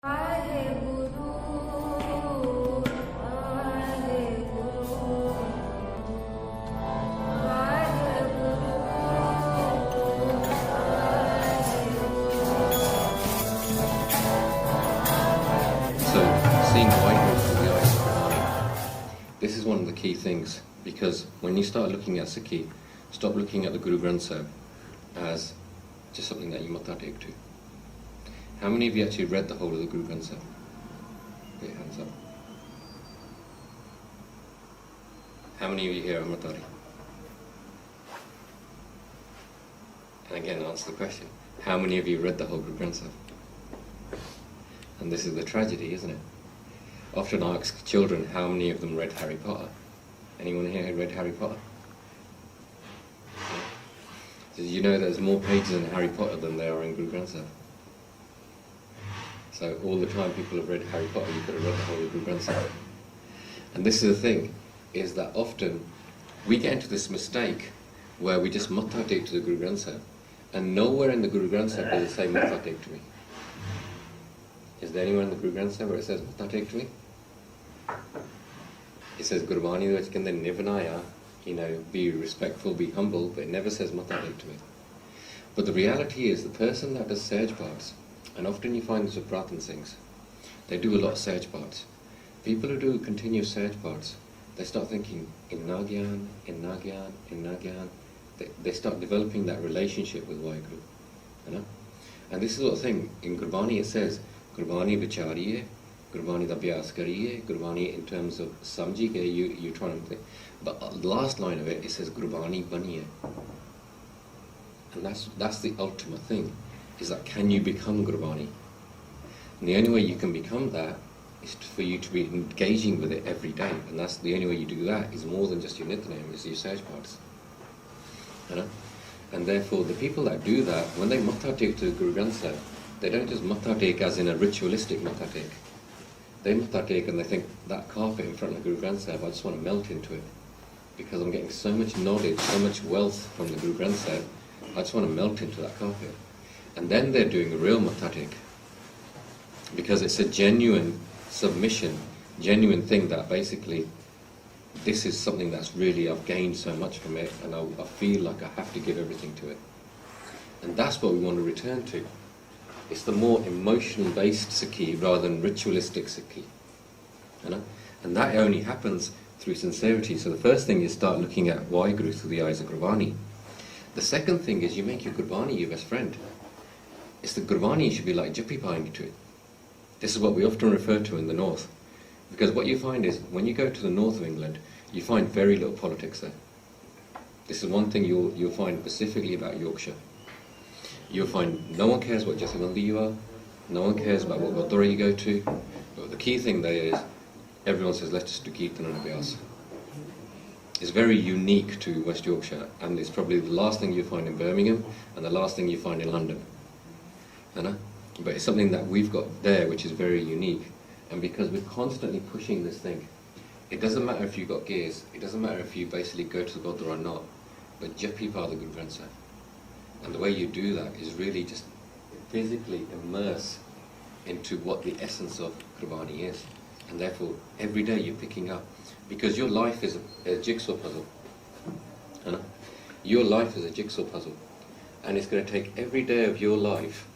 Vaheguru, Vaheguru, So, seeing Vaheguru through the eyes of Gurbani, this is one of the key things, because when you start looking at Sikhi, stop looking at the Guru Granth Sahib as just something that you matha take to. How many of you actually read the whole of the Guru Granth Sahib? Put your hands up. How many of you here are Matari? And again, answer the question. How many of you read the whole Guru Granth Sahib? And this is the tragedy, isn't it? Often I ask children how many of them read Harry Potter. Anyone here who read Harry Potter? Did you know there's more pages in Harry Potter than there are in Guru Granth Sahib? So all the time people have read Harry Potter, you could have read the whole of Guru Granth Sahib. And this is the thing, is that often we get into this mistake where we just matha take to the Guru Granth Sahib, and nowhere in the Guru Granth Sahib does it say matha take to me. Is there anywhere in the Guru Granth Sahib where it says matha take to me? It says Gurbani which can then nivanaya, be respectful, be humble, but it never says matha take to me. But the reality is the person that does Sahaj parts, and often you find this with Prathan Singhs, they do a lot of Sahaj parts. People who do continuous Sahaj parts, they start thinking in Nagyan, in Nagyan, in Nagyan. They start developing that relationship with Vaheguru. And this is the sort of thing, in Gurbani it says, Gurbani vichariye, Gurbani da abhyas kariye, Gurbani in terms of samjhi ke, you try and think. But the last line of it says Gurbani baniye. And that's the ultimate thing, is that can you become Gurbani? And the only way you can become that is for you to be engaging with it every day. And that's the only way you do that is more than just your Nityanam, it's your Sahaj parts. And therefore the people that do that, when they matha take to the Guru Granth Sahib, they don't just matha take as in a ritualistic matha take. They matha take and they think, that carpet in front of the Guru Granth Sahib, I just want to melt into it. Because I'm getting so much knowledge, so much wealth from the Guru Granth Sahib, I just want to melt into that carpet. And then they're doing a real matha take. Because it's a genuine submission, genuine thing that basically, this is something that's really, I've gained so much from it, and I feel like I have to give everything to it. And that's what we want to return to. It's the more emotional-based Sikhi rather than ritualistic Sikhi. And that only happens through sincerity. So the first thing is start looking at Vaheguru through the eyes of Gurbani. The second thing is you make your Gurbani your best friend. It's the Gurbani should be like Jappi Payenge to it. This is what we often refer to in the north. Because what you find is, when you go to the north of England, you find very little politics there. This is one thing you'll find specifically about Yorkshire. You'll find no one cares what Jathebandi you are, no one cares about what Gurdwara you go to, but the key thing there is, everyone says, let's just do Kirtan and Abhyas. It's very unique to West Yorkshire, and it's probably the last thing you find in Birmingham, and the last thing you find in London. But it's something that we've got there which is very unique. And because we're constantly pushing this thing, it doesn't matter if you've got gears, it doesn't matter if you basically go to the Gurdwara or not, but Jappi Pada Guru Granth Sahib. And the way you do that is really just physically immerse into what the essence of Gurbani is. And therefore, every day you're picking up. Because your life is a jigsaw puzzle. Your life is a jigsaw puzzle. And it's going to take every day of your life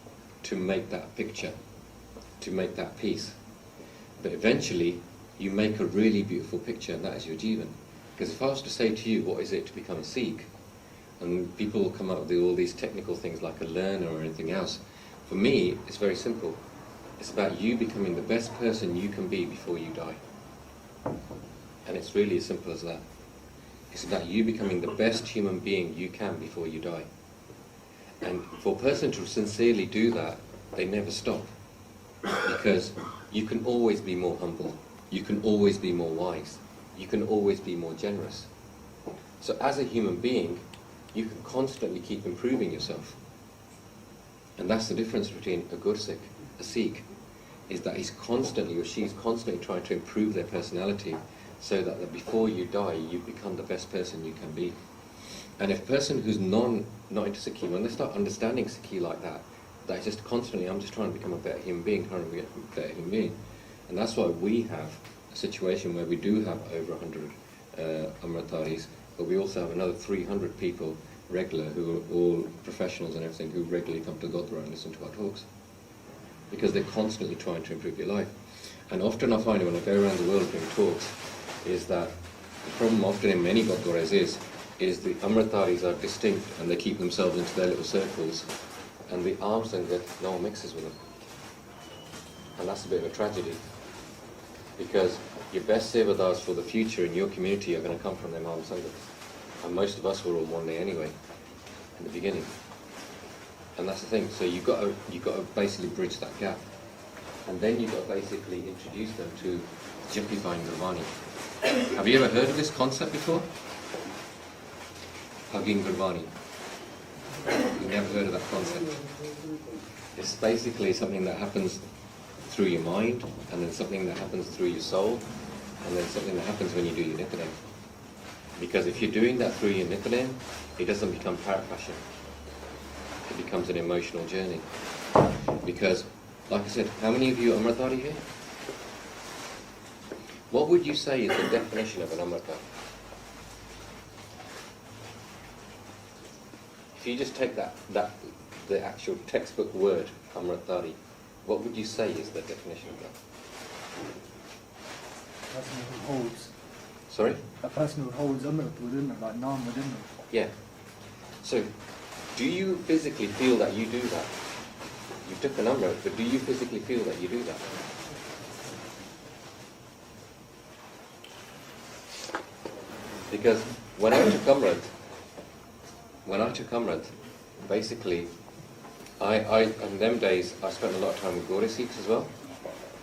to make that picture, to make that piece. But eventually, you make a really beautiful picture, and that is your Jivan. Because if I was to say to you, what is it to become a Sikh? And people will come up with all these technical things like a learner or anything else. For me, it's very simple. It's about you becoming the best person you can be before you die. And it's really as simple as that. It's about you becoming the best human being you can before you die. And for a person to sincerely do that, they never stop. Because you can always be more humble. You can always be more wise. You can always be more generous. So as a human being, you can constantly keep improving yourself. And that's the difference between a Gursikh, a Sikh, is that he's constantly, or she's constantly trying to improve their personality so that before you die, you become the best person you can be. And if a person who's not into Sikhi, when they start understanding Sikhi like that, that just constantly, I'm just trying to become a better human being, trying to become a better human being. And that's why we have a situation where we do have over 100 Amritaris, but we also have another 300 people regular who are all professionals and everything who regularly come to Gurdwara and listen to our talks. Because they're constantly trying to improve your life. And often I find when I go around the world doing talks, is that the problem often in many Gurdwaras is the Amritaris are distinct and they keep themselves into their little circles, and the Aam Sangat, no one mixes with them. And that's a bit of a tragedy, because your best sevadars for the future in your community are going to come from them Aam Sangats. And most of us were all one day anyway, in the beginning. And that's the thing, so you've got to basically bridge that gap. And then you've got to basically introduce them to Japifying Gurbani. Have you ever heard of this concept before? Hugging Gurbani. You've never heard of that concept. It's basically something that happens through your mind, and then something that happens through your soul, and then something that happens when you do your Nityanam. Because if you're doing that through your Nityanam, it doesn't become parapassion. It becomes an emotional journey. Because, like I said, how many of you are Amritari here? What would you say is the definition of an Amrita? If you just take the actual textbook word, Amritari, what would you say is the definition of that? A person who holds. Sorry? A person who holds Amrit within them, like Naam within them. Yeah. So, do you physically feel that you do that? You took an Amrit, but do you physically feel that you do that? Because when I took Amrit, basically, in them days, I spent a lot of time with Gauri Sikhs as well.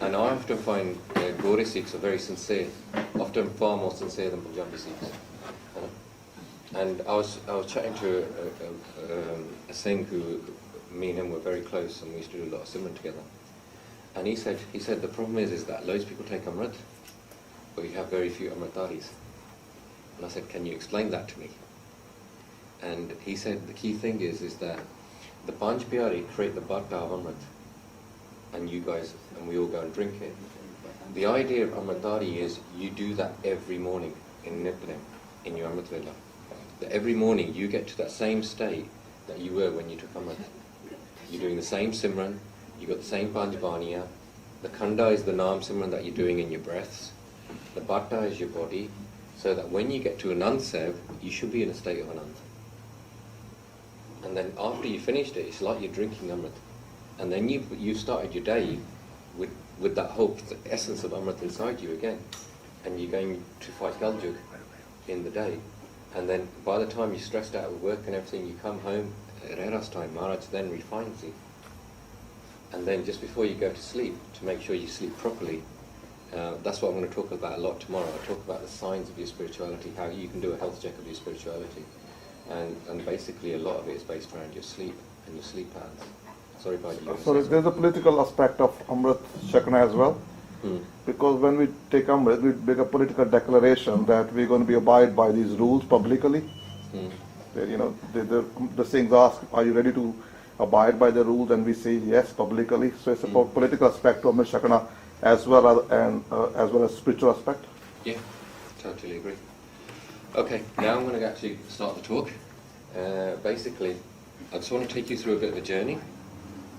And I often find Gauri Sikhs are very sincere, often far more sincere than Punjabi Sikhs. And I was chatting to a Singh who, me and him were very close, and we used to do a lot of Simran together. And he said the problem is that loads of people take Amrit, but you have very few Amritaris. And I said, can you explain that to me? And he said the key thing is that the Panj Pyari create the Bhatta of Amrit, and you guys, and we all go and drink it. The idea of Amritari is you do that every morning in Nityanam, in your Amrit Vela. That every morning you get to that same state that you were when you took Amrit. You're doing the same Simran, you've got the same Panj Baniya, the Khanda is the Naam Simran that you're doing in your breaths, the Bhatta is your body, so that when you get to Anand Sev, you should be in a state of Anand. And then after you finished it, it's like you're drinking Amrit. And then you've started your day with that whole essence of Amrit inside you again. And you're going to fight Galjug in the day. And then by the time you're stressed out with work and everything, you come home at Eras time, Maharaj then refines you. And then just before you go to sleep, to make sure you sleep properly, that's what I'm going to talk about a lot tomorrow. I'll talk about the signs of your spirituality, how you can do a health check of your spirituality. And basically a lot of it is based around your sleep and your sleep patterns. Sorry, Bhai. So there's a political aspect of Amrit Shakna as well. Because when we take Amrit, we make a political declaration that we're going to be abide by these rules publicly. The Singhs ask, are you ready to abide by the rules? And we say yes publicly. So it's a political aspect to Amrit Shakna as well as spiritual aspect. Yeah, totally agree. Okay, now I'm going to actually start the talk. Basically, I just want to take you through a bit of a journey,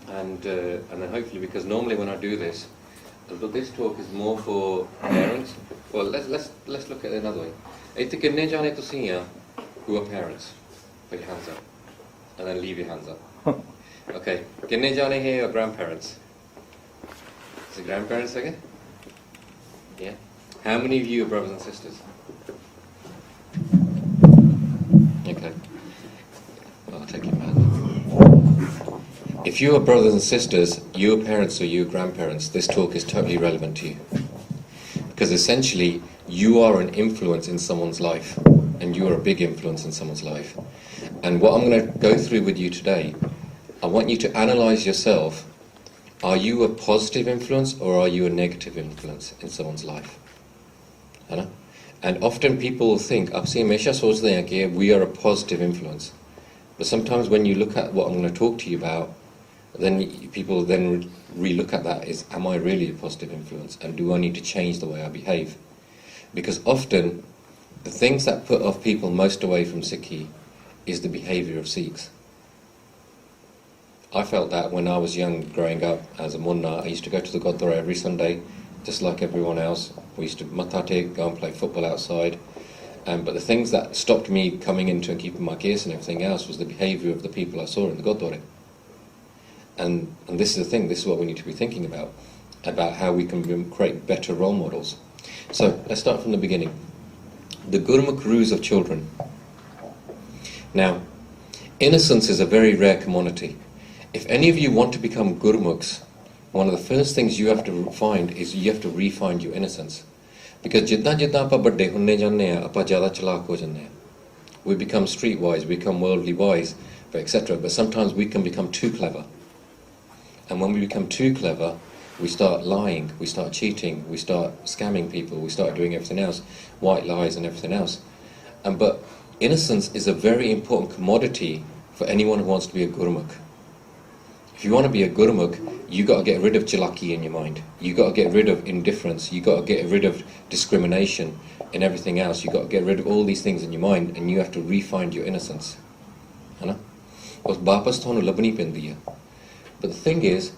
and then hopefully, because normally when I do this, this talk is more for parents. Well, let's look at it another way. It's kinne jane tusi hain who are parents? Put your hands up, and then leave your hands up. Okay, kinne jane here are grandparents? Is it grandparents again? Yeah. How many of you are brothers and sisters? Okay. Well, I'll take your hand. If you are brothers and sisters, you are parents or you are grandparents, this talk is totally relevant to you. Because essentially, you are an influence in someone's life, and you are a big influence in someone's life. And what I'm going to go through with you today, I want you to analyze yourself. Are you a positive influence or are you a negative influence in someone's life? And often people think, we are a positive influence. But sometimes when you look at what I'm going to talk to you about, then people then re-look at that is, am I really a positive influence, and do I need to change the way I behave? Because often the things that put off people most away from Sikhi is the behaviour of Sikhs. I felt that when I was young, growing up as a munna. I used to go to the Gurdwara every Sunday, just like everyone else. We used to matha take, go and play football outside. But the things that stopped me coming into and keeping my case and everything else was the behaviour of the people I saw in the Gurdwara. And this is the thing, this is what we need to be thinking about how we can create better role models. So let's start from the beginning. The Gurmukh rules of children. Now, innocence is a very rare commodity. If any of you want to become Gurmukhs, one of the first things you have to find is you have to refine your innocence. Because jidda aapa badde hunne janne hain, aapa zyada chalak ho janne hain. We become streetwise, we become worldly wise, etc. But sometimes we can become too clever. And when we become too clever, we start lying, we start cheating, we start scamming people, we start doing everything else, white lies and everything else. But innocence is a very important commodity for anyone who wants to be a Gurmukh. If you want to be a Gurmukh, you got to get rid of jalaki in your mind. You got to get rid of indifference. You got to get rid of discrimination and everything else. You got to get rid of all these things in your mind, and you have to refine your innocence. But the thing is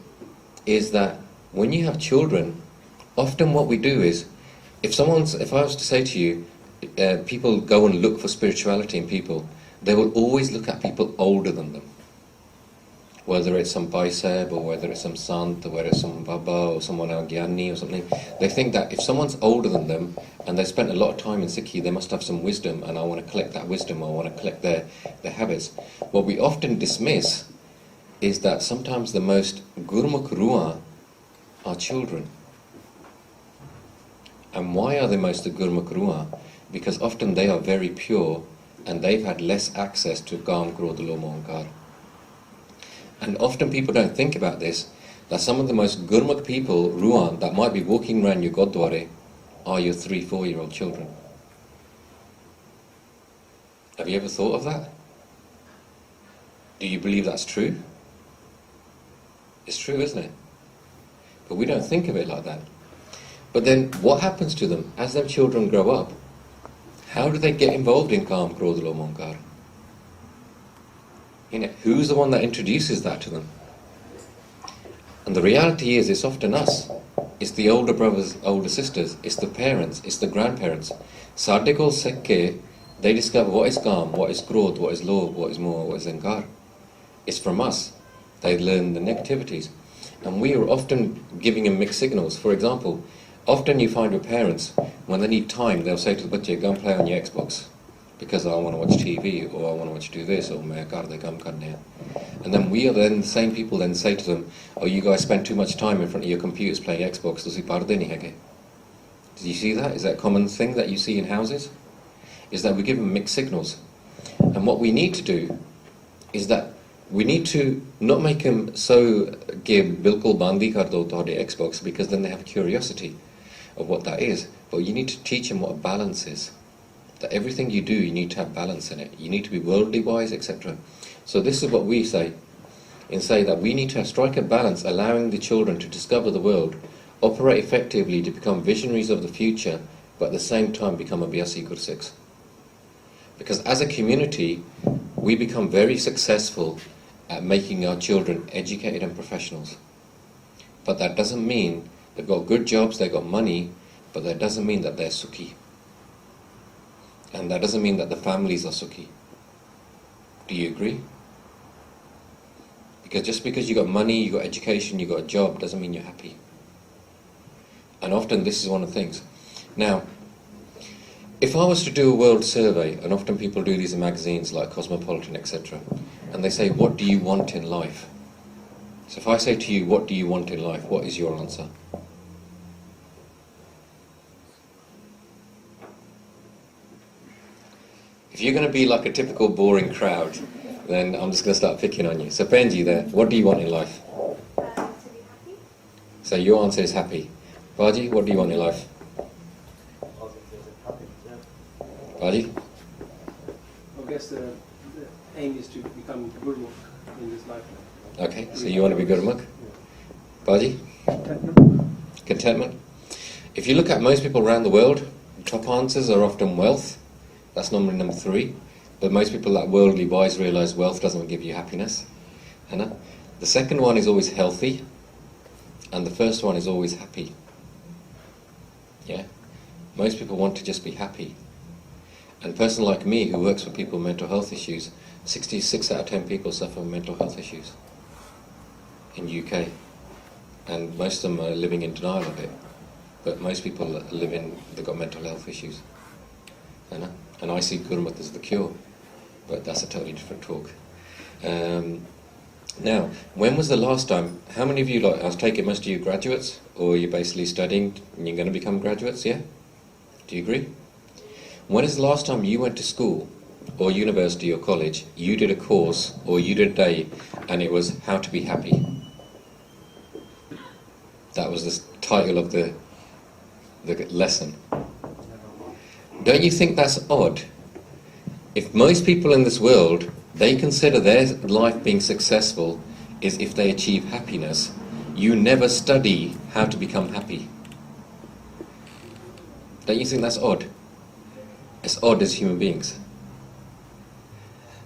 that when you have children, often what we do is, if I was to say to you, people go and look for spirituality in people, they will always look at people older than them. Whether it's some Baisab, or whether it's some Sant, or whether it's some Baba, or someone Gyani or something, they think that if someone's older than them, and they've spent a lot of time in Sikhi, they must have some wisdom, and I want to collect that wisdom, or I want to collect their habits. What we often dismiss is that sometimes the most Gurmukh Ruah are children. And why are they most the Gurmukh Ruah? Because often they are very pure, and they've had less access to Kam, Krodh, Lobh, Ahankar. And often people don't think about this, that some of the most Gurmukh people, Ruan, that might be walking around your Gurdwara are your 3-4-year-old children. Have you ever thought of that? Do you believe that's true? It's true, isn't it? But we don't think of it like that. But then what happens to them as their children grow up? How do they get involved in Kam, Krodh, Lobh, Ahankar? Who's the one that introduces that to them? And the reality is, it's often us. It's the older brothers, older sisters, it's the parents, it's the grandparents. Sade kol sekke, they discover what is Kam, what is Krodh, what is Lobh, what is Moh, what is Ahankar. It's from us. They learn the negativities. And we are often giving them mixed signals. For example, often you find with parents, when they need time, they'll say to the bachche, go and play on your Xbox. Because I want to watch TV, or I want to watch do this, or main ghar de kam karne hain. And then we are then, the same people then say to them, oh, you guys spend too much time in front of your computers playing Xbox, tusi parde nahi hege. Do you see that? Is that a common thing that you see in houses? Is that we give them mixed signals. And what we need to do is that we need to not make them so give bilkul bandi kar do tode Xbox, because then they have curiosity of what that is. But you need to teach them what a balance is. That everything you do, you need to have balance in it. You need to be worldly wise, etc. So this is what we say, and say that we need to strike a balance, allowing the children to discover the world, operate effectively to become visionaries of the future, but at the same time become a Abhyasi Gursikhs. Because as a community, we become very successful at making our children educated and professionals. But that doesn't mean they've got good jobs, they've got money, but that doesn't mean that they're Sukhi. And that doesn't mean that the families are Sukhi. Do you agree? Because just because you got money, you got education, you got a job, doesn't mean you're happy. And often this is one of the things. Now, if I was to do a world survey, and often people do these in magazines like Cosmopolitan, etc., and they say, what do you want in life? So if I say to you, what do you want in life, what is your answer? If you're going to be like a typical boring crowd, then I'm just going to start picking on you. So Benji there, what do you want in life? To be happy. So your answer is happy. Baji, what do you want in life? Baji? I guess the aim is to become Gurmukh in this lifetime. Okay, so you want to be Gurmukh? Baji? Contentment. If you look at most people around the world, top answers are often wealth. That's normally number 3. But most people that worldly wise realise wealth doesn't give you happiness. The second one is always healthy, and the first one is always happy. Yeah? Most people want to just be happy. And a person like me who works with people with mental health issues, 66 out of 10 people suffer from mental health issues in UK. And most of them are living in denial of it. But most people they've got mental health issues. And I see Gurmat as the cure. But that's a totally different talk. Now, when was the last time, how many of you, I take it most of you graduates, or you're basically studying and you're going to become graduates, yeah? Do you agree? When is the last time you went to school, or university or college, you did a course, or you did a day, and it was how to be happy? That was the title of the lesson. Don't you think that's odd? If most people in this world, they consider their life being successful is if they achieve happiness, you never study how to become happy. Don't you think that's odd? It's odd as human beings.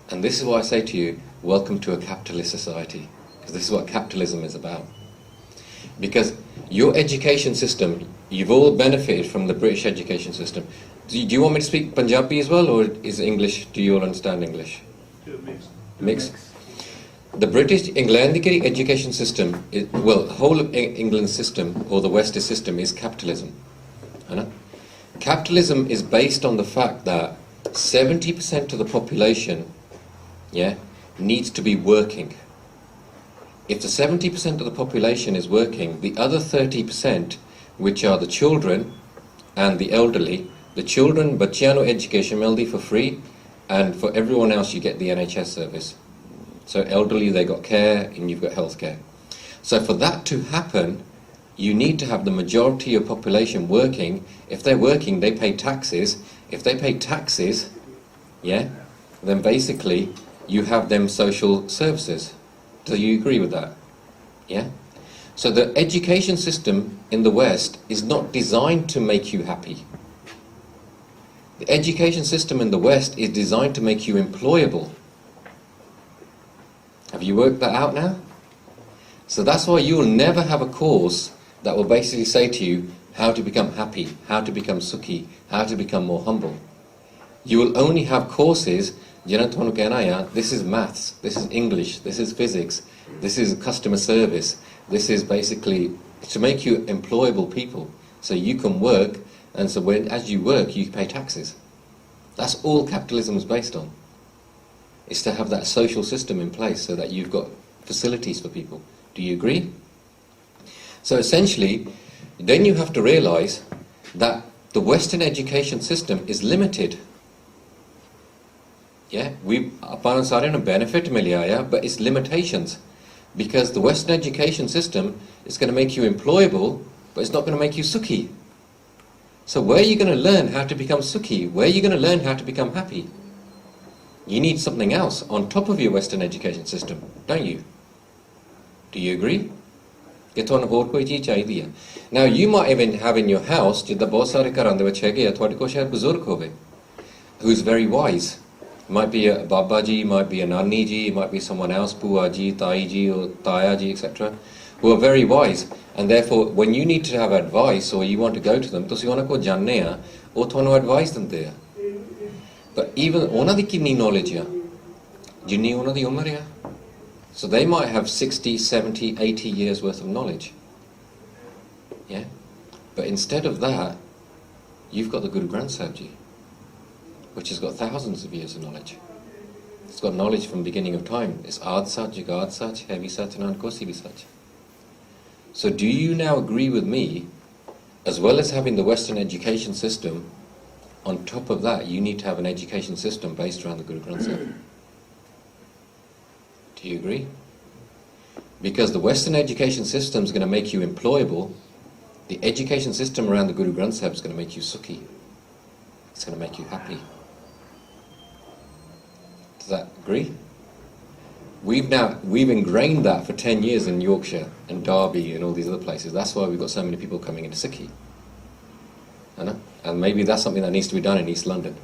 And this is why I say to you, welcome to a capitalist society. Because this is what capitalism is about. Because your education system, you've all benefited from the British education system. Do you want me to speak Punjabi as well, or is English, do you all understand English? Mixed. The British England education system, the whole of England's system, or the Western system, is capitalism. Capitalism is based on the fact that 70% of the population, needs to be working. If the 70% of the population is working, the other 30%, which are the children and the elderly, the children, ਬੱਚਿਆਂ ਨੂੰ education ਮਿਲਦੀ for free, and for everyone else you get the NHS service. So elderly, they got care, and you've got health care. So for that to happen, you need to have the majority of population working. If they're working, they pay taxes. If they pay taxes, then basically you have them social services. Do you agree with that? Yeah? So the education system in the West is not designed to make you happy. The education system in the West is designed to make you employable. Have you worked that out now? So that's why you will never have a course that will basically say to you how to become happy, how to become sukhi, how to become more humble. You will only have courses, this is maths, this is English, this is physics, this is customer service, this is basically to make you employable people, so you can work, and so as you work, you pay taxes. That's all capitalism is based on. It's to have that social system in place so that you've got facilities for people. Do you agree? So essentially, then you have to realize that the Western education system is limited. ਆਪਾਂ ਸਾਰਿਆਂ ਨੂੰ benefit ਮਿਲਿਆ ਆ, but it's limitations. Because the Western education system is going to make you employable, but it's not going to make you sukhi. So where are you going to learn how to become sukhi? Where are you going to learn how to become happy? You need something else on top of your Western education system, don't you? Do you agree? Now you might even have in your house, who's very wise. Might be a Babaji, might be a Nani ji, might be someone else, Bua ji, Tai ji, or Taya ji, etc., who are very wise. And therefore, when you need to have advice or you want to go to them, ਤੁਸੀਂ ਉਹਨਾਂ ਕੋਲ ਜਾਣਦੇ ਆ, ਉਹ ਤੁਹਾਨੂੰ advice ਦਿੰਦੇ ਆ. But even ਉਹਨਾਂ ਦੀ ਕਿੰਨੀ knowledge ਆ, ਜਿੰਨੀ ਉਹਨਾਂ ਦੀ ਉਮਰ ਆ. So they might have 60, 70, 80 years worth of knowledge. Yeah? But instead of that, you've got the Guru Granth Sahib Ji, which has got thousands of years of knowledge. It's got knowledge from the beginning of time. It's Aad Sach, Jagad Sach, Heavy Sach, and Kosi Bhi Sach. So do you now agree with me, as well as having the Western education system, on top of that, you need to have an education system based around the Guru Granth Sahib? Do you agree? Because the Western education system is going to make you employable. The education system around the Guru Granth Sahib is going to make you sukhi. It's going to make you happy. Does that agree? we've ingrained that for 10 years in Yorkshire and Derby and all these other places. That's why we've got so many people coming into Sikhi. And maybe that's something that needs to be done in East London.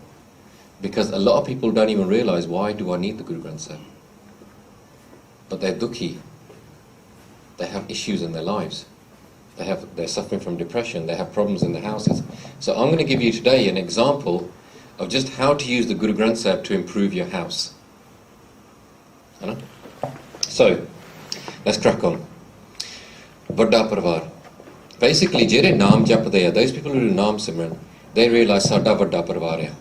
Because a lot of people don't even realise, why do I need the Guru Granth Sahib? But they're dukhi. They have issues in their lives. They're suffering from depression. They have problems in their houses. So I'm going to give you today an example of just how to use the Guru Granth Sahib to improve your house. So, let's crack on. Vadda Parivar. Basically, jehde naam japde, those people who do naam simran, they realise sada vadda parivar hai.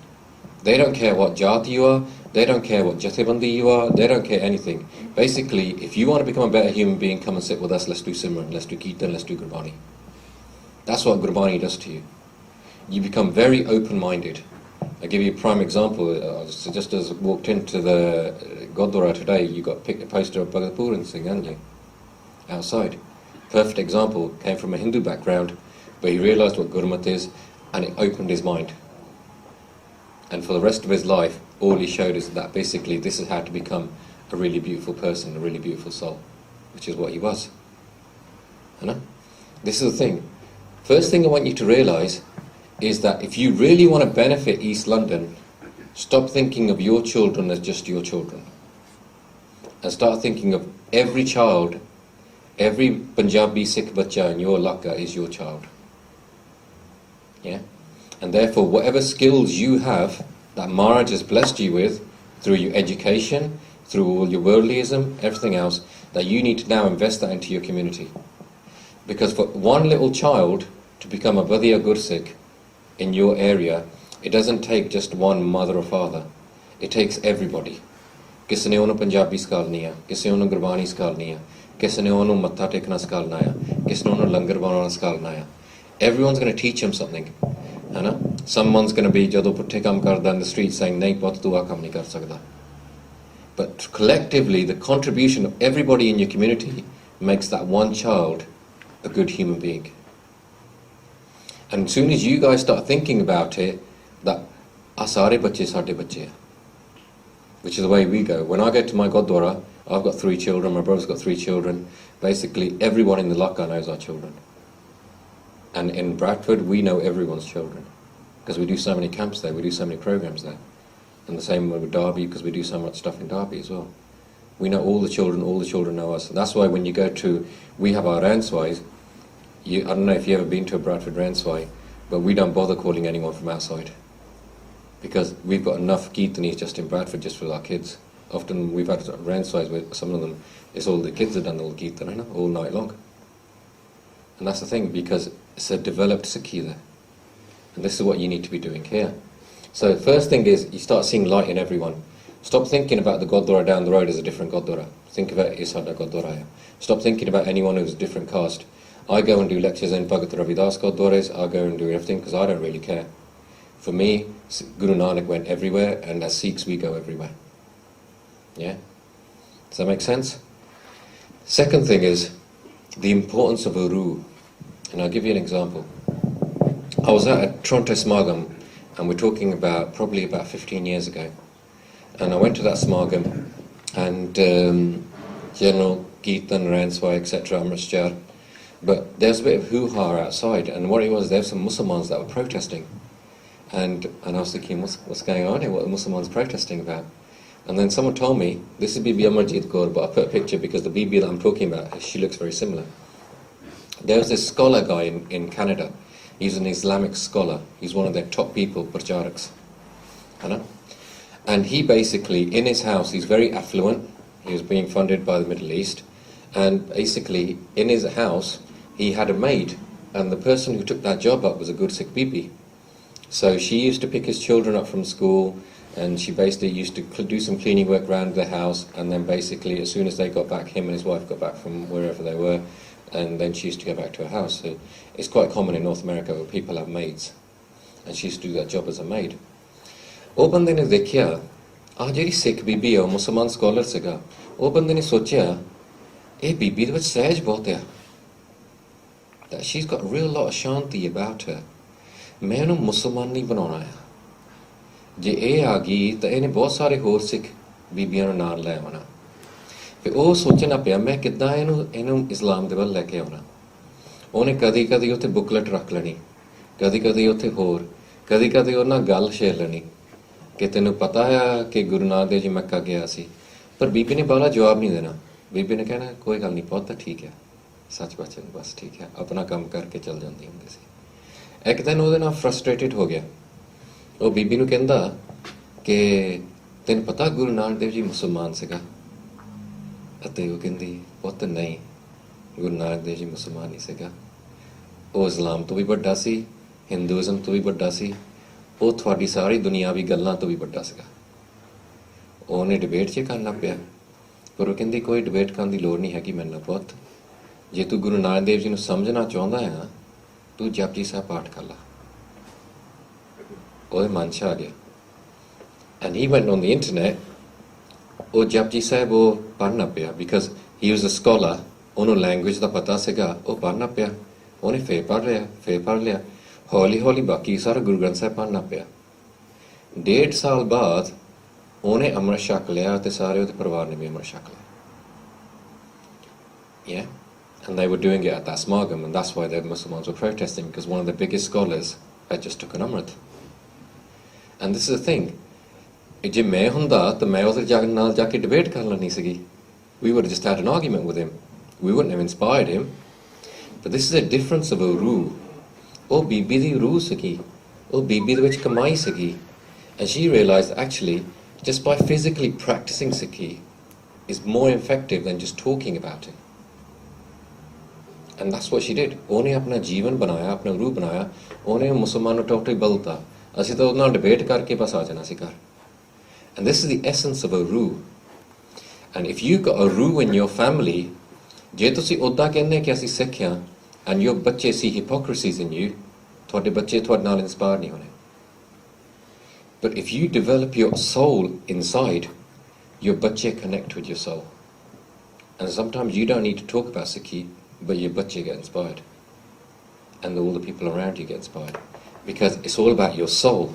They don't care what jati you are, they don't care what jathebandi you are, they don't care anything. Basically, if you want to become a better human being, come and sit with us, let's do simran, let's do kirtan, let's do Gurbani. That's what Gurbani does to you. You become very open-minded. I'll give you a prime example. So just as I walked into the Gurdwara today, you got a poster of Bhai Jagjit Singh, hadn't you? Outside. Perfect example. Came from a Hindu background, but he realised what Gurmat is, and it opened his mind. And for the rest of his life, all he showed is that basically this is how to become a really beautiful person, a really beautiful soul, which is what he was. This is the thing. First thing I want you to realise is that if you really want to benefit East London, stop thinking of your children as just your children. And start thinking of every child, every Punjabi Sikh bacha in your Laka is your child. Yeah? And therefore, whatever skills you have that Maharaj has blessed you with, through your education, through all your worldlyism, everything else, that you need to now invest that into your community. Because for one little child to become a Vadiya Gursikh in your area, it doesn't take just one mother or father. It takes everybody. Kisi ne onu Punjabi sikhani hai, kisi ne onu Gurbani sikhani hai, kisi ne onu matha tekna sikhana hai, kisi ne onu langar banana sikhana hai. Everyone's going to teach him something. Someone's going to be jado putte kam karda in the street saying nahi pot tu aa kam nahi kar sakda. But collectively, the contribution of everybody in your community makes that one child a good human being. And as soon as you guys start thinking about it, that asare bache sade bache, which is the way we go. When I go to my Gurdwara, I've got 3 children, my brother's got 3 children. Basically, everyone in the Laka knows our children. And in Bradford, we know everyone's children, because we do so many camps there, we do so many programs there. And the same with Derby, because we do so much stuff in Derby as well. We know all the children know us. And that's why when you go to, we have our Ranswais, I don't know if you've ever been to a Bradford Ranswai, but we don't bother calling anyone from outside. Because we've got enough Kirtanis just in Bradford, just for our kids. Often we've had Ranswais where some of them, it's all the kids that done all the Kirtan, all night long. And that's the thing, because it's a developed Sikhi there. And this is what you need to be doing here. So the first thing is, you start seeing light in everyone. Stop thinking about the Gurdwara down the road as a different Gurdwara. Think about it as Sada Gurdwara. Stop thinking about anyone who's a different caste. I go and do lectures in Bhagat Ravidas Gurdwaras, I go and do everything because I don't really care. For me, Guru Nanak went everywhere, and as Sikhs we go everywhere. Yeah? Does that make sense? Second thing is the importance of Uru. And I'll give you an example. I was at a Toronto Smagam, and we're talking about probably about 15 years ago. And I went to that Smagam, and General Kirtan, Ranswai, etc., Amritshar. But there's a bit of hoo-ha outside, and what it was, there were some Muslims that were protesting. And I was thinking, what's going on here? What are the Muslims protesting about? And then someone told me, this is Bibi Amarjit Kaur, but I put a picture because the Bibi that I'm talking about, she looks very similar. There was this scholar guy in Canada. He's an Islamic scholar. He's one of their top people, Pracharaks. And he basically, in his house, he's very affluent. He was being funded by the Middle East. And basically, in his house, he had a maid. And the person who took that job up was a Gursikh Bibi. So she used to pick his children up from school, and she basically used to do some cleaning work around the house, and then basically, as soon as they got back, him and his wife got back from wherever they were, and then she used to go back to her house. So it's quite common in North America where people have maids, and she used to do that job as a maid. ਉਹ ਬੰਦੇ ਨੇ ਦੇਖਿਆ ਆ ਜਿਹੜੀ ਸਿੱਖ ਬੀਬੀ ਆ ਉਹ ਮੁਸਲਮਾਨ scholar ਸੀਗਾ ਉਹ ਬੰਦੇ ਨੇ ਸੋਚਿਆ ਇਹ ਬੀਬੀ ਦੇ ਵਿੱਚ ਸਹਿਜ ਬਹੁਤ ਆ that she's got a real lot of shanti about her ਮੈਂ ਉਹਨੂੰ ਮੁਸਲਮਾਨ ਨਹੀਂ ਬਣਾਉਣਾ ਆ ਜੇ ਇਹ ਆ ਗਈ ਤਾਂ ਇਹਨੇ ਬਹੁਤ ਸਾਰੇ ਹੋਰ ਸਿੱਖ ਬੀਬੀਆਂ ਨੂੰ ਨਾਲ ਲੈ ਆਉਣਾ ਤੇ ਉਹ ਸੋਚਣਾ ਪਿਆ ਮੈਂ ਕਿੱਦਾਂ ਇਹਨੂੰ ਇਸਲਾਮ ਦੇ ਵੱਲ ਲੈ ਕੇ ਆਉਣਾ। ਉਹਨੇ ਕਦੀ ਕਦੀ ਉੱਥੇ ਬੁਕਲੈਟ ਰੱਖ ਲੈਣੀ, ਕਦੀ ਕਦੀ ਉੱਥੇ ਹੋਰ, ਕਦੀ ਕਦੀ ਉਹਨਾਂ ਗੱਲ ਛੇੜ ਲੈਣੀ ਕਿ ਤੈਨੂੰ ਪਤਾ ਆ ਕਿ ਗੁਰੂ ਨਾਨਕ ਦੇਵ ਜੀ ਮੱਕਾ ਗਿਆ ਸੀ। ਪਰ ਬੀਬੀ ਨੇ ਬਾਹਲਾ ਜਵਾਬ ਨਹੀਂ ਦੇਣਾ। ਬੀਬੀ ਨੇ ਕਹਿਣਾ ਕੋਈ ਗੱਲ ਨਹੀਂ ਪੁੱਤ, ਠੀਕ ਹੈ, ਸੱਚ ਬਚਨ ਬਸ ਠੀਕ ਹੈ, ਆਪਣਾ ਕੰਮ ਕਰਕੇ ਚੱਲ ਜਾਂਦੀ ਹੁੰਦੀ ਸੀ। ਇੱਕ ਦਿਨ ਉਹਦੇ ਨਾਲ ਫਰਸਟ੍ਰੇਟਿਡ ਹੋ ਗਿਆ। ਉਹ ਬੀਬੀ ਨੂੰ ਕਹਿੰਦਾ ਕਿ ਤੈਨੂੰ ਪਤਾ ਗੁਰੂ ਨਾਨਕ ਦੇਵ ਜੀ ਮੁਸਲਮਾਨ ਸੀਗਾ? ਅਤੇ ਉਹ ਕਹਿੰਦੀ ਪੁੱਤ ਨਹੀਂ, ਗੁਰੂ ਨਾਨਕ ਦੇਵ ਜੀ ਮੁਸਲਮਾਨ ਨਹੀਂ ਸੀਗਾ। ਉਹ ਇਸਲਾਮ ਤੋਂ ਵੀ ਵੱਡਾ ਸੀ, ਹਿੰਦੂਇਜ਼ਮ ਤੋਂ ਵੀ ਵੱਡਾ ਸੀ, ਉਹ ਤੁਹਾਡੀ ਸਾਰੀ ਦੁਨਿਆਵੀ ਗੱਲਾਂ ਤੋਂ ਵੀ ਵੱਡਾ ਸੀਗਾ। ਉਹਨੇ ਡਿਬੇਟ 'ਚ ਕਰਨਾ ਪਿਆ, ਪਰ ਉਹ ਕਹਿੰਦੀ ਕੋਈ ਡਿਬੇਟ ਕਰਨ ਦੀ ਲੋੜ ਨਹੀਂ ਹੈਗੀ ਮੇਰੇ ਨਾਲ ਪੁੱਤ, ਜੇ ਤੂੰ ਗੁਰੂ ਨਾਨਕ ਦੇਵ ਜੀ ਨੂੰ ਸਮਝਣਾ ਚਾਹੁੰਦਾ ਹੈ ਤੂੰ ਜਪਜੀ ਸਾਹਿਬ ਪਾਠ ਕਰ ਲਾ। ਉਹਦੇ ਮਨ 'ਚ ਆ ਗਿਆ and he went on the internet, ਉਹ ਜਪਜੀ ਸਾਹਿਬ ਉਹ ਪੜ੍ਹਨਾ ਪਿਆ because he was a scholar, ਉਹਨੂੰ ਲੈਂਗੁਏਜ ਦਾ ਪਤਾ ਸੀਗਾ, ਉਹ ਪੜ੍ਹਨਾ ਪਿਆ। ਉਹਨੇ ਫੇਰ ਪੜ੍ਹ ਲਿਆ, ਹੌਲੀ ਹੌਲੀ ਬਾਕੀ ਸਾਰਾ ਗੁਰੂ ਗ੍ਰੰਥ ਸਾਹਿਬ ਪੜ੍ਹਨਾ ਪਿਆ। 1.5 ਸਾਲ ਬਾਅਦ ਉਹਨੇ ਅੰਮ੍ਰਿਤ ਛਕ ਲਿਆ ਤੇ ਸਾਰੇ ਉਹਦੇ ਪਰਿਵਾਰ ਨੇ ਵੀ ਅੰਮ੍ਰਿਤ ਛਕ ਲਿਆ। Yeah, and they were doing it at that smargam, and that's why the Muslims were protesting, because one of the biggest scholars had just took an Amrit. And this is the thing, ਜੇ ਮੈਂ ਹੁੰਦਾ ਤਾਂ ਮੈਂ ਉਹਦੇ ਨਾਲ ਜਾ ਕੇ debate ਕਰ ਲੈਣੀ ਸੀਗੀ। We would have just had an argument with him. We wouldn't have inspired him. But this is a difference of a rule. ਉਹ ਬੀਬੀ ਦੀ ਰੂਹ ਸੀਗੀ, ਉਹ ਬੀਬੀ ਦੇ ਵਿੱਚ ਕਮਾਈ ਸੀਗੀ। And she realized actually just by physically practicing Sikhi is more effective than just talking about it. And that's what she did. ਉਹਨੇ ਆਪਣਾ ਜੀਵਨ ਬਣਾਇਆ, ਆਪਣਾ ਰੂਹ ਬਣਾਇਆ। ਉਹਨੇ ਮੁਸਲਮਾਨ ਨੂੰ ਟੋਟਲੀ ਬਦਲਤਾ। ਅਸੀਂ ਤਾਂ ਉਹਦੇ ਨਾਲ ਡਿਬੇਟ ਕਰਕੇ ਬਸ ਆ ਜਾਣਾ ਸੀ ਘਰ। And this is the essence of a rule. And if you've got a rule in your family, ਜੇ ਤੁਸੀਂ ਉੱਦਾਂ ਕਹਿੰਦੇ ਕਿ ਅਸੀਂ ਸਿੱਖ ਹਾਂ and your ਬੱਚੇ see hypocrisies in you, ਤੁਹਾਡੇ ਬੱਚੇ ਤੁਹਾਡੇ ਨਾਲ inspire ਨਹੀਂ ਹੋਣੇ। But if you develop your soul inside, your ਬੱਚੇ connect with your soul. And sometimes you don't need to talk about Sikhi, but your ਬੱਚੇ get inspired. And all the people around you get inspired. Because it's all about your soul.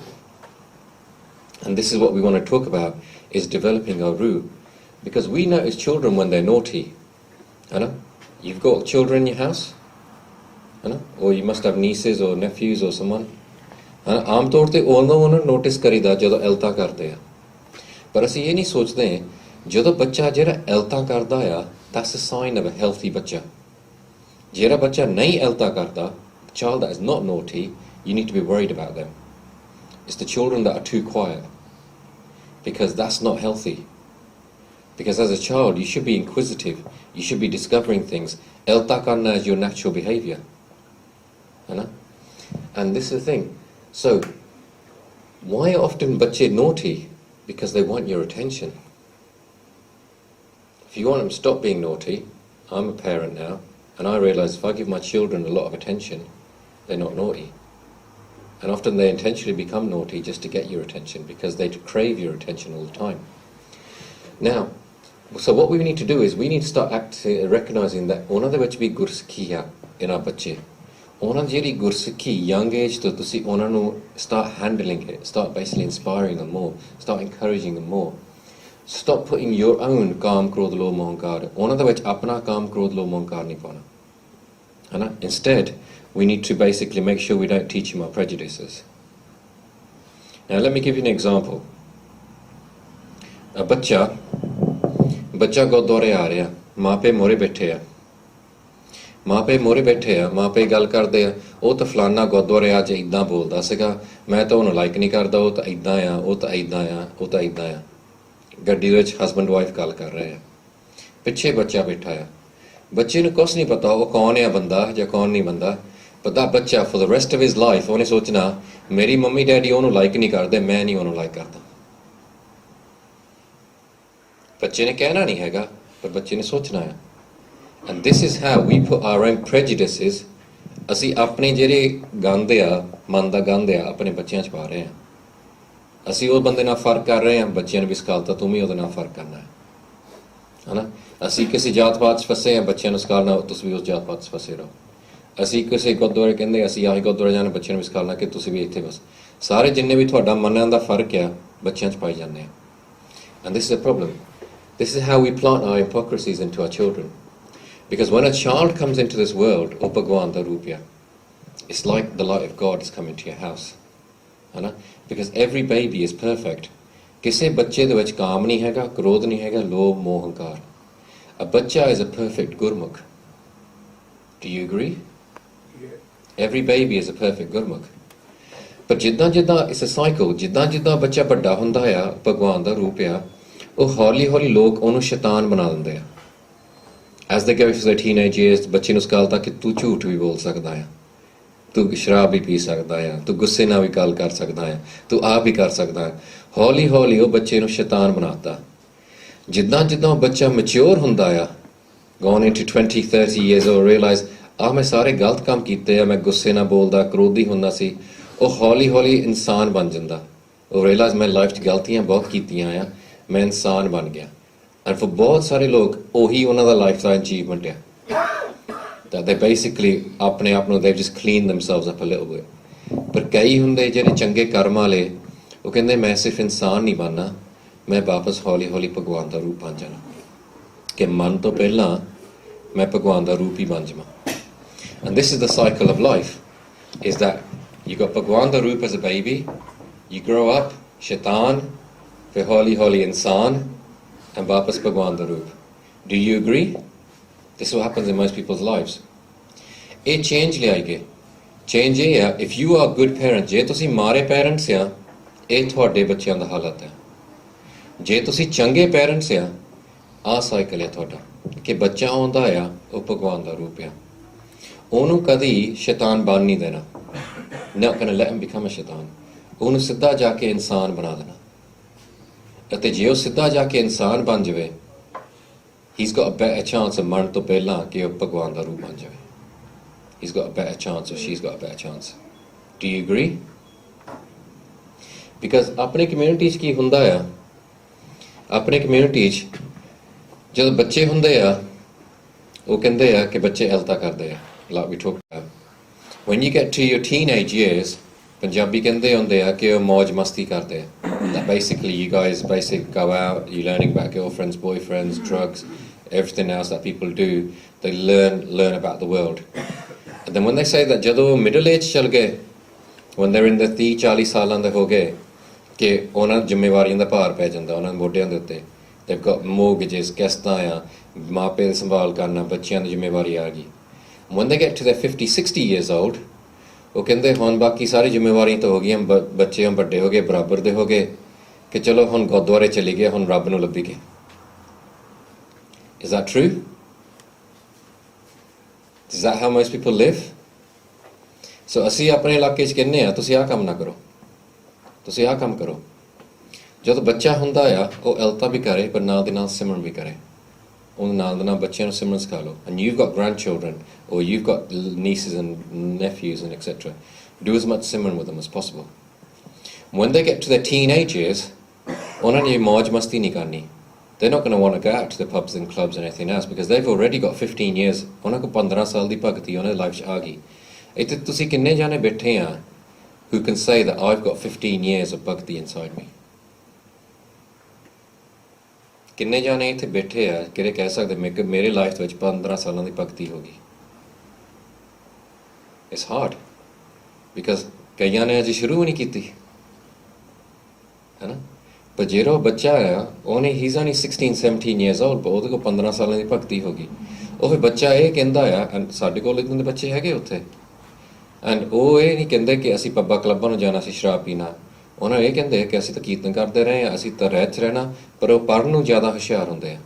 And this is what we want to talk about, is developing our ruh. Because we notice children when they're naughty. You know? You've got children in your house? You know? Or you must have nieces or nephews or someone. ਆਮ ਤੌਰ ਤੇ ਉਹਨਾਂ ਨੂੰ notice ਕਰੀਦਾ ਜਦੋਂ ਐਲਤਾ ਕਰਦੇ ਆ। ਪਰ ਅਸੀਂ ਇਹ ਨਹੀਂ ਸੋਚਦੇ ਜਦੋਂ ਬੱਚਾ ਜਿਹੜਾ ਐਲਤਾ ਕਰਦਾ ਆ, that's a sign of a healthy ਬੱਚਾ। ਜਿਹੜਾ ਬੱਚਾ ਨਹੀਂ ਐਲਤਾ ਕਰਦਾ, child that is not naughty, you need to be worried about them. It's the children that are too quiet, because that's not healthy. Because as a child, you should be inquisitive, you should be discovering things. Elta karna is your natural behavior. You know? And this is the thing. So, why are often bache naughty? Because they want your attention. If you want them to stop being naughty, I'm a parent now, and I realise if I give my children a lot of attention, they're not naughty. And often they intentionally become naughty just to get your attention, because they crave your attention all the time. Now, so what we need to do is we need to start recognising that ਉਹਨਾਂ ਦੇ ਵਿੱਚ ਵੀ ਗੁਰਸਿੱਖੀ ਆ ਇਹਨਾਂ ਬੱਚੇ। ਉਹਨਾਂ ਦੀ ਜਿਹੜੀ ਗੁਰਸਿੱਖੀ young age ਤੋਂ ਤੁਸੀਂ ਉਹਨਾਂ ਨੂੰ start handling it, start basically inspiring them more, start encouraging them more. Stop putting your own ਕਾਮ ਕ੍ਰੋਧ ਲੋਭ ਮੋਹ ਹੰਕਾਰ, ਉਹਨਾਂ ਦੇ ਵਿੱਚ ਆਪਣਾ ਕਾਮ ਕ੍ਰੋਧ ਲੋਭ ਮੋਹ ਹੰਕਾਰ ਨਹੀਂ ਪਾਉਣਾ, ਹੈ ਨਾ। Instead, we need to basically make sure we don't teach him our prejudices. Now let me give you an example. A ਬੱਚਾ ਗੁਰਦੁਆਰੇ ਆ ਰਿਹਾ, ਮਾਪੇ ਮੋਰੇ ਬੈਠੇ ਆ, ਮਾਪੇ ਗੱਲ ਕਰਦੇ ਆ, ਉਹ ਤਾਂ ਫਲਾਨਾ ਗੁਰਦੁਆਰੇ ਅੱਜ ਇੱਦਾਂ ਬੋਲਦਾ ਸੀਗਾ, ਮੈਂ ਤਾਂ ਉਹਨੂੰ ਲਾਈਕ ਨਹੀਂ ਕਰਦਾ, ਉਹ ਤਾਂ ਇੱਦਾਂ ਆ, ਉਹ ਤਾਂ ਇੱਦਾਂ ਆ, ਉਹ ਤਾਂ ਇੱਦਾਂ ਆ। ਗੱਡੀ ਵਿੱਚ ਹਸਬੈਂਡ ਵਾਈਫ ਗੱਲ ਕਰ ਰਹੇ ਆ, ਪਿੱਛੇ ਬੱਚਾ ਬੈਠਾ ਆ। ਬੱਚੇ ਨੂੰ ਕੁਛ ਨਹੀਂ ਪਤਾ ਉਹ ਕੌਣ ਆ ਬੰਦਾ ਜਾਂ ਕੌਣ ਨਹੀਂ ਬੰਦਾ। But that ਬੱਚਾ for the rest of his life ਉਹਨੇ ਸੋਚਣਾ ਮੇਰੀ ਮੰਮੀ ਡੈਡੀ ਉਹਨੂੰ ਲਾਈਕ ਨਹੀਂ ਕਰਦੇ, ਮੈਂ ਨਹੀਂ ਉਹਨੂੰ ਲਾਈਕ ਕਰਦਾ। ਬੱਚੇ ਨੇ ਕਹਿਣਾ ਨਹੀਂ ਹੈਗਾ, ਪਰ ਬੱਚੇ ਨੇ ਸੋਚਣਾ ਹੈ। And this is how we put our own prejudices, ਅਸੀਂ ਆਪਣੇ ਜਿਹੜੇ ਗੰਦ ਆ, ਮਨ ਦਾ ਗੰਦ ਆ, ਆਪਣੇ ਬੱਚਿਆਂ 'ਚ ਪਾ ਰਹੇ ਹਾਂ। ਅਸੀਂ ਉਹ ਬੰਦੇ ਨਾਲ ਫਰਕ ਕਰ ਰਹੇ ਹਾਂ, ਬੱਚਿਆਂ ਨੂੰ ਵੀ ਸਿਖਾਲਤਾ ਤੂੰ ਵੀ ਉਹਦੇ ਨਾਲ ਫਰਕ ਕਰਨਾ ਹੈ ਨਾ। ਅਸੀਂ ਕਿਸੇ ਜਾਤ ਪਾਤ 'ਚ ਫਸੇ ਹਾਂ, ਬੱਚਿਆਂ ਨੂੰ ਸਿਖਾਲਣਾ ਤੁਸੀਂ ਵੀ ਉਸ ਜਾਤ ਪਾਤ 'ਚ ਫਸੇ ਰਹੋ। ਅਸੀਂ ਕਿਸੇ ਗੁਰਦੁਆਰੇ ਕਹਿੰਦੇ ਅਸੀਂ ਆਹੀ ਗੁਰਦੁਆਰੇ ਜਾਣਾ, ਬੱਚਿਆਂ ਨੂੰ ਵੀ ਸਿਖਾਲਣਾ ਕਿ ਤੁਸੀਂ ਵੀ ਇੱਥੇ ਬਸ। ਸਾਰੇ ਜਿੰਨੇ ਵੀ ਤੁਹਾਡਾ ਮਨਾਂ ਦਾ ਫਰਕ ਆ ਬੱਚਿਆਂ 'ਚ ਪਾਈ ਜਾਂਦੇ ਆ। And this is a problem. This is how we plant our hypocrisies into our children. Because when a child comes into this world, O Bhagwan da Rupya, it's like the light of God has come into your house. Because every baby is perfect. ਕਿਸੇ ਬੱਚੇ ਦੇ ਵਿੱਚ ਕਾਮ ਨਹੀਂ ਹੈਗਾ, ਕ੍ਰੋਧ ਨਹੀਂ ਹੈਗਾ, ਲੋਭ, ਮੋਹ, ਹੰਕਾਰ. A bacha is a perfect gurmukh. Do you agree? Yeah. Every baby is a perfect gurmukh. ਪਰ ਜਿੱਦਾਂ it's a cycle, ਜਿੱਦਾਂ ਬੱਚਾ ਵੱਡਾ ਹੁੰਦਾ ਆ, ਭਗਵਾਨ ਦਾ ਰੂਪ ਆ, ਉਹ ਹੌਲੀ ਲੋਕ ਉਹਨੂੰ ਸ਼ੈਤਾਨ ਬਣਾ ਦਿੰਦੇ ਆ. As they go through their teenage years, ਬੱਚੇ ਨੂੰ ਸਿਖਾਲਦਾ ਕਿ ਤੂੰ ਝੂਠ ਵੀ ਬੋਲ ਸਕਦਾ ਆ, ਤੂੰ ਸ਼ਰਾਬ ਵੀ ਪੀ ਸਕਦਾ ਆ, ਤੂੰ ਗੁੱਸੇ ਨਾਲ ਵੀ ਗੱਲ ਕਰ ਸਕਦਾ ਆ, ਤੂੰ ਆਪ ਵੀ ਕਰ ਸਕਦਾ ਆ. ਹੌਲੀ ਉਹ ਬੱਚੇ ਨੂੰ ਸ਼ੈਤਾਨ ਬਣਾਤਾ. ਜਿੱਦਾਂ ਉਹ ਬੱਚਾ ਮੈਚਿਓਰ ਹੁੰਦਾ ਆ, gone into 20-30 years old, realize ਮੈਂ ਸਾਰੇ ਗਲਤ ਕੰਮ ਕੀਤੇ ਆ, ਮੈਂ ਗੁੱਸੇ ਨਾਲ ਬੋਲਦਾ, ਕ੍ਰੋਧੀ ਹੁੰਦਾ ਸੀ, ਉਹ ਹੌਲੀ ਇਨਸਾਨ ਬਣ ਜਾਂਦਾ. ਉਹ realize ਮੈਂ ਲਾਈਫ 'ਚ ਗਲਤੀਆਂ ਬਹੁਤ ਕੀਤੀਆਂ ਆ, ਮੈਂ ਇਨਸਾਨ ਬਣ ਗਿਆ. ਐਂਡ ਫॉर ਬਹੁਤ ਸਾਰੇ ਲੋਕ ਉਹੀ ਉਹਨਾਂ ਦਾ ਲਾਈਫ ਦਾ ਅਚੀਵਮੈਂਟ ਆ, that they basically ਆਪਣੇ ਆਪ ਨੂੰ they've just cleaned themselves up a little bit. ਪਰ ਕਈ ਹੁੰਦੇ ਜਿਹੜੇ ਚੰਗੇ ਕਰਮ ਵਾਲੇ, ਉਹ ਕਹਿੰਦੇ ਮੈਂ ਸਿਰਫ ਇਨਸਾਨ ਨਹੀਂ ਬਣਨਾ, ਮੈਂ ਵਾਪਸ ਹੌਲੀ ਭਗਵਾਨ ਦਾ ਰੂਪ ਬਣ ਜਾਣਾ, ਕਿ ਮਨ ਤੋਂ ਪਹਿਲਾਂ ਮੈਂ ਭਗਵਾਨ ਦਾ ਰੂਪ ਹੀ ਬਣ ਜਾਵਾਂ. And this is the cycle of life, is that you got ਭਗਵਾਨ ਦਾ ਰੂਪ as a baby, you grow up ਸ਼ੈਤਾਨ, ਫਿਰ ਹੌਲੀ ਇਨਸਾਨ, and ਵਾਪਸ ਭਗਵਾਨ ਦਾ ਰੂਪ. Do you agree? This is what happens in most people's lives. ਇਹ ਚੇਂਜ ਲਿਆਏਗੇ. ਚੇਂਜ ਇਹ ਆ, if you are good parents, ਜੇ ਤੁਸੀਂ ਮਾਰੇ ਪੈਰੈਂਟਸ ਆ, ਇਹ ਤੁਹਾਡੇ ਬੱਚਿਆਂ ਦਾ ਹਾਲਤ ਹੈ. ਜੇ ਤੁਸੀਂ ਚੰਗੇ ਪੈਰੈਂਟਸ ਆ, ਆਹ ਸਾਈਕਲ ਹੈ ਤੁਹਾਡਾ, ਕਿ ਬੱਚਾ ਆਉਂਦਾ ਆ, ਉਹ ਭਗਵਾਨ ਦਾ ਰੂਪ ਆ, ਉਹਨੂੰ ਕਦੀ ਸ਼ੈਤਾਨ ਬਣ ਨਹੀਂ ਦੇਣਾ. Not gonna let him become a ਸ਼ੈਤਾਨ. ਉਹਨੂੰ ਸਿੱਧਾ ਜਾ ਕੇ ਇਨਸਾਨ ਬਣਾ ਦੇਣਾ. ਅਤੇ ਜੇ ਉਹ ਸਿੱਧਾ ਜਾ ਕੇ ਇਨਸਾਨ ਬਣ ਜਾਵੇ, he's got a better chance of ਮਰਨ ਤੋਂ ਪਹਿਲਾਂ ਕਿ ਉਹ ਭਗਵਾਨ ਦਾ ਰੂਪ ਬਣ ਜਾਵੇ. He's got a better chance, or she's got a better chance. Do you agree? Because ਆਪਣੀ ਕਮਿਊਨਿਟੀ 'ਚ ਕੀ ਹੁੰਦਾ ਆ, ਆਪਣੀ ਕਮਿਊਨਿਟੀ 'ਚ ਜਦੋਂ ਬੱਚੇ ਹੁੰਦੇ ਆ, ਉਹ ਕਹਿੰਦੇ ਆ ਕਿ ਬੱਚੇ ਐਲਤਾ ਕਰਦੇ ਆ, like we talked about. When you get to your teenage years, Punjabi ਕਹਿੰਦੇ ਹੁੰਦੇ ਆ ਕਿ ਉਹ ਮੌਜ ਮਸਤੀ ਕਰਦੇ ਆ. That basically you guys go out, you're learning about girlfriends, boyfriends, drugs, everything else that people do. They learn about the world. And then when they say that ਜਦੋਂ middle age ਚਲ ਗਏ, when they're in the 30-40 ਸਾਲਾਂ ਦੇ ਹੋ ਗਏ, ਕਿ ਉਹਨਾਂ ਜ਼ਿੰਮੇਵਾਰੀਆਂ ਦਾ ਭਾਰ ਪੈ ਜਾਂਦਾ ਉਹਨਾਂ ਦੇ ਮੋਢਿਆਂ ਦੇ ਉੱਤੇ. They've got mortgages, ਕਿਸ਼ਤਾਂ ਆ, ਮਾਪੇ ਦੀ ਸੰਭਾਲ ਕਰਨਾ, ਬੱਚਿਆਂ ਦੀ ਜ਼ਿੰਮੇਵਾਰੀ ਆ ਗਈ. When they get to their 50-60 years old, ਉਹ ਕਹਿੰਦੇ ਹੁਣ ਬਾਕੀ ਸਾਰੀ ਜ਼ਿੰਮੇਵਾਰੀਆਂ ਤਾਂ ਹੋ ਗਈਆਂ, ਬੱਚੇ ਹੁਣ ਵੱਡੇ ਹੋ ਗਏ, ਬਰਾਬਰ ਦੇ ਹੋ ਗਏ, ਕਿ ਚਲੋ ਹੁਣ ਗੁਰਦੁਆਰੇ ਚਲੇ ਗਏ, ਹੁਣ ਰੱਬ ਨੂੰ ਲੱਭੀ ਗਏ. Is that true? Is that how most people live? So ਅਸੀਂ ਆਪਣੇ ਇਲਾਕੇ 'ਚ ਕਹਿੰਦੇ ਆ, ਤੁਸੀਂ ਆਹ ਕੰਮ ਨਾ ਕਰੋ, ਤੁਸੀਂ ਆਹ ਕੰਮ ਕਰੋ. ਜਦੋਂ ਬੱਚਾ ਹੁੰਦਾ ਆ, ਉਹ ਐਲਤਾ ਵੀ ਕਰੇ, ਪਰ ਨਾਲ ਦੇ ਨਾਲ ਸਿਮਰਨ ਵੀ ਕਰੇ. ਉਹਦੇ ਨਾਲ ਦੇ ਨਾਲ ਬੱਚਿਆਂ ਨੂੰ ਸਿਮਰਨ ਸਿਖਾ ਲਓ. And you've got grandchildren, or you've got nieces and nephews and etc. Do as much simran with them as possible. When they get to their teenage years, ਉਹਨਾਂ ਨੇ ਮੌਜ ਮਸਤੀ ਨਹੀਂ ਕਰਨੀ. They're not going to want to go out to the pubs and clubs and anything else, because they've already got 15 years. ਉਹਨਾਂ ਕੋਲ 15 ਸਾਲ ਦੀ ਭਗਤੀ ਉਹਨਾਂ ਦੀ ਲਾਈਫ 'ਚ ਆ ਗਈ. ਇੱਥੇ ਤੁਸੀਂ ਕਿੰਨੇ ਜਾਣੇ ਬੈਠੇ ਆ who can say that I've got 15 years of bhakti inside me? ਕਿੰਨੇ ਜਾਣੇ ਇੱਥੇ ਬੈਠੇ ਆ ਕਿਹੜੇ ਕਹਿ ਸਕਦੇ ਮੇਰੇ ਲਾਈਫ ਵਿੱਚ 15 ਸਾਲਾਂ ਦੀ ਭਗਤੀ ਹੋ ਗਈ? It's hard, because ਕਈਆਂ ਨੇ ਅਜੇ ਸ਼ੁਰੂ ਨਹੀਂ ਕੀਤੀ, ਹੈ ਨਾ? ਪਰ ਜਿਹੜਾ ਬੱਚਾ ਆ, ਉਹਨੇ he's only 16-17 years old, but ਉਹਦੇ ਕੋਲ 15 ਸਾਲਾਂ ਦੀ ਭਗਤੀ ਹੋ ਗਈ. ਉਹ ਫਿਰ ਬੱਚਾ ਇਹ ਕਹਿੰਦਾ ਆ, and ਸਾਡੇ ਕੋਲ ਇੱਦਾਂ ਦੇ ਬੱਚੇ ਹੈਗੇ ਉੱਥੇ, and ਉਹ ਇਹ ਨਹੀਂ ਕਹਿੰਦੇ ਕਿ ਅਸੀਂ ਪੱਬਾਂ ਕਲੱਬਾਂ ਨੂੰ ਜਾਣਾ, ਅਸੀਂ ਸ਼ਰਾਬ ਪੀਣਾ. ਉਹਨਾਂ ਇਹ ਕਹਿੰਦੇ ਕਿ ਅਸੀਂ ਤਾਂ ਕੀਰਤਨ ਕਰਦੇ ਰਹੇ ਹਾਂ, ਅਸੀਂ ਤਾਂ ਰਹਿਤ 'ਚ ਰਹਿਣਾ, ਪਰ ਉਹ ਪੜ੍ਹਨ ਨੂੰ ਜ਼ਿਆਦਾ ਹੁਸ਼ਿਆਰ ਹੁੰਦੇ ਆ.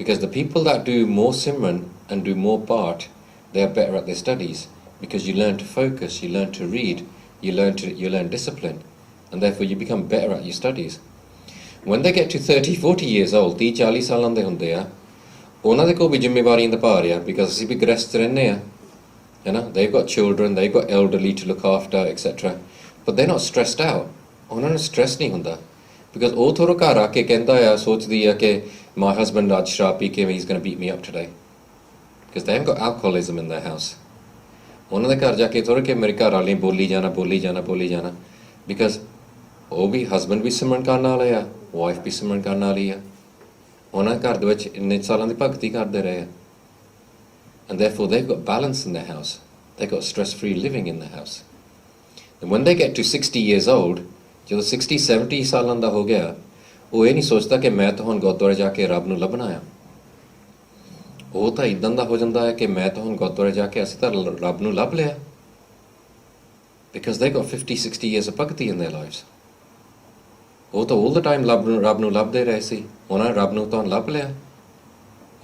Because the people that do more simran and do more part, they are better at their studies, because you learn to focus, you learn to read, you learn discipline, and therefore you become better at your studies. When they get to 30-40 years old, 30-40 ਸਾਲਾਂ ਦੇ ਹੁੰਦੇ ਆ, ਉਹਨਾਂ ਦੇ ਕੋਲ ਵੀ ਜ਼ਿੰਮੇਵਾਰੀਆਂ ਦਾ ਭਾਰ ਆ, because ਅਸੀਂ ਵੀ ਗ੍ਰਸਤ ਰਹਿੰਦੇ ਆ, ਹੈ ਨਾ? They've got children, they've got elderly to look after, etc. But they're not stressed out. ਉਹਨਾਂ ਨੂੰ ਸਟ੍ਰੈਸ ਨਹੀਂ ਹੁੰਦਾ, because ਉਹ ਥੋੜ੍ਹਾ ਘਰ ਆ ਕੇ ਕਹਿੰਦਾ ਆ, ਸੋਚਦੀ ਆ ਕਿ my husband ਅੱਜ ਸ਼ਰਾਬ ਪੀ ਕੇ he's going to beat me up today, because they haven't got alcoholism in their house. ਉਹਨਾਂ ਦੇ ਘਰ ਜਾ ਕੇ ਥੋੜ੍ਹਾ ਕਿ ਮੇਰੇ ਘਰ ਵਾਲੇ ਬੋਲੀ ਜਾਣਾ, because ਉਹ ਵੀ husband ਵੀ ਸਿਮਰਨ ਕਰਨ ਵਾਲੇ ਆ, wife ਵੀ ਸਿਮਰਨ ਕਰਨ ਵਾਲੀ ਆ, ਉਹਨਾਂ ਘਰ ਦੇ ਵਿੱਚ ਇੰਨੇ ਸਾਲਾਂ ਦੀ ਭਗਤੀ ਕਰਦੇ ਰਹੇ ਆ, and therefore they've got balance in their house, they've got stress-free living in their house. And when they get to 60 years old, ਜਦੋਂ 60-70 ਸਾਲਾਂ ਦਾ ਹੋ ਗਿਆ, ਉਹ ਇਹ ਨਹੀਂ ਸੋਚਦਾ ਕਿ ਮੈਂ ਤਾਂ ਹੁਣ ਗੁਰਦੁਆਰੇ ਜਾ ਕੇ ਰੱਬ ਨੂੰ ਲੱਭਣਾ ਆ। ਉਹ ਤਾਂ ਇਦਾਂ ਦਾ ਹੋ ਜਾਂਦਾ ਹੈ ਕਿ ਮੈਂ ਤਾਂ ਹੁਣ ਗੁਰਦੁਆਰੇ ਜਾ ਕੇ ਅਸੀਂ ਤਾਂ ਰੱਬ ਨੂੰ ਲੱਭ ਲਿਆ, because they got 50-60 years of bhakti in their lives. ਉਹ ਤਾਂ all the time ਰੱਬ ਨੂੰ ਲੱਭਦੇ ਰਹੇ ਸੀ, ਉਹਨਾਂ ਨੇ ਰੱਬ ਨੂੰ ਤਾਂ ਲੱਭ ਲਿਆ,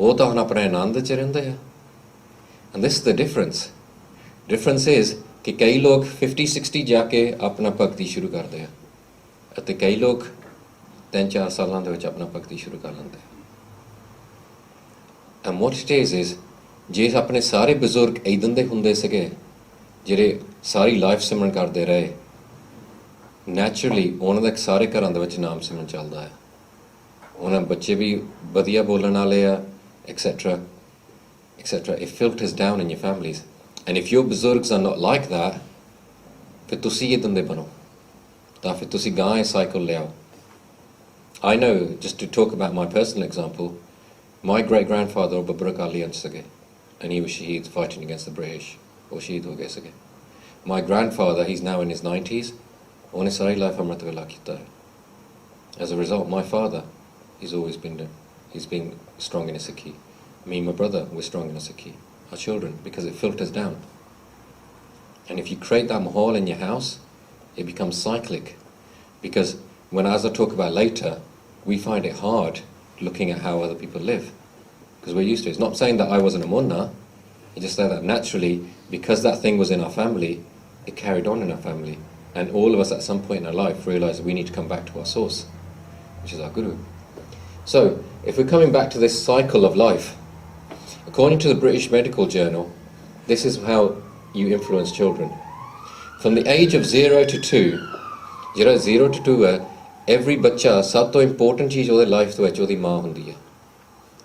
ਉਹ ਤਾਂ ਹੁਣ ਆਪਣੇ ਆਨੰਦ 'ਚ ਰਹਿੰਦੇ ਆ। And this is the difference. Difference is ਕਿ ਕਈ ਲੋਕ 50-60 ਜਾ ਕੇ ਆਪਣਾ ਭਗਤੀ ਸ਼ੁਰੂ ਕਰਦੇ ਆ, ਅਤੇ ਕਈ ਲੋਕ 3-4 ਸਾਲਾਂ ਦੇ ਵਿੱਚ ਆਪਣਾ ਭਗਤੀ ਸ਼ੁਰੂ ਕਰ ਲੈਂਦੇ। And what it is ਜੇ ਆਪਣੇ ਸਾਰੇ ਬਜ਼ੁਰਗ ਇਦਾਂ ਦੇ ਹੁੰਦੇ ਸੀਗੇ ਜਿਹੜੇ ਸਾਰੀ ਲਾਈਫ ਸਿਮਰਨ ਕਰਦੇ ਰਹੇ, ਨੈਚੁਰਲੀ ਉਹਨਾਂ ਦੇ ਸਾਰੇ ਘਰਾਂ ਦੇ ਵਿੱਚ ਨਾਮ ਸਿਮਰਨ ਚੱਲਦਾ ਹੈ, ਉਹਨਾਂ ਬੱਚੇ ਵੀ ਵਧੀਆ ਬੋਲਣ ਵਾਲੇ ਆ, etc. etc. It filters down in your families. And if your buzurgs are not like that, ਫਿਰ ਤੁਸੀਂ ਇਦਾਂ ਦੇ ਬਣੋ, ਤਾਂ ਫਿਰ ਤੁਸੀਂ ਗਾਂ ਇਹ ਸਾਈਕਲ ਲਿਆਓ। I know, just to talk about my personal example, my great-grandfather ਉਹ ਬੱਬਰ ਅਕਾਲੀ ਅੰਸ਼ ਸੀਗੇ, and he was shaheed fighting against the British, ਉਹ ਸ਼ਹੀਦ ਹੋ ਗਏ ਸੀਗੇ। My grandfather, he's now in his 90s, ਉਹਨੇ ਸਾਰੀ ਲਾਈਫ ਅੰਮ੍ਰਿਤ ਵੇਲਾ ਕੀਤਾ ਹੈ। As a result, my father, he's been strong in his Sikhi. Me and my brother were strong in his Sikhi. Our children, because it filters down. And if you create that mahal in your house, it becomes cyclic. Because as I talk about later, we find it hard looking at how other people live, because we're used to it. It's not saying that I wasn't a munna, it's just that naturally, because that thing was in our family, it carried on in our family. And all of us at some point in our life realised we need to come back to our source, which is our Guru. So, if we're coming back to this cycle of life, according to the British Medical Journal, this is how you influence children. From the age of 0 to 2, 0 to 2 hai, every bacha sab to important cheez ode life de vich odi maa hundi hai.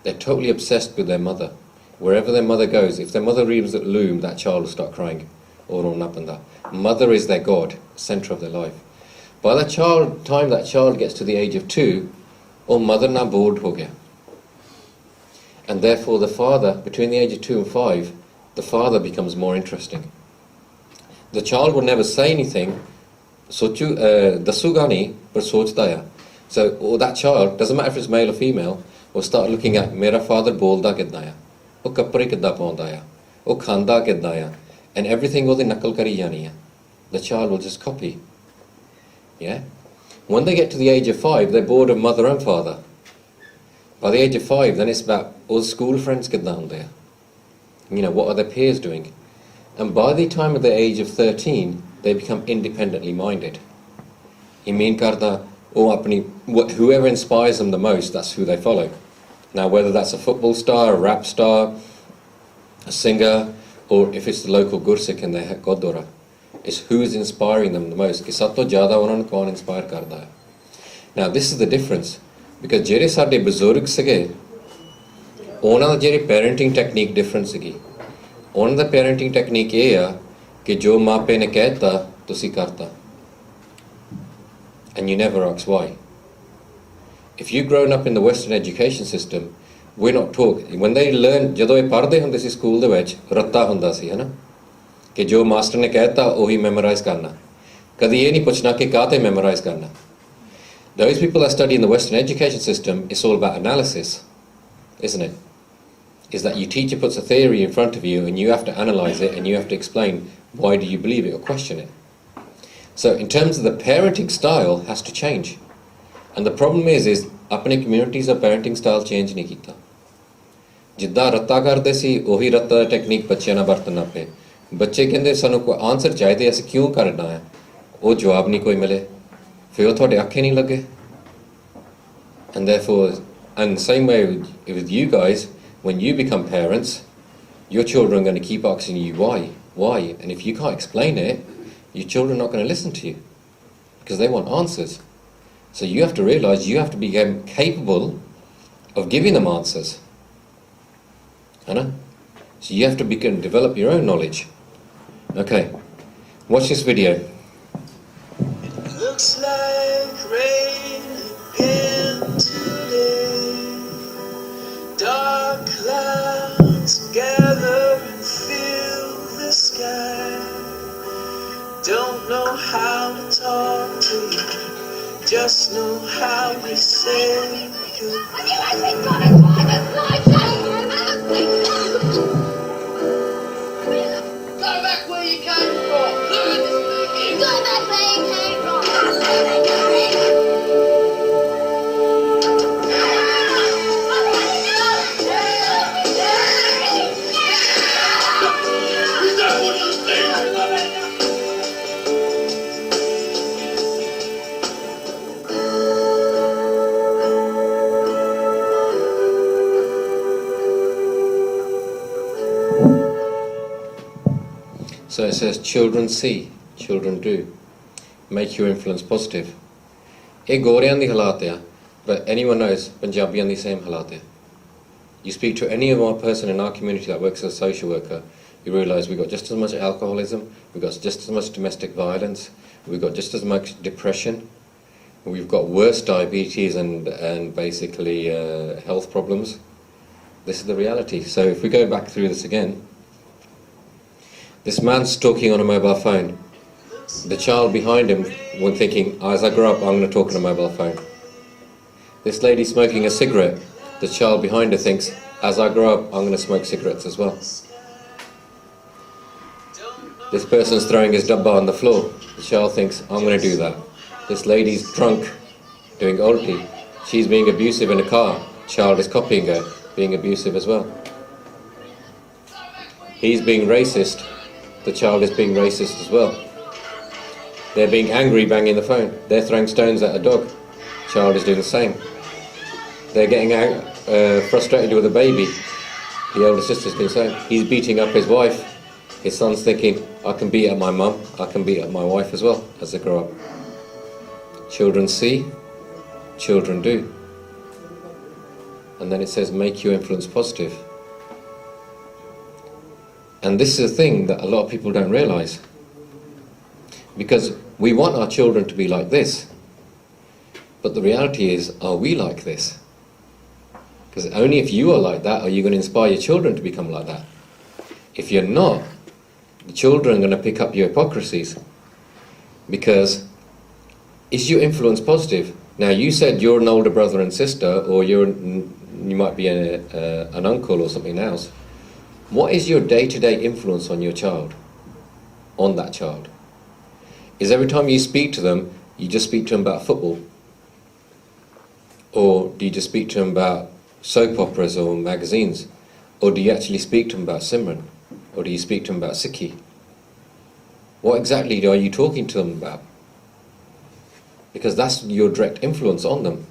They're totally obsessed with their mother. Wherever their mother goes, if their mother reads the loom, that child will start crying or ronna panda. Mother is their God, center of their life. By the time that child gets to the age of 2, oh mother na bored ho gaya. And therefore the father, between the age of 2 and 5, the father becomes more interesting. The child will never say anything, dassuga nahi, par sochda hai. So that child, doesn't matter if it's male or female, will start looking at, mera father bolda kidda hai, oh kapre kidda paunda hai, oh khanda kidda hai, and everything odi nakal kari jani hai. The child will just copy. Yeah? When they get to the age of 5, they're bored of mother and father. By the age of 5, then it's about all school friends get down there. You know, what are their peers doing? And by the time of the age of 13, they become independently minded. Imin karda, whoever inspires them the most, that's who they follow. Now, whether that's a football star, a rap star, a singer, or if it's the local gursik in their Godora, it's who's inspiring them the most. Ki sab to jyada unan nu kaun inspire karda hai. Now, this is the difference. Because ਜਿਹੜੇ ਸਾਡੇ ਬਜ਼ੁਰਗ ਸੀਗੇ, ਉਹਨਾਂ ਦਾ ਜਿਹੜੀ parenting technique different ਸੀਗੀ। ਉਹਨਾਂ ਦਾ parenting technique ਇਹ ਆ ਕਿ ਜੋ ਮਾਪੇ ਨੇ ਕਹਿਤਾ ਤੁਸੀਂ ਕਰਤਾ, and you never ask why. If you've grown up in the Western education system, we're not taught. When they learn, ਜਦੋਂ ਇਹ ਪੜ੍ਹਦੇ ਹੁੰਦੇ ਸੀ ਸਕੂਲ ਦੇ ਵਿੱਚ, ਰੱਤਾ ਹੁੰਦਾ ਸੀ, ਹੈ ਨਾ, ਕਿ ਜੋ ਮਾਸਟਰ ਨੇ ਕਹਿਤਾ ਉਹੀ ਮੈਮੋਰਾਈਜ਼ ਕਰਨਾ, ਕਦੀ ਇਹ ਨਹੀਂ ਪੁੱਛਣਾ ਕਿ ਕਾਹਤੇ ਮੈਮੋਰਾਈਜ਼ ਕਰਨਾ। Those people that study in the Western education system, it's all about analysis, isn't it? Is that your teacher puts a theory in front of you and you have to analyze it and you have to explain why do you believe it or question it. So in terms of the parenting style has to change. And the problem is apne communities of parenting style change nahi kita. Jidda ratta karde si, ohi ratta technique bachchiyan na vartana pe. Bachche kende sanu koi answer chahide ase kyun karna hai? Oh jawab nahi koi mile. ਫਿਰ ਤੁਹਾਡੇ ਅੱਖੇ ਨਹੀਂ ਲੱਗੇ। And therefore, and the same way with you guys, when you become parents, your children are going to keep asking you why, and if you can't explain it, your children are not going to listen to you because they want answers. So you have to realize you have to become capable of giving them answers. So you have to develop your own knowledge. Okay, watch this video. Looks like rain again today. know how to talk to you. Just know how to say goodbye. Go back where you came from. Look at this movie. Go back where you came from. Is that what you think? So it says, children see, children do. Make your influence positive. ਇਹ ਗੋਰਿਆਂ ਦੀ ਹਾਲਾਤ ਆ, but anyone knows ਪੰਜਾਬੀਆਂ ਦੀ same ਹਾਲਾਤ ਆ. You speak to any of our person in our community that works as a social worker, you realise we've got just as much alcoholism, we've got just as much domestic violence, we've got just as much depression, we've got worse diabetes and basically health problems. This is the reality. So if we go back through this again, this man's talking on a mobile phone. The child behind him was thinking, as I grow up, I'm going to talk on a mobile phone. This lady smoking a cigarette, the child behind her thinks, as I grow up, I'm going to smoke cigarettes as well. This person's throwing his dabba on the floor. The child thinks, I'm going to do that. This lady's drunk, doing ulti. She's being abusive in a car. Child is copying her, being abusive as well. He's being racist. The child is being racist as well. They're being angry, banging the phone. They're throwing stones at a dog. Child is doing the same. They're getting frustrated with a baby. The elder sister's doing the same. He's beating up his wife. His son's thinking, I can beat up my mum, I can beat up my wife as well as they grow up. Children see, children do. And then it says, make your influence positive. And this is a thing that a lot of people don't realise. Because we want our children to be like this. But the reality is, are we like this? Because only if you are like that are you going to inspire your children to become like that. If you're not, the children are going to pick up your hypocrisies. Because is your influence positive? Now you said you're an older brother and sister, or you might be an uncle or something else. What is your day-to-day influence on your child? On that child? Is every time you speak to them, you just speak to them about football? Or do you just speak to them about soap operas or magazines? Or do you actually speak to them about Simran? Or do you speak to them about Sikhi? What exactly are you talking to them about? Because that's your direct influence on them.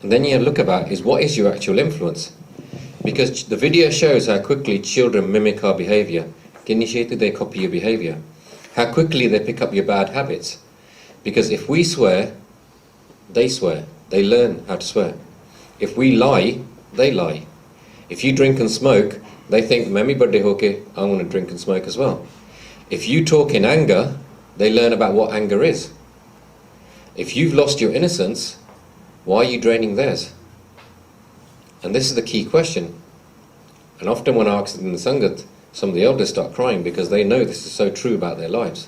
And then you look about is what is your actual influence? Because the video shows how quickly children mimic our behaviour. They copy your behaviour. How quickly they pick up your bad habits. Because if we swear, they swear. They learn how to swear. If we lie, they lie. If you drink and smoke, they think, Mami badde hoke, I want to drink and smoke as well. If you talk in anger, they learn about what anger is. If you've lost your innocence, why are you draining theirs? And this is the key question. And often when I ask in the Sangat, some of the elders start crying because they know this is so true about their lives.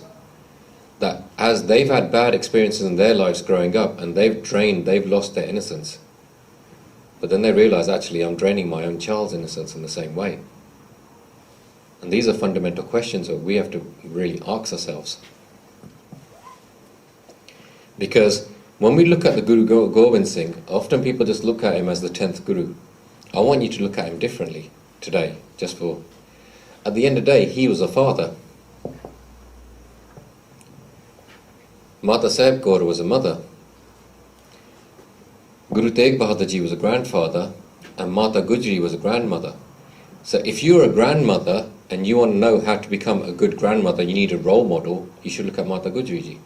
That as they've had bad experiences in their lives growing up and they've lost their innocence. But then they realise, actually, I'm draining my own child's innocence in the same way. And these are fundamental questions that we have to really ask ourselves. Because when we look at the Guru Gobind Singh, often people just look at him as the 10th Guru. I want you to look at him differently today, just for... At the end of the day, he was a father. Mata Sahib Kaur was a mother. Guru Tegh Bahadur Ji was a grandfather, and Mata Gujri was a grandmother. So if you're a grandmother and you want to know how to become a good grandmother, you need a role model, you should look at Mata Gujri Ji.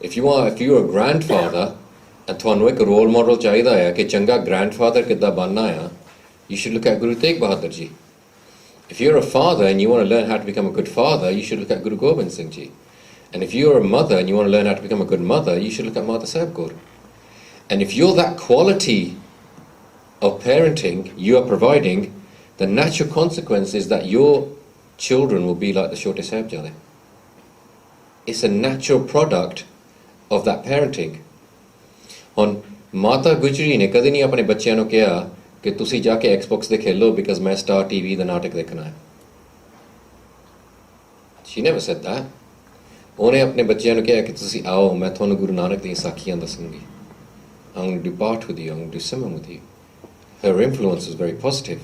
If you're a grandfather and ਤੁਹਾਨੂੰ ਇੱਕ role model ਚਾਹੀਦਾ ਹੈ ਕਿ ਚੰਗਾ grandfather ਕਿੱਦਾਂ ਬਣਨਾ ਹੈ, you should look at Guru Tegh Bahadur Ji. If you're a father and you want to learn how to become a good father, you should look at Guru Gobind Singh Ji. And if you're a mother and you want to learn how to become a good mother, you should look at Mata Sahib Kaur. And if you're that quality of parenting you are providing, the natural consequence is that your children will be like the Chote Sahibzade. It's a natural product of that parenting. ਹੁਣ ਮਾਤਾ ਗੁਜਰੀ ਨੇ ਕਦੇ ਨਹੀਂ ਆਪਣੇ ਬੱਚਿਆਂ ਨੂੰ ਕਿਹਾ ਕਿ ਤੁਸੀਂ ਜਾ ਕੇ Xbox ਤੇ ਖੇਲੋ because ਮੈਂ ਸਟਾਰ TV ਦਾ ਨਾਟਕ ਦੇਖਣਾ ਹੈ. She never said that. ਉਹਨੇ ਆਪਣੇ ਬੱਚਿਆਂ ਨੂੰ ਕਿਹਾ ਕਿ ਤੁਸੀਂ ਆਓ ਮੈਂ ਤੁਹਾਨੂੰ ਗੁਰੂ ਨਾਨਕ ਦੀਆਂ ਸਾਖੀਆਂ ਦੱਸਾਂਗੀ. I'm going to do part with you, I'm going to do simran with you. Her influence was very positive.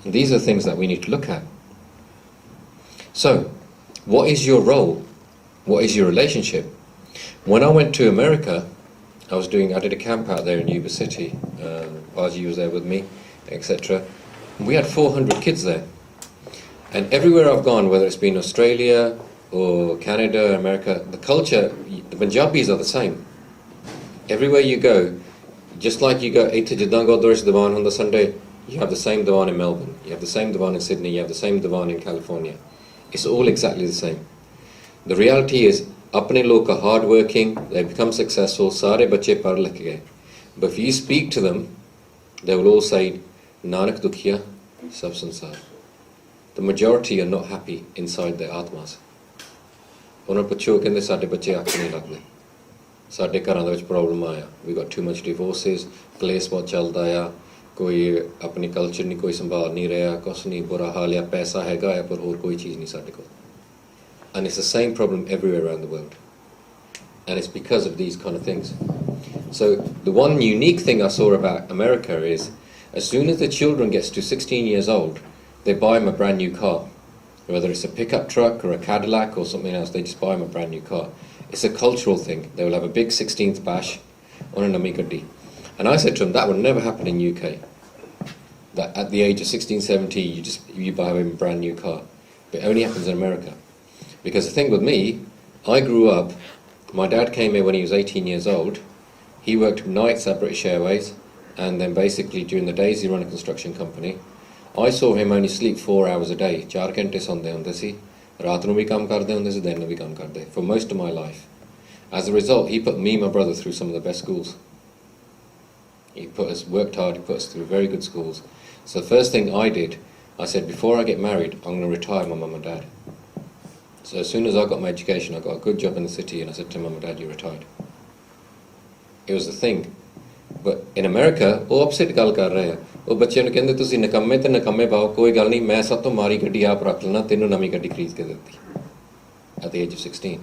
And these are things that we need to look at. So, what is your role? What is your relationship? When I went to America, I did a camp out there in Yuba City. Baji was there with me, etc. We had 400 kids there. And everywhere I've gone, whether it's been Australia or Canada, America, the culture, the Punjabis are the same. Everywhere you go, just like you go to Jidangod Divan on the Sunday, you have the same Divan in Melbourne, you have the same Divan in Sydney, you have the same Divan in California. It's all exactly the same. The reality is, apne log are hard working, they become successful, sare bache par likh gaye. But if you speak to them, they will all say, Nanak dukhiya, sab sansar. The majority are not happy inside their atmas. ਉਹਨਾਂ ਪੁੱਛੋ ਕਹਿੰਦੇ ਸਾਡੇ ਬੱਚੇ ਅੱਖ ਨਹੀਂ ਲੱਗਦੇ, ਸਾਡੇ ਘਰਾਂ ਦੇ ਵਿੱਚ ਪ੍ਰੋਬਲਮ ਆਇਆ, we got too much divorces, ਕਲੇਸ਼ ਬਹੁਤ ਚੱਲਦਾ ਆ, ਕੋਈ ਆਪਣੀ ਕਲਚਰ ਨਹੀਂ ਕੋਈ ਸੰਭਾਲ ਨਹੀਂ ਰਿਹਾ, ਕੁਛ ਨਹੀਂ, ਬੁਰਾ ਹਾਲ ਆ, ਪੈਸਾ ਹੈਗਾ ਆ ਪਰ ਹੋਰ ਕੋਈ ਚੀਜ਼ ਨਹੀਂ ਸਾਡੇ ਕੋਲ. And it's the same problem everywhere around the world. And it's because of these kind of things. So the one unique thing I saw about America is, as soon as the children gets to 16 years old, they buy them a brand new car. Whether it's a pickup truck or a Cadillac or something else, they just buy them a brand new car. It's a cultural thing. They will have a big 16th bash on an Amigadi. And I said to them, that would never happen in UK. That at the age of 16, 17, you buy a brand new car. But it only happens in America. Because the thing with me, I grew up, my dad came here when he was 18 years old. He worked nights at British Airways, and then basically during the days he ran a construction company. I saw him only sleep 4 hours a day. 4 ਘੰਟੇ ਸੌਂਦੇ ਹੁੰਦੇ ਸੀ, ਰਾਤ ਨੂੰ ਵੀ ਕੰਮ ਕਰਦੇ ਹੁੰਦੇ ਸੀ, ਦਿਨ ਨੂੰ ਵੀ ਕੰਮ ਕਰਦੇ, for most of my life. As a result, he put me and my brother through some of the best schools. He worked hard, he put us through very good schools. So the first thing I did, I said, before I get married, I'm going to retire my mum and dad. So as soon as I got my education, I got a good job in the city, and I said to mum and dad, you're retired. It was the thing. But in America, ਉਹ opposite ਗੱਲ ਕਰ ਰਹੇ ਆ, ਉਹ ਬੱਚਿਆਂ ਨੂੰ ਕਹਿੰਦੇ ਤੁਸੀਂ ਨਿਕੰਮੇ ਤੇ ਨਿਕੰਮੇ ਪਾਓ, ਕੋਈ ਗੱਲ ਨਹੀਂ, ਮੈਂ ਸਭ ਤੋਂ ਮਾੜੀ ਗੱਡੀ ਆਪ ਰੱਖ ਲੈਣਾ, ਤੈਨੂੰ ਨਵੀਂ ਗੱਡੀ ਖਰੀਦ ਕੇ ਦਿੱਤੀ. At the age of 16.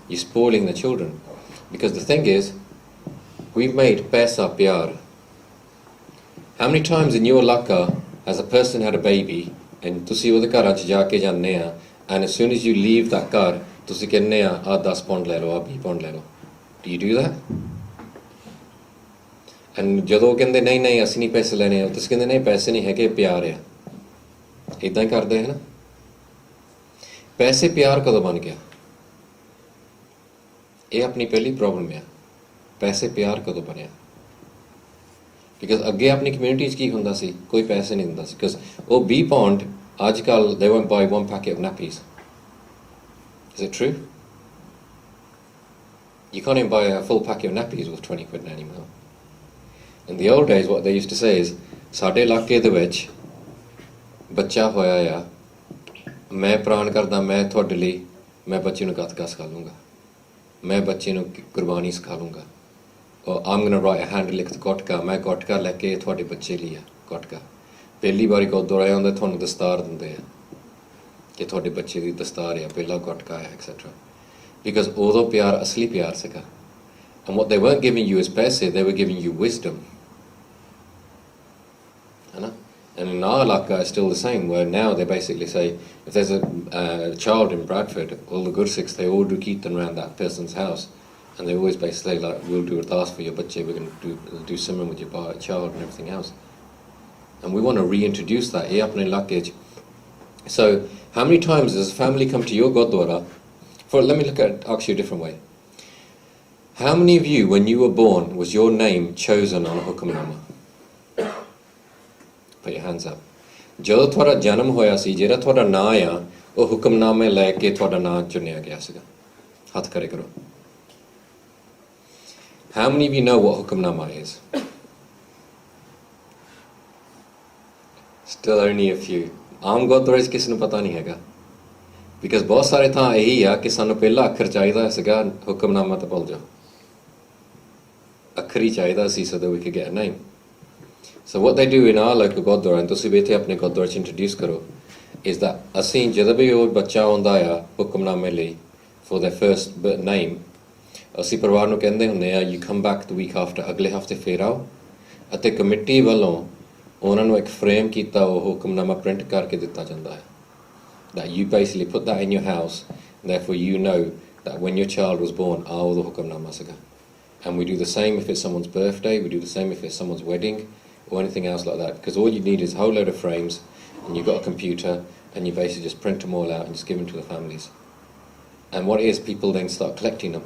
You're spoiling the children. Because the thing is, we've made paisa pyar. How many times in your laka has a person had a baby, and ਤੁਸੀਂ ਉਹਦੇ ਘਰਾਂ 'ਚ ਜਾ ਕੇ ਜਾਂਦੇ ਆ, and as soon as you leave that car, ਤੁਸੀਂ ਕਹਿੰਦੇ ਆ, 10 pound ਲੈ ਲਓ, 20 pound ਲੈ ਲਓ. Do you do that? And ਜਦੋਂ ਕਹਿੰਦੇ ਨਹੀਂ ਨਹੀਂ ਅਸੀਂ ਨਹੀਂ ਪੈਸੇ ਲੈਣੇ ਆ, ਤੁਸੀਂ ਕਹਿੰਦੇ ਨਹੀਂ ਪੈਸੇ ਨਹੀਂ ਹੈਗੇ, ਪਿਆਰ ਆ. ਇੱਦਾਂ ਹੀ ਕਰਦੇ ਹੈ ਨਾ. ਪੈਸੇ ਪਿਆਰ ਕਦੋਂ ਬਣ ਗਿਆ? ਇਹ ਆਪਣੀ ਪਹਿਲੀ ਪ੍ਰੋਬਲਮ ਆ. ਪੈਸੇ ਪਿਆਰ ਕਦੋਂ ਬਣਿਆ? ਬਿਕਾਜ਼ ਅੱਗੇ ਆਪਣੀ ਕਮਿਊਨਿਟੀ 'ਚ ਕੀ ਹੁੰਦਾ ਸੀ, ਕੋਈ ਪੈਸੇ ਨਹੀਂ ਦਿੰਦਾ ਸੀ. ਬਿਕਾਜ਼ ਉਹ 20 pound ਅੱਜ ਕੱਲ੍ਹ they won't buy one packet of nappies. Is it true? You can't even buy a full packet of nappies with 20 quid anymore. In the old days, what they used to say is, ਸਾਡੇ ਇਲਾਕੇ ਦੇ ਵਿੱਚ ਬੱਚਾ ਹੋਇਆ ਆ, ਮੈਂ ਪ੍ਰਾਣ ਕਰਦਾ, ਮੈਂ ਤੁਹਾਡੇ ਲਈ, ਮੈਂ ਬੱਚੇ ਨੂੰ ਗੱਤਕਾ ਸਿਖਾ ਲੂੰਗਾ, ਮੈਂ ਬੱਚੇ ਨੂੰ ਗੁਰਬਾਨੀ ਸਿਖਾ ਲੂੰਗਾ, or I'm going to write a hand-licked ਗੋਟਕਾ, ਮੈਂ ਗੋਟਕਾ ਲੈ ਕੇ ਤੁਹਾਡੇ ਬੱਚੇ ਲਈ ਆ ਗੋਟਕਾ. ਪਹਿਲੀ ਵਾਰੀ ਗੁਰਦੁਆਰੇ ਆਉਂਦੇ ਤੁਹਾਨੂੰ ਦਸਤਾਰ ਦਿੰਦੇ ਆ ਕਿ ਤੁਹਾਡੇ ਬੱਚੇ ਦੀ ਦਸਤਾਰ ਆ, ਪਹਿਲਾ ਗੋਟਕਾ ਆ, etc. Because ਉਦੋਂ ਪਿਆਰ ਅਸਲੀ ਪਿਆਰ ਸੀਗਾ. And what they weren't giving you is paise, they were giving you wisdom. And in our Laka it's still the same, where now they basically say, if there's a child in Bradford, all the Gursikhs, they all do kirtan around that person's house, and they always basically say, like, we'll do ardas for your bache, we're going to do simran with your child and everything else. And we want to reintroduce that. So how many times does a family come to your Gurdwara? Let me ask you a different way. How many of you, when you were born, was your name chosen on a hukamnama? Put your hands up. ਜਦੋਂ ਤੁਹਾਡਾ ਜਨਮ ਹੋਇਆ ਸੀ, ਜਿਹੜਾ ਤੁਹਾਡਾ ਨਾਂ ਆ, ਉਹ ਹੁਕਮਨਾਮੇ ਲੈ ਕੇ ਤੁਹਾਡਾ ਨਾਂ ਚੁਣਿਆ ਗਿਆ ਸੀਗਾ. ਹੱਥ ਖੜੇ ਕਰੋ. How many of you know what hukamnama is? Still only a few. ਆਮ ਗੁਰਦੁਆਰੇ 'ਚ ਕਿਸੇ ਨੂੰ ਪਤਾ ਨਹੀਂ ਹੈਗਾ. ਬਿਕਾਜ਼ ਬਹੁਤ ਸਾਰੇ ਥਾਂ ਇਹੀ ਆ ਕਿ ਸਾਨੂੰ ਪਹਿਲਾ ਅੱਖਰ ਚਾਹੀਦਾ ਸੀਗਾ ਹੁਕਮਨਾਮਾ ਤਾਂ ਭੁੱਲ ਜਾਓ ਅੱਖਰ ਹੀ ਚਾਹੀਦਾ ਸੀ so that we could get a name. So what they do in our local Gurdwara and ਤੁਸੀਂ ਵੀ ਇੱਥੇ ਆਪਣੇ ਗੁਰਦੁਆਰੇ 'ਚ ਇੰਟਰੋਡਿਊਸ ਕਰੋ is that ਅਸੀਂ ਜਦੋਂ ਵੀ ਉਹ ਬੱਚਾ ਆਉਂਦਾ ਆ ਹੁਕਮਨਾਮੇ ਲਈ for their first name ਅਸੀਂ ਪਰਿਵਾਰ ਨੂੰ ਕਹਿੰਦੇ ਹੁੰਦੇ ਆ you come back the week after ਅਗਲੇ ਹਫਤੇ ਫੇਰ ਆਓ ਅਤੇ ਕਮੇਟੀ ਵੱਲੋਂ ਉਹਨਾਂ ਨੂੰ ਇੱਕ ਫਰੇਮ ਕੀਤਾ ਉਹ ਹੁਕਮਨਾਮਾ ਪ੍ਰਿੰਟ ਕਰਕੇ ਦਿੱਤਾ ਜਾਂਦਾ ਹੈ that you basically put that in your house and therefore you know that when your child was born ਆਹ ਉਹਦਾ ਹੁਕਮਨਾਮਾ ਸੀਗਾ. And we do the same if it's someone's birthday, we do the same if it's someone's wedding or anything else like that, because all you need is a whole load of frames and you've got a computer and you basically just print them all out and just give them to the families. And what it is, people then start collecting them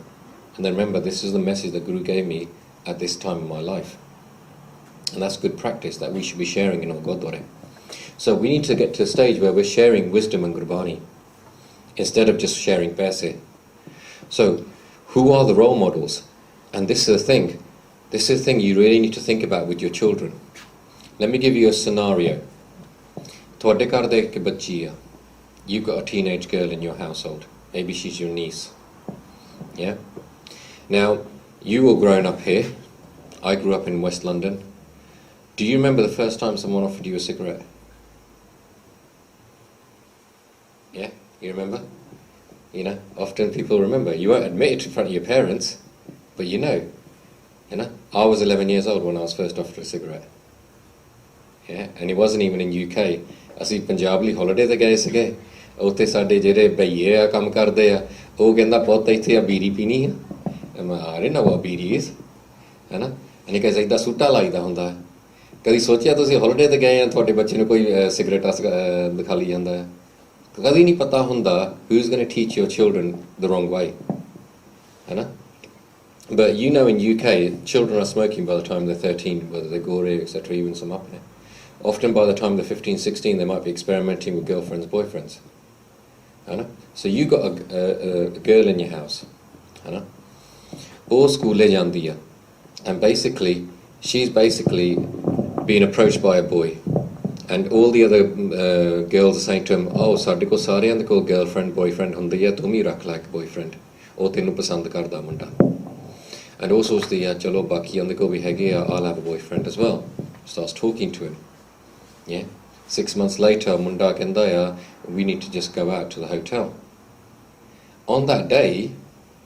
and then remember this is the message that Guru gave me at this time in my life, and that's good practice that we should be sharing in our Gurdwara. So we need to get to a stage where we're sharing wisdom and Gurbani instead of just sharing paise. So who are the role models? And this is the thing you really need to think about with your children. Let me give you a scenario. ਤੁਹਾਡੇ ਘਰ ਦੇ ਇੱਕ ਬੱਚੀ ਆ. You've got a teenage girl in your household. Maybe she's your niece. Yeah? Now, you were growing up here. I grew up in West London. Do you remember the first time someone offered you a cigarette? Yeah? You remember? You know, often people remember. You won't admit it in front of your parents. But you know, I was 11 years old when I was first offered a cigarette. Yeah, and it wasn't even in UK. ਅਸੀਂ ਪੰਜਾਬ ਲਈ holiday ਤੇ ਗਏ ਸੀਗੇ ਉੱਥੇ ਸਾਡੇ ਜਿਹੜੇ ਭਈਏ ਆ ਕੰਮ ਕਰਦੇ ਆ ਉਹ ਕਹਿੰਦਾ ਪੁੱਤ ਇੱਥੇ ਆ ਬੀੜੀ ਪੀਣੀ ਆ ਮੈਂ ਆ ਰਿਹਾ ਵਾ ਬੀੜੀ ਇਸ ਹੈਨਾ ਅਨੇ ਕਹਿੰਦਾ ਇਦਾਂ ਸੂਟਾ ਲਾਈਦਾ ਹੁੰਦਾ ਕਦੀ ਸੋਚਿਆ ਤੁਸੀਂ holiday ਤੇ ਗਏ ਆ ਤੁਹਾਡੇ ਬੱਚੇ ਨੂੰ ਕੋਈ ਸਿਗਰਟ ਦਿਖਾ ਲਈ ਜਾਂਦਾ ਹੈ ਕਦੀ ਨਹੀਂ ਪਤਾ ਹੁੰਦਾ who's going to teach your children the wrong way ਹੈਨਾ. But you know in UK, children are smoking by the time they're 13, whether they're Gore, etc., even some up there. Often by the time they're 15, 16, they might be experimenting with girlfriends, boyfriends. So you got a girl in your house. Or school jandiya. And basically, she's basically being approached by a boy. And all the other girls are saying to him, oh, ਸਾਡੇ ਕੋਲ ਸਾਰਿਆਂ ਦੇ ਕੋਲ girlfriend, boyfriend ਹੁੰਦੀ ਹੈ, ਤੂੰ ਵੀ ਰੱਖ ਲੈ ਇੱਕ boyfriend. ਉਹ ਤੈਨੂੰ ਪਸੰਦ ਕਰਦਾ ਮੁੰਡਾ. And also the chalo baki on the go I'll have a boyfriend as well. Starts talking to him. Yeah. 6 months later, munda kendaya, we need to just go out to the hotel. On that day,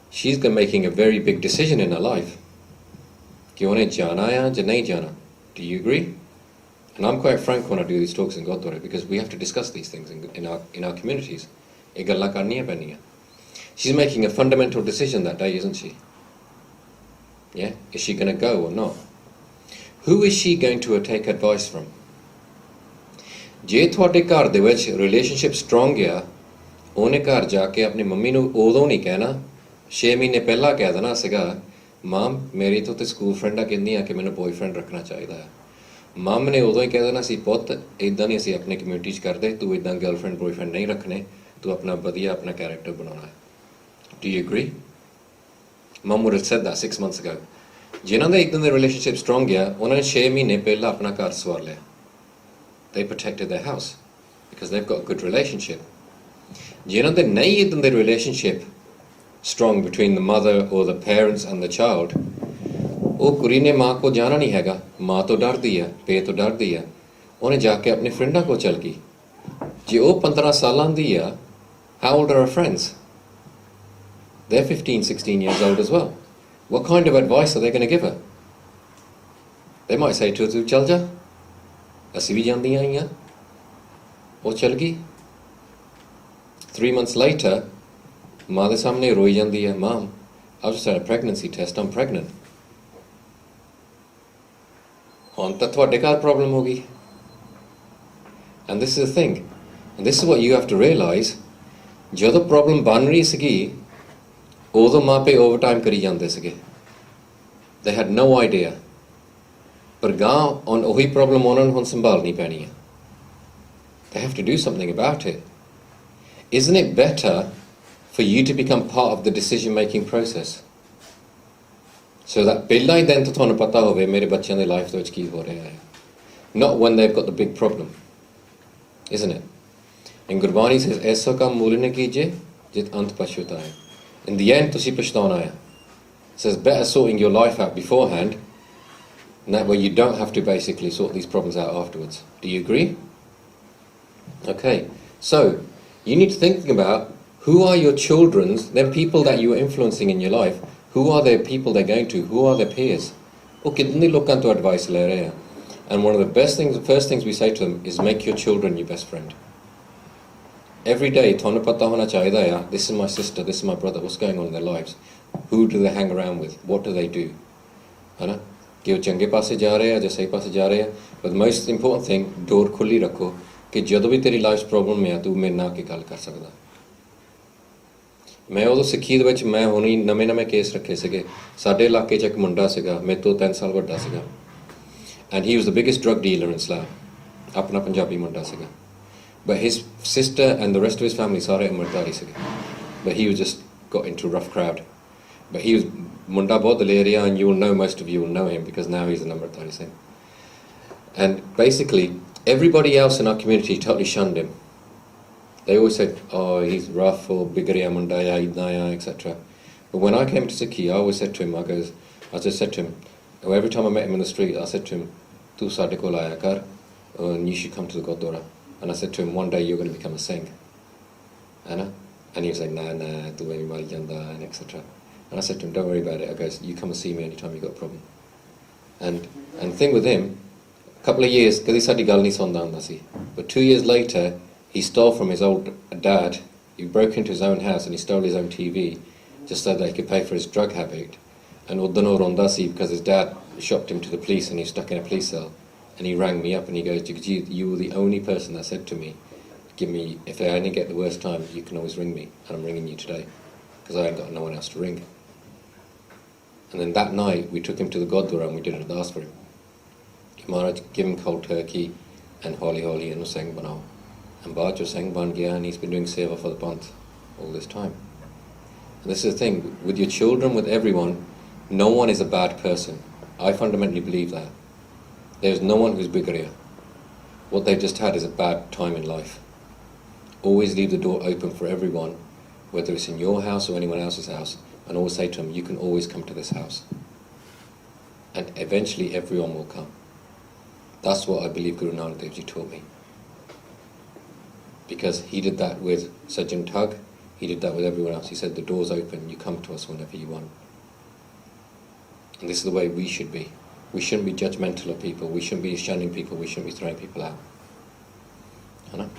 she's making a very big decision in her life. Kyone jana ya ja nahi jana? Do you agree? And I'm quite frank when I do these talks in Gurdwara because we have to discuss these things in our communities. Ye galla karniya peniya. She's making a fundamental decision that day, isn't she? Yeah, is she going to go or not? Who is she going to take advice from? ਜੇ ਤੁਹਾਡੇ ਘਰ ਦੇ ਵਿੱਚ relationship strong ਆ ਉਹਨੇ ਘਰ ਜਾ ਕੇ ਆਪਣੀ ਮੰਮੀ ਨੂੰ ਉਦੋਂ ਨਹੀਂ ਕਹਿਣਾ 6 ਮਹੀਨੇ ਪਹਿਲਾਂ ਕਹਿ ਦੇਣਾ ਸੀਗਾ ਮਾਮ ਮੇਰੀ ਤੋਂ ਤੇ ਸਕੂਲ ਫਰੈਂਡ ਆ ਕਹਿੰਦੀ ਆ ਕਿ ਮੈਨੂੰ ਬॉयਫ੍ਰੈਂਡ ਰੱਖਣਾ ਚਾਹੀਦਾ ਹੈ ਮਾਮ ਨੇ ਉਦੋਂ ਹੀ ਕਹਿ ਦੇਣਾ ਸੀ ਪੁੱਤ ਇਦਾਂ ਨਹੀਂ ਅਸੀਂ ਆਪਣੀ ਕਮਿਊਨਿਟੀ 'ਚ ਕਰਦੇ ਤੂੰ ਇਦਾਂ ਗਰਲਫ੍ਰੈਂਡ ਬॉयਫ੍ਰੈਂਡ ਨਹੀਂ ਰੱਖਣੇ ਤੂੰ ਆਪਣਾ ਵਧੀਆ ਆਪਣਾ ਕੈਰੈਕਟਰ ਬਣਾਉਣਾ ਹੈ. Do you agree? Mum would have said that 6 months ago. ਜਿਨ੍ਹਾਂ ਦੇ ਇੱਦਾਂ ਦੇ ਰਿਲੇਸ਼ਨਸ਼ਿਪ ਸਟਰੋਂਗ ਆ ਉਹਨਾਂ ਨੇ 6 ਮਹੀਨੇ ਪਹਿਲਾਂ ਆਪਣਾ ਘਰ ਸਵਾਰ ਲਿਆ. They protected their house because they've got a good relationship. ਜਿਨ੍ਹਾਂ ਦੇ ਨਹੀਂ ਇੱਦਾਂ ਦੇ relationship strong between the mother or the parents and the child ਉਹ ਕੁੜੀ ਨੇ ਮਾਂ ਕੋਲ ਜਾਣਾ ਨਹੀਂ ਹੈਗਾ ਮਾਂ ਤੋਂ ਡਰਦੀ ਆ ਪੇ ਤੋਂ ਡਰਦੀ ਆ ਉਹਨੇ ਜਾ ਕੇ ਆਪਣੇ ਫਰੈਂਡਾਂ ਕੋਲ ਚਲ ਗਈ. ਜੇ ਉਹ 15 ਸਾਲਾਂ ਦੀ ਆ how old are her friends? They're 15, 16 years old as well. What kind of advice are they going to give her? They might say to her, chal ja, ਅਸੀਂ ਵੀ ਜਾਂਦੀਆਂ ਆਈਆਂ ਉਹ ਚਲ ਗਈ. 3 months later, ਮਾਂ ਦੇ ਸਾਹਮਣੇ ਰੋਈ ਜਾਂਦੀ ਹੈ Mom, I've just had a pregnancy test, I'm pregnant. ਹੁਣ ਤਾਂ ਤੁਹਾਡੇ ਘਰ ਪ੍ਰੋਬਲਮ ਹੋ ਗਈ. And this is the thing, and this is what you have to realize, ਜਦੋਂ ਪ੍ਰੋਬਲਮ ਬਣ ਰਹੀ ਸੀਗੀ ਉਦੋਂ ਮਾਪੇ ਓਵਰਟਾਈਮ ਕਰੀ ਜਾਂਦੇ ਸੀਗੇ. They had no idea. ਪਰ ਗਾਂ on ਉਹੀ ਪ੍ਰੋਬਲਮ ਉਹਨਾਂ ਨੂੰ ਹੁਣ ਸੰਭਾਲਣੀ ਪੈਣੀ ਹੈ. They have to do something about it. Isn't it better for you to become part of the decision-making process? So that ਪਹਿਲਾਂ ਹੀ ਦਿਨ ਤੋਂ ਤੁਹਾਨੂੰ ਪਤਾ ਹੋਵੇ ਮੇਰੇ ਬੱਚਿਆਂ ਦੇ ਲਾਈਫ ਦੇ ਵਿੱਚ ਕੀ ਹੋ ਰਿਹਾ ਹੈ. Not when they've got the big problem. Isn't it? In Gurbani says, "Aisa kam mool ne kijiye, jit ant pashutaye." In the end, tusi pashtana hai. It says, better sorting your life out beforehand, and that way you don't have to basically sort these problems out afterwards. Do you agree? Okay, so you need to think about who are your children's, them people that you are influencing in your life, who are their people they're going to, who are their peers? Oh, kitne lokan to advice le rahe hain. And one of the best things, the first things we say to them is make your children your best friend. Every day, thonu pata hona chahida ya, this is my sister, this is my brother, what's going on in their lives? Who do they hang around with? What do they do? है ना? कि वो चंगे पासे जा रहे हैं या सही पासे जा रहे हैं. But the most important thing, door खुली रखो कि ਜਦੋਂ भी तेरी लाइफ प्रॉब्लम में आ तू मेरे नाल के गल कर सकदा. मैं उदों सिੱਖੀ ਦੇ ਵਿੱਚ ਮੈਂ ਹੁਣੀ ਨਵੇਂ ਕੇਸ ਰੱਖੇ ਸੀਗੇ. ਸਾਡੇ ਇਲਾਕੇ 'ਚ ਇੱਕ ਮੁੰਡਾ ਸੀਗਾ, ਮੇਰੇ ਤੋਂ 3 ਸਾਲ ਵੱਡਾ ਸੀਗਾ. And he was the biggest drug dealer in Slough. ਆਪਣਾ ਪੰਜਾਬੀ ਮੁੰਡਾ ਸੀਗਾ. But his sister and the rest of his family ਸਾਰੇ ਅਮਰਦਾਰੀ ਸੀਗੇ. But he was just got into a rough crowd. But he was Munda Bod area, and you will know, most of you will know him because now he's a number 36. And basically, everybody else in our community totally shunned him. They always said, oh, he's rough, or Bigariya Mundaya, Idnaya, etc. But when I came to Sikhi, I always said to him, I just said to him, every time I met him in the street, I said to him, Tu sade kol aaya kar, and you should come to the Gurdwara. And I said to him, one day you're going to become a Singh. And he was like, nah, tu meri mari janda, and etc. And I said to him, don't worry about it. I goes, you come and see me anytime you've got a problem. And the thing with him, a couple of years, because he said he nahi sonda hunda si. But 2 years later, he stole from his old dad. He broke into his own house and he stole his own TV just so that he could pay for his drug habit. And udano ronda si because his dad shopped him to the police and he was stuck in a police cell. And he rang me up and he goes, Jagjit, you were the only person that said to me, if I only get the worst time, you can always ring me. And I'm ringing you today because I ain't got no one else to ring. And then that night, we took him to the Gurdwara and we did an ardas for him. Maharaj, give him cold turkey and holi and Singh banao. And Bajo Singh ban gaya, and he's been doing seva for the Panth all this time. And this is the thing, with your children, with everyone, no one is a bad person. I fundamentally believe that. There's no one who's bigariya. What they've just had is a bad time in life. Always leave the door open for everyone, whether it's in your house or anyone else's house, and always say to them, you can always come to this house. And eventually everyone will come. That's what I believe Guru Nanak Dev Ji taught me. Because he did that with Sajjan Tug, he did that with everyone else. He said, the door's open, you come to us whenever you want. And this is the way we should be. We shouldn't be judgmental of people, we shouldn't be shunning people, we shouldn't be throwing people out. Anna?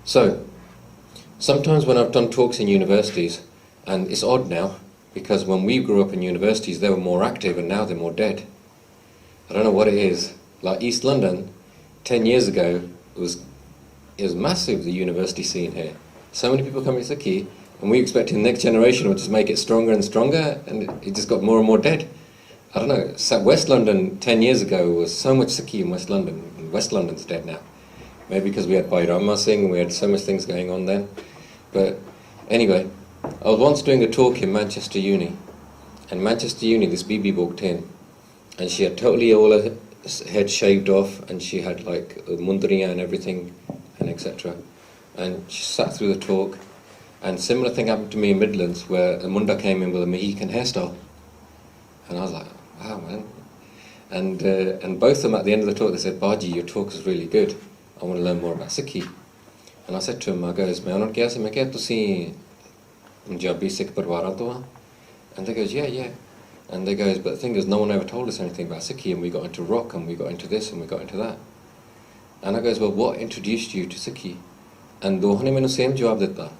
So, sometimes when I've done talks in universities, and it's odd now, because when we grew up in universities, they were more active and now they're more dead. I don't know what it is. Like East London, 10 years ago, it was massive, the university scene here. So many people coming to Sikhi, and we expected the next generation would just make it stronger and stronger, and it just got more and more dead. I don't know, West London 10 years ago was so much Sikhi in West London, and West London's dead now. Maybe because we had Bhai Jagjit Singh and we had so much things going on then. But anyway, I was once doing a talk in Manchester Uni. And Manchester Uni, this BB walked in. And she had totally all her head shaved off. And she had like mundriya and everything, and etc. And she sat through the talk. And similar thing happened to me in Midlands, where a munda came in with a Mohican hairstyle. And I was like, wow, man. And both of them at the end of the talk, they said, Baji, your talk is really good. I want to learn more about Sikhi. And I said to him, I goes, मैं उन्होंने कहा मैं क्या तुसी Punjabi Sikh परिवारों तो हैं? And they goes, yeah. And they goes, but the thing is, no one ever told us anything about Sikhi, and we got into rock, and we got into this, and we got into that. And I goes, well, what introduced you to Sikhi? And ਦੋਹਾਂ ਨੇ ਮੈਨੂੰ same ਜਵਾਬ ਦਿੱਤਾ.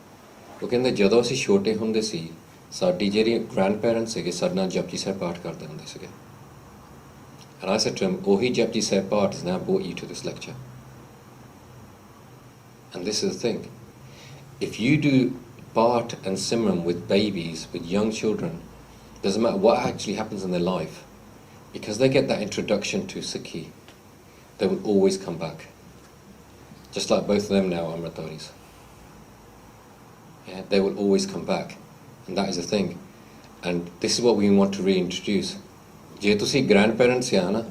ਉਹ ਕਹਿੰਦੇ ਜਦੋਂ ਅਸੀਂ ਛੋਟੇ ਹੁੰਦੇ ਸੀ, ਸਾਡੀ ਜਿਹੜੀ grandparents ਸੀਗੇ ਸਾਡੇ ਨਾਲ ਜਪਜੀ ਸਾਹਿਬ ਪਾਠ ਕਰਦੇ ਹੁੰਦੇ ਸੀਗੇ. And I said to him, ਉਹੀ ਜਪਜੀ ਸਾਹਿਬ ਪਾਠ has now brought you to this lecture. And this is the thing. If you do Bart and Simran with babies, with young children, doesn't matter what actually happens in their life, because they get that introduction to Sikhi, they will always come back. Just like both of them now are Amritaris. Yeah, they will always come back. And that is the thing. And this is what we want to reintroduce. Je tusi grandparents ya na,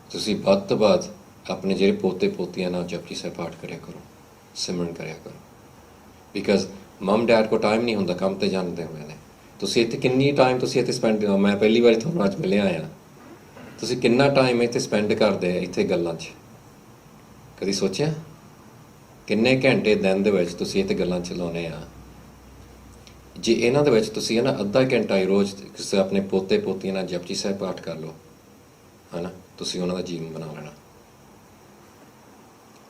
tusi baad to baad ਆਪਣੇ ਜਿਹੜੇ ਪੋਤੇ ਪੋਤੀਆਂ ਨਾਲ ਜਪਜੀ ਸਾਹਿਬ ਪਾਠ ਕਰਿਆ ਕਰੋ, ਸਿਮਰਨ ਕਰਿਆ ਕਰੋ। Because mom dad ਕੋ ਟਾਈਮ ਨਹੀਂ ਹੁੰਦਾ, ਕੰਮ ਤੇ ਜਾਂਦੇ ਹੋਏ ਨੇ। ਤੁਸੀਂ ਇੱਥੇ ਕਿੰਨੀ ਟਾਈਮ ਤੁਸੀਂ ਇੱਥੇ ਸਪੈਂਡ, ਮੈਂ ਪਹਿਲੀ ਵਾਰੀ ਤੁਹਾਨੂੰ ਅੱਜ ਮਿਲਿਆ ਆ, ਤੁਸੀਂ ਕਿੰਨਾ ਟਾਈਮ ਇੱਥੇ ਸਪੈਂਡ ਕਰਦੇ ਆ ਇੱਥੇ ਗੱਲਾਂ 'ਚ? ਕਦੀ ਸੋਚਿਆ ਕਿੰਨੇ ਘੰਟੇ ਦਿਨ ਦੇ ਵਿੱਚ ਤੁਸੀਂ ਇੱਥੇ ਗੱਲਾਂ 'ਚ ਲਾਉਂਦੇ ਆ? ਜੇ ਇਹਨਾਂ ਦੇ ਵਿੱਚ ਤੁਸੀਂ ਹੈ ਨਾ ਅੱਧਾ ਘੰਟਾ ਹੀ ਰੋਜ਼ ਕਿਸੇ ਆਪਣੇ ਪੋਤੇ ਪੋਤੀਆਂ ਨਾਲ ਜਪਜੀ ਸਾਹਿਬ ਪਾਠ ਕਰ ਲਓ, ਹੈ ਨਾ, ਤੁਸੀਂ ਉਹਨਾਂ ਦਾ ਜੀਵਨ ਬਣਾ ਲੈਣਾ।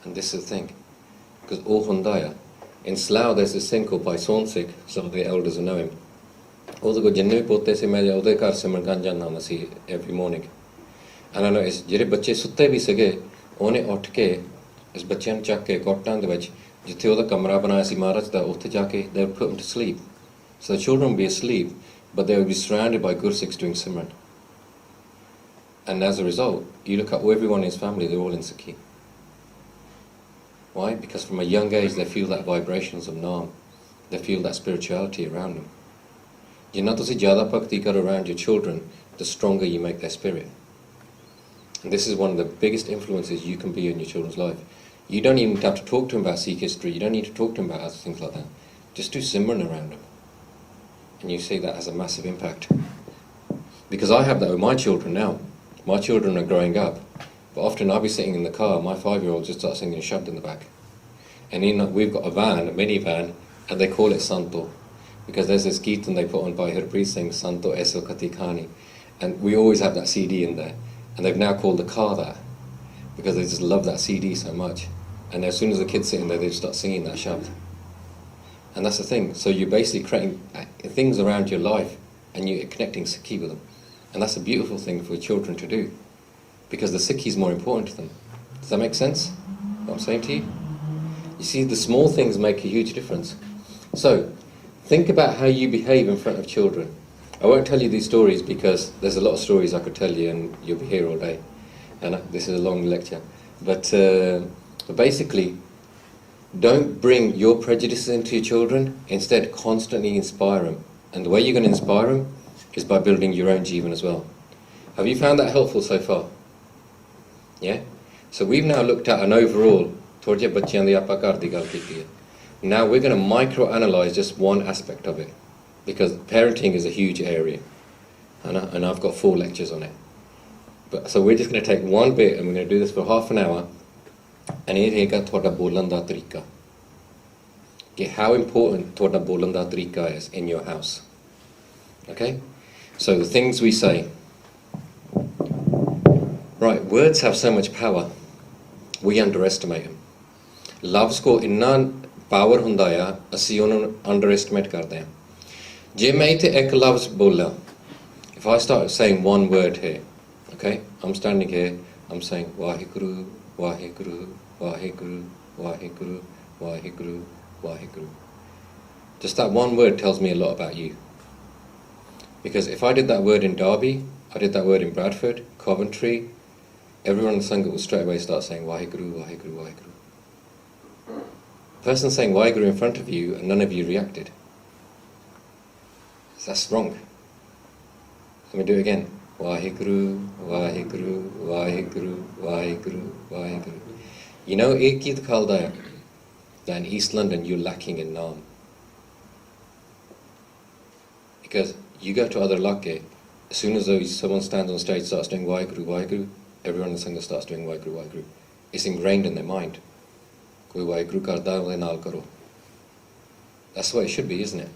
And this is the thing, because ਉਹ ਹੁੰਦਾ ਆ। In Slough there's this thing called Bhai Jagjit, some of the elders will know him. ਉਹਦੇ ਕੋਲ ਜਿੰਨੇ ਵੀ ਪੋਤੇ ਸੀ, ਮੈਂ ਉਹਦੇ ਘਰ ਸਿਮਰਨ ਕਰਨ ਜਾਂਦਾ ਹੁੰਦਾ ਸੀ every morning. And I noticed ਜਿਹੜੇ ਬੱਚੇ ਸੁੱਤੇ ਵੀ ਸੀਗੇ, ਉਹਨੇ ਉੱਠ ਕੇ ਇਸ ਬੱਚਿਆਂ ਨੂੰ ਚੱਕ ਕੇ ਕੋਟਾਂ ਦੇ ਵਿੱਚ ਜਿੱਥੇ ਉਹਦਾ ਕਮਰਾ ਬਣਾਇਆ ਸੀ ਮਹਾਰਾਜ ਦਾ, ਉੱਥੇ ਜਾ ਕੇ they would put them to sleep. So the children would be asleep, but they would be surrounded by Gursikhs doing Simran. And as a result, you look at everyone in his family, they're all in Sikhi. Why? Because from a young age they feel that vibrations of Naam. They feel that spirituality around them. Jinnah tusi jyada bhakti karo around your children, the stronger you make their spirit. And this is one of the biggest influences you can be in your children's life. You don't even have to talk to them about Sikh history. You don't need to talk to them about other things like that. Just do Simran around them. And you see that has a massive impact. Because I have that with my children now. My children are growing up. But often I'll be sitting in the car, my 5-year-old just starts singing Shabd in the back. And we've got a van, a minivan, and they call it Santo. Because there's this Kirtan they put on by Harpreet Singh, Santo Eso Kati Khani. And we always have that CD in there. And they've now called the car that. Because they just love that CD so much. And as soon as the kids sit in there, they just start singing that Shabd. And that's the thing. So you're basically creating things around your life and you're connecting Sikhi with them. And that's a beautiful thing for children to do. Because the Sikhi is more important to them. Does that make sense? What I'm saying to you? You see, the small things make a huge difference. So, think about how you behave in front of children. I won't tell you these stories because there's a lot of stories I could tell you and you'll be here all day. And this is a long lecture. But basically, don't bring your prejudices into your children. Instead, constantly inspire them. And the way you're going to inspire them is by building your own jivan as well. Have you found that helpful so far? Yeah? So we've now looked at an overall, now we're going to micro-analyze just one aspect of it. Because parenting is a huge area. And I've got 4 lectures on it. So we're just going to take one bit and we're going to do this for half an hour. And it is ਤੁਹਾਡਾ ਬੋਲਣ ਦਾ ਤਰੀਕਾ. How important ਤੁਹਾਡਾ ਬੋਲਣ ਦਾ ਤਰੀਕਾ is in your house. Okay? So the things we say. Right, words have so much power. We underestimate them. Loves ko inna power ਹੁੰਦਾ ਆ, ਅਸੀਂ ਉਹਨੂੰ underestimate ਕਰਦੇ ਹਾਂ. ਜੇ ਮੈਂ ਇੱਥੇ ਇੱਕ ਲਫ਼ਜ਼ ਬੋਲਾਂ, if I start saying one word here, okay? I'm standing here, I'm saying Vaheguru, Vaheguru, Vaheguru, Vaheguru, Vaheguru, Vaheguru. Just that one word tells me a lot about you. Because if I did that word in Derby, I did that word in Bradford, Coventry, everyone in the Sangha will straight away start saying Vaheguru, Vaheguru, Vaheguru. The person saying Vaheguru in front of you and none of you reacted. That's wrong. Let me do it again. Vaheguru, Vaheguru, Vaheguru, Vaheguru, Vaheguru. You know, ek Geet Kaldaya, that in East London you're lacking in Naam. Because you go to other Lakke, as soon as someone stands on stage starts doing Vaheguru, Vaheguru, everyone in the Sangha starts doing Vaheguru, Vaheguru. It's ingrained in their mind. Koi Vaheguru karda hai, naal karo. That's what it should be, isn't it?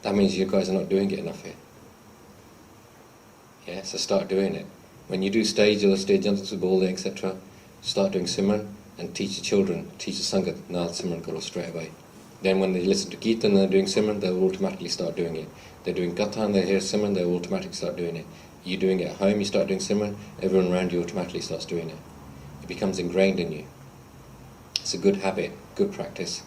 That means you guys are not doing it enough here. Yeah, so start doing it. When you do stage or stage antics bowling, etc., start doing Simran and teach the children, teach the Sangha, naal Simran karo straight away. Then when they listen to Kirtan and they're doing Simran, they'll automatically start doing it. They're doing Gatha and they hear Simran, they'll automatically start doing it. You're doing it at home, you start doing Simran, everyone around you automatically starts doing it. It becomes ingrained in you. It's a good habit, good practice.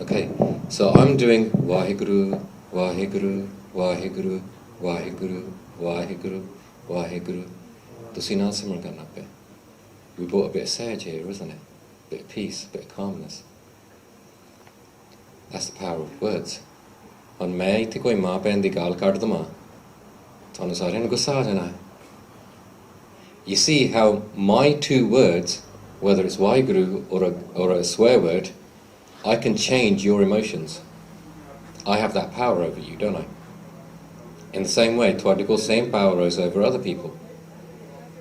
Okay, so I'm doing Vaheguru, Vaheguru, Vaheguru, Vaheguru, Vaheguru, Vaheguru. Tusi naal Simran karna pe. We brought a bit of sage here, isn't it? A bit of peace, a bit of calmness. That's the power of words. And मैं इत्थे कोई माँ भैन दी गाल कढ दवां, तुहानूं सारिआं नूं गुस्सा आ जाना है. you see how my two words, whether it's Vaheguru or a swear word, I can change your emotions. I have that power over you, don't I? In the same way, Twadiko, same power is over other people.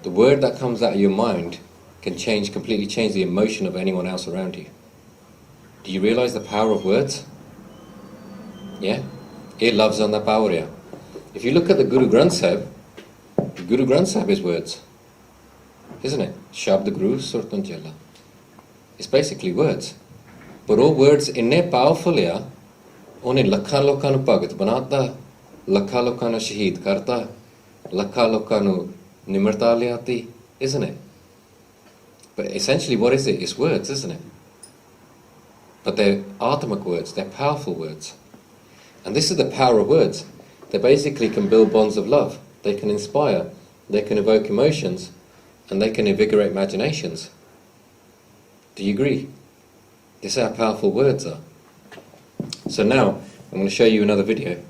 The word that comes out of your mind can completely change the emotion of anyone else around you. Do you realize the power of words? Yeah? It loves on the power, yeah. If you look at the Guru Granth Sahib is words. Isn't it? Shabd Guru Surtan Jalla. It's basically words. But all words inne powerful, yeah. Onne lakhan lokan nu bhagat banata, lakhan lokan nu shaheed karta, lakhan lokan nu nimarta liati, isn't it? But essentially what is it? It's words, isn't it? But they're atmic words, they're powerful words. And this is the power of words. They basically can build bonds of love. They can inspire, they can evoke emotions, and they can invigorate imaginations. Do you agree? This is how powerful words are. So now, I'm going to show you another video.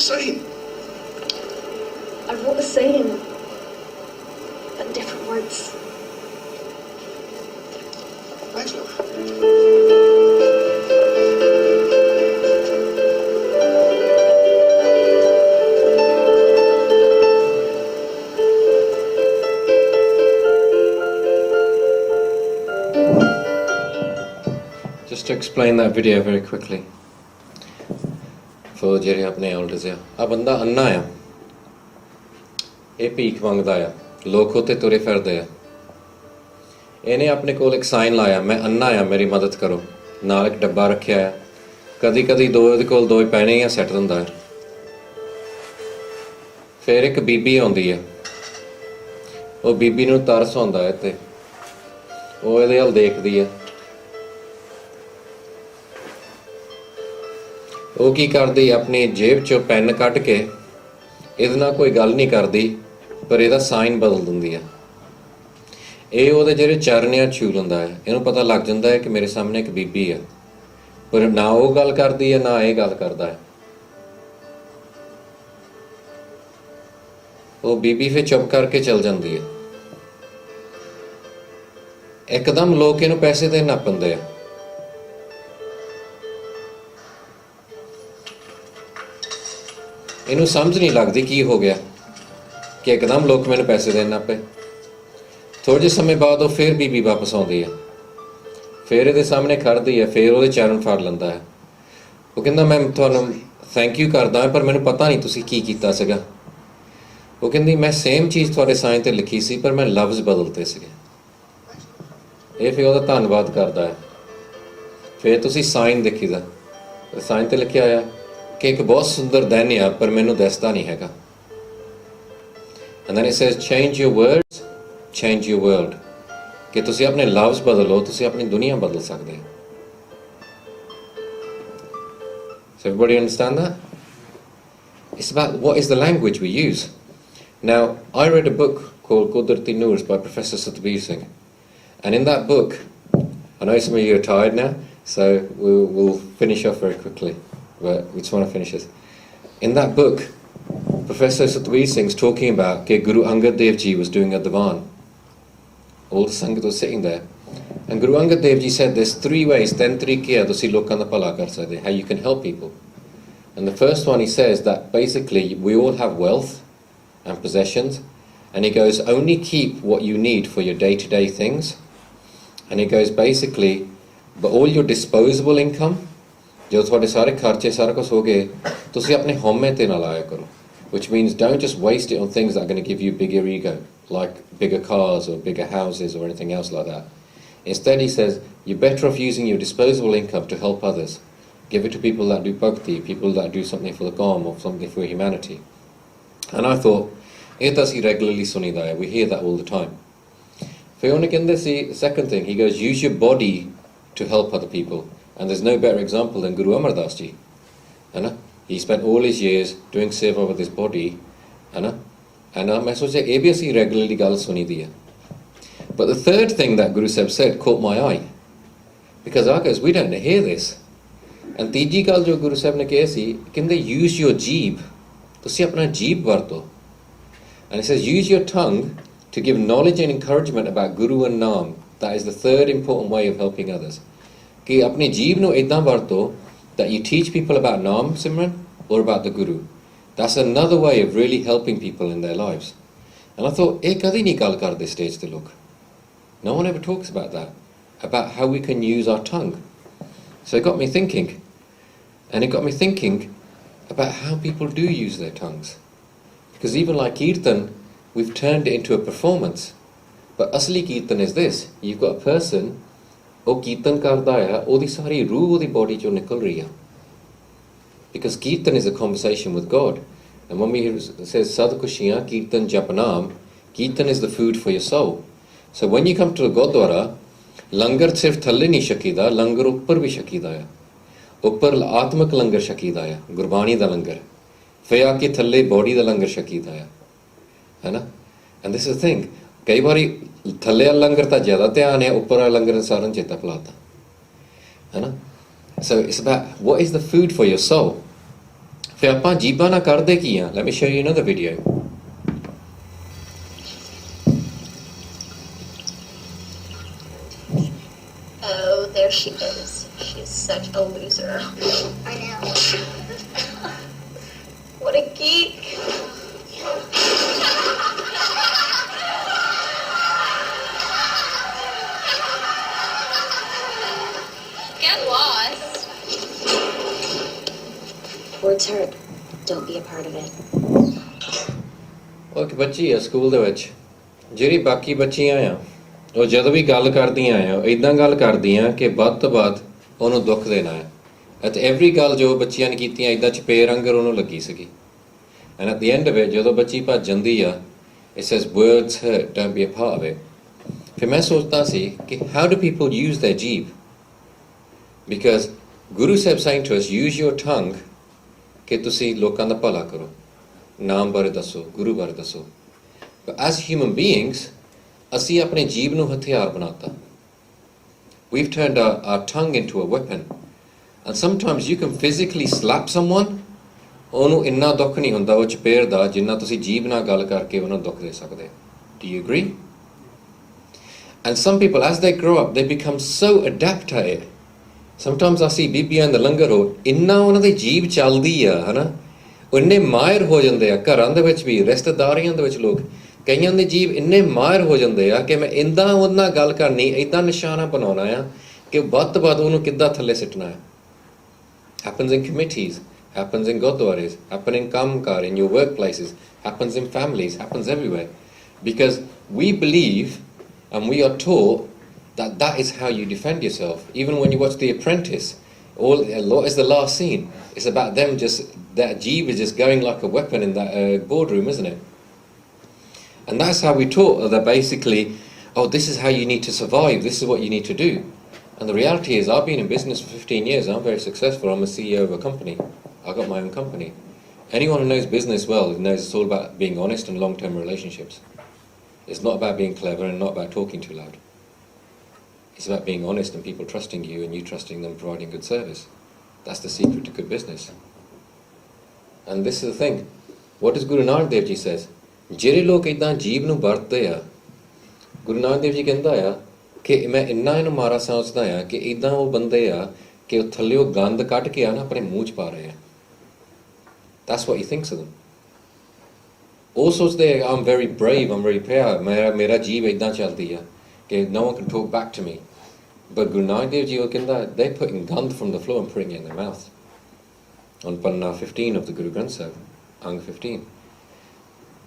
saying? I wrote a saying, but in different words. Thanks, love. Just to explain that video very quickly. For ਜਿਹੜੇ ਆਪਣੇ elders ਆ ਬੰਦਾ ਅੰਨਾ ਆ ਇਹ ਭੀਖ ਮੰਗਦਾ ਆ ਲੋਕ ਉੱਤੇ ਤੁਰੇ ਫਿਰਦੇ ਆ ਇਹਨੇ ਆਪਣੇ ਕੋਲ ਇੱਕ ਸਾਈਨ ਲਾਇਆ ਮੈਂ ਅੰਨਾ ਆ ਮੇਰੀ ਮਦਦ ਕਰੋ ਨਾਲ ਇੱਕ ਡੱਬਾ ਰੱਖਿਆ ਆ ਕਦੀ ਕਦੀ ਉਹਦੇ ਕੋਲ ਦੋ ਪੈਣੇ ਆ ਸੈੱਟ ਦਿੰਦਾ ਹੈ ਫਿਰ ਇੱਕ ਬੀਬੀ ਆਉਂਦੀ ਆ ਉਹ ਬੀਬੀ ਨੂੰ ਤਰਸ ਆਉਂਦਾ ਹੈ ਤੇ ਉਹ ਇਹਦੇ ਵੱਲ ਦੇਖਦੀ ਆ ਉਹ ਕੀ ਕਰਦੀ ਆਪਣੀ ਜੇਬ ਚੋਂ ਪੈਨ ਕੱਢ ਕੇ ਇਹਦੇ ਨਾਲ ਕੋਈ ਗੱਲ ਨਹੀਂ ਕਰਦੀ ਪਰ ਇਹਦਾ ਸਾਈਨ ਬਦਲ ਦਿੰਦੀ ਆ ਇਹ ਉਹਦੇ ਜਿਹੜੇ ਚਰਨਿਆਂ ਛੂ ਲੈਂਦਾ ਹੈ ਇਹਨੂੰ ਪਤਾ ਲੱਗ ਜਾਂਦਾ ਹੈ ਕਿ ਮੇਰੇ ਸਾਹਮਣੇ ਇੱਕ ਬੀਬੀ ਆ ਪਰ ਨਾ ਉਹ ਗੱਲ ਕਰਦੀ ਹੈ ਨਾ ਇਹ ਗੱਲ ਕਰਦਾ ਹੈ ਉਹ ਬੀਬੀ ਫਿਰ ਚੁੱਪ ਕਰਕੇ ਚਲ ਜਾਂਦੀ ਹੈ ਇੱਕਦਮ ਲੋਕ ਇਹਨੂੰ ਪੈਸੇ ਦੇਣ ਲੱਗ ਪੈਂਦੇ ਆ ਇਹਨੂੰ ਸਮਝ ਨਹੀਂ ਲੱਗਦੀ ਕੀ ਹੋ ਗਿਆ ਕਿ ਇੱਕਦਮ ਲੋਕ ਮੈਨੂੰ ਪੈਸੇ ਦੇਣ ਲੱਗ ਪਏ ਥੋੜੇ ਜਿਹੇ ਸਮੇਂ ਬਾਅਦ ਉਹ ਫਿਰ ਬੀਬੀ ਵਾਪਸ ਆਉਂਦੀ ਹੈ ਫਿਰ ਇਹਦੇ ਸਾਹਮਣੇ ਖੜਦੀ ਹੈ ਫਿਰ ਉਹਦੇ ਚਰਨ ਫੜ ਲੈਂਦਾ ਹੈ ਉਹ ਕਹਿੰਦਾ ਮੈਂ ਤੁਹਾਨੂੰ ਥੈਂਕ ਯੂ ਕਰਦਾ ਪਰ ਮੈਨੂੰ ਪਤਾ ਨਹੀਂ ਤੁਸੀਂ ਕੀ ਕੀਤਾ ਸੀਗਾ ਉਹ ਕਹਿੰਦੀ ਮੈਂ ਸੇਮ ਚੀਜ਼ ਤੁਹਾਡੇ ਸਾਈਨ ਤੇ ਲਿਖੀ ਸੀ ਪਰ ਮੈਂ ਲਫ਼ਜ਼ ਬਦਲਤੇ ਸੀਗੇ ਇਹ ਫਿਰ ਉਹਦਾ ਧੰਨਵਾਦ ਕਰਦਾ ਹੈ ਫਿਰ ਤੁਸੀਂ ਸਾਈਨ ਦੇਖੀਦਾ ਸਾਈਨ ਤੇ ਲਿਖਿਆ ਹੋਇਆ ਕਿ ਇੱਕ ਬਹੁਤ ਸੁੰਦਰ ਦਿਨ ਆ ਪਰ ਮੈਨੂੰ ਦਿਸਦਾ ਨਹੀਂ ਹੈਗਾ and then it says change your words change your world ਕਿ ਤੁਸੀਂ ਆਪਣੇ ਲਫ਼ਜ਼ ਬਦਲੋ ਤੁਸੀਂ ਆਪਣੀ ਦੁਨੀਆ ਬਦਲ ਸਕਦੇ ਹੋ so everybody understand that it's about what is the language we use now I read a book called Qudrati Noors by Professor Satbir Singh and in that book I know some of you are tired now so we'll finish off very quickly but we just want to finish this. In that book, Professor Satwir Singh's talking about that Guru Angad Dev Ji was doing a divan. All the Sangat was sitting there. And Guru Angad Dev Ji said there's 3 ways, 10 tarike ਤੁਸੀਂ ਲੋਕਾਂ ਦਾ ਭਲਾ ਕਰ ਸਕਦੇ, how you can help people. And the first one, he says that basically we all have wealth and possessions, and he goes, only keep what you need for your day-to-day things. And he goes, basically, but all your disposable income, जो थोड़े सारे खर्चे सारा कुछ हो गए, तुसी अपने होमे ते ना लाया करो. Which means don't just waste it on things that are going to give you bigger ego, like bigger cars or bigger houses or anything else like that. Instead, he says, you're better off using your disposable income to help others. Give it to people that do bhakti, people that do something for the Qawm or something for humanity. And I thought, it does he regularly sunida hai, we hear that all the time. The second thing, he goes, use your body to help other people. And there's no better example than Guru Amar Das Ji. He spent all his years doing seva with his body. And I socha ye bhi assi regularly gal suni di hai. But the third thing that Guru Sahib said caught my eye. Because I goes, we don't hear this. And ਤੀਜੀ ਗੱਲ ਜੋ ਗੁਰੂ ਸਾਹਿਬ ਨੇ ਕਿਹਾ ਸੀ, ਕਹਿੰਦੇ use your jeeb, ਤੁਸੀਂ ਆਪਣਾ ਜੀਬ ਵਰਤੋ. And it says use your tongue to give knowledge and encouragement about Guru and Naam. That is the third important way of helping others. ਕਿ ਆਪਣੀ ਜੀਬ ਨੂੰ ਇਦਾਂ ਵਰਤੋ that you teach people about Naam Simran or about the Guru. That's another way of really helping people in their lives. And I thought, ਇਹ ਕਦੀ ਨਹੀਂ ਗੱਲ ਕਰਦੇ stage ਤੇ ਲੋਕ. No one ever talks about that, about how we can use our tongue. So it got me thinking, and it got me thinking about how people do use their tongues. Because even like Kirtan, we've turned it into a performance. But asli Kirtan is this, you've got a person, oh Kirtan karda hai, odi sari ruh odi body jo nikal rahi hai. Because Kirtan is a conversation with God. And when we says Sad Kushiyan, Kirtan Japanam, Kirtan is the food for your soul. So when you come to the Gurdwara, ਲੰਗਰ ਸਿਰਫ ਥੱਲੇ ਨਹੀਂ ਛਕੀਦਾ, ਲੰਗਰ ਉੱਪਰ ਵੀ ਛਕੀਦਾ ਆ. ਉੱਪਰ ਆਤਮਿਕ ਲੰਗਰ ਛਕੀਦਾ ਆ, ਗੁਰਬਾਣੀ ਦਾ ਲੰਗਰ. ਫਿਰ ਆ ਕੇ ਥੱਲੇ ਬੋਡੀ ਦਾ ਲੰਗਰ ਛਕੀਦਾ ਆ, ਹੈਨਾ. And this is the thing, ਕਈ ਵਾਰੀ ਥੱਲੇ ਵਾਲਾ ਲੰਗਰ ਤਾਂ ਜ਼ਿਆਦਾ ਧਿਆਨ ਹੈ, ਉੱਪਰ ਵਾਲਾ ਲੰਗਰ ਸਾਰਿਆਂ ਨੂੰ ਚੇਤਾ ਭੁਲਾਤਾ, ਹੈਨਾ. So it's about what is the food for your soul. ਫਿਰ ਆਪਾਂ ਜੀਬਾਂ ਨਾਲ ਕਰਦੇ ਕੀ ਆ? Let me show you another video. Oh, there she is. She's such a loser. I know. What a geek. Get lost. Words hurt. Don't be a part of it. ਉਹ ਇੱਕ ਬੱਚੀ ਆ ਸਕੂਲ ਦੇ ਵਿੱਚ, ਜਿਹੜੀ ਬਾਕੀ ਬੱਚੀਆਂ ਆ, ਉਹ ਜਦੋਂ ਵੀ ਗੱਲ ਕਰਦੀਆਂ ਆ, ਉਹ ਇੱਦਾਂ ਗੱਲ ਕਰਦੀਆਂ ਕਿ ਵੱਧ ਤੋਂ ਵੱਧ ਉਹਨੂੰ ਦੁੱਖ ਦੇਣਾ ਹੈ. ਅਤੇ ਐਵਰੀ ਗੱਲ ਜੋ ਬੱਚੀਆਂ ਨੇ ਕੀਤੀਆਂ ਇੱਦਾਂ ਚਪੇੜ ਅੰਗਰ ਉਹਨੂੰ ਲੱਗੀ ਸੀਗੀ. And at the end of it, ਜਦੋਂ ਬੱਚੀ ਭੱਜ ਜਾਂਦੀ ਆ, it says words hurt, don't be a part of it. ਫਿਰ ਮੈਂ ਸੋਚਦਾ ਸੀ ਕਿ how do people use their jeeb? Because Guru Sahib saying to us, use your tongue, ਕਿ ਤੁਸੀਂ ਲੋਕਾਂ ਦਾ ਭਲਾ ਕਰੋ, ਨਾਮ ਬਾਰੇ ਦੱਸੋ, ਗੁਰੂ ਬਾਰੇ ਦੱਸੋ. But as human beings, ਅਸੀਂ ਆਪਣੇ ਜੀਬ ਨੂੰ ਹਥਿਆਰ ਬਣਾਤਾ. We've turned our tongue into a weapon. And sometimes you can physically slap someone, ਉਹਨੂੰ ਇੰਨਾ ਦੁੱਖ ਨਹੀਂ ਹੁੰਦਾ ਉਹ ਚਪੇੜ ਦਾ, ਜਿੰਨਾ ਤੁਸੀਂ ਜੀਬ ਨਾਲ ਗੱਲ ਕਰਕੇ ਉਹਨੂੰ ਦੁੱਖ ਦੇ ਸਕਦੇ. Do you agree? And some people, as they grow up, they become so adept at it. Sometimes I see ਬੀਬੀਆਂ in the ਲੰਗਰ ਹੋ, ਇੰਨਾ ਉਹਨਾਂ ਦੀ ਜੀਬ ਚੱਲਦੀ ਆ, ਹਨਾ, ਉਹ ਇੰਨੇ ਮਾਹਿਰ ਹੋ ਜਾਂਦੇ ਆ, ਘਰਾਂ ਦੇ ਵਿੱਚ ਵੀ, ਰਿਸ਼ਤੇਦਾਰੀਆਂ ਦੇ ਵਿੱਚ ਲੋਕ, ਕਈਆਂ ਦੇ ਜੀਵ ਇੰਨੇ ਮਾਹਿਰ ਹੋ ਜਾਂਦੇ ਆ ਕਿ ਮੈਂ ਇੰਦਾਂ ਉਹਦੇ ਨਾਲ ਗੱਲ ਕਰਨੀ, ਇੱਦਾਂ ਨਿਸ਼ਾਨਾ ਬਣਾਉਣਾ ਆ ਕਿ ਵੱਧ ਤੋਂ ਵੱਧ ਉਹਨੂੰ ਕਿੱਦਾਂ ਥੱਲੇ ਸਿੱਟਣਾ ਹੈ. Happens in committees, happens in gurdwaras, happens in kamkar, in your workplaces, happens in families, happens everywhere. Because we believe and we are taught that that is how you defend yourself. Even when you watch The Apprentice, what is the last scene? It's about them just, that jeeb is just going like a weapon in that boardroom, isn't it? And that's how we taught that basically, oh, this is how you need to survive, this is what you need to do. And the reality is, I've been in business for 15 years, I'm very successful, I'm a CEO of a company, I've got my own company. Anyone who knows business well knows it's all about being honest and long-term relationships. It's not about being clever and not about talking too loud. It's about being honest and people trusting you and you trusting them, providing good service. That's the secret to good business. And this is the thing. What does Guru Nanak Dev Ji says? ਜਿਹੜੇ ਲੋਕ ਇਦਾਂ ਜੀਵ ਨੂੰ ਵਰਤਦੇ ਆ, ਗੁਰੂ ਨਾਨਕ ਦੇਵ ਜੀ ਕਹਿੰਦਾ ਆ ਕਿ ਮੈਂ ਇੰਨਾ ਇਹਨੂੰ ਮਾਰਾ ਸਮਝਦਾ ਆ ਕਿ ਇਦਾਂ ਉਹ ਬੰਦੇ ਆ ਕਿ ਉਹ ਥੱਲਿਓ ਗੰਦ ਕੱਢ ਕੇ ਆ ਨਾ ਆਪਣੇ ਮੂੰਹ 'ਚ ਪਾ ਰਹੇ ਆ. That's what he thinks of them. ਉਹ ਸੋਚਦੇ ਆ I'm very brave, I'm very proud, ਮੇਰਾ ਜੀਵ ਇਦਾਂ ਚੱਲਦੀ ਆ ਕਿ no one can talk back to me. But Guru Nanak Dev Ji ਉਹ ਕਹਿੰਦਾ they're putting gand from the floor and putting it in their mouth. On Panna 15 of the Guru Granth Sahib, Ang 15.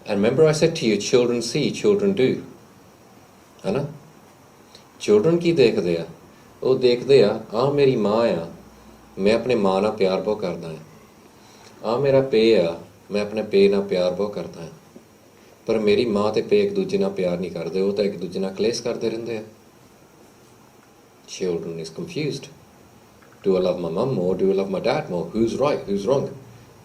And remember I said to you, children see, children do. है ना? Children ਕੀ ਦੇਖਦੇ ਆ? ਉਹ ਦੇਖਦੇ ਆ ਮੇਰੀ ਮਾਂ ਆ, ਮੈਂ ਆਪਣੇ ਮਾਂ ਨਾਲ ਪਿਆਰ ਬਹੁਤ ਕਰਦਾ ਹਾਂ. ਮੇਰਾ ਪੇ ਆ, ਮੈਂ ਆਪਣੇ ਪੇ ਨਾਲ ਪਿਆਰ ਬਹੁਤ ਕਰਦਾ ਹਾਂ. ਪਰ ਮੇਰੀ ਮਾਂ ਤੇ ਪੇ ਇੱਕ ਦੂਜੇ ਨਾਲ ਪਿਆਰ ਨਹੀਂ ਕਰਦੇ, ਉਹ ਤਾਂ ਇੱਕ ਦੂਜੇ ਨਾਲ ਕਲੇਸ਼ ਕਰਦੇ ਰਹਿੰਦੇ ਆ. Children is confused. Do I love my mum more? Do I love my dad more? Who's right? Who's wrong?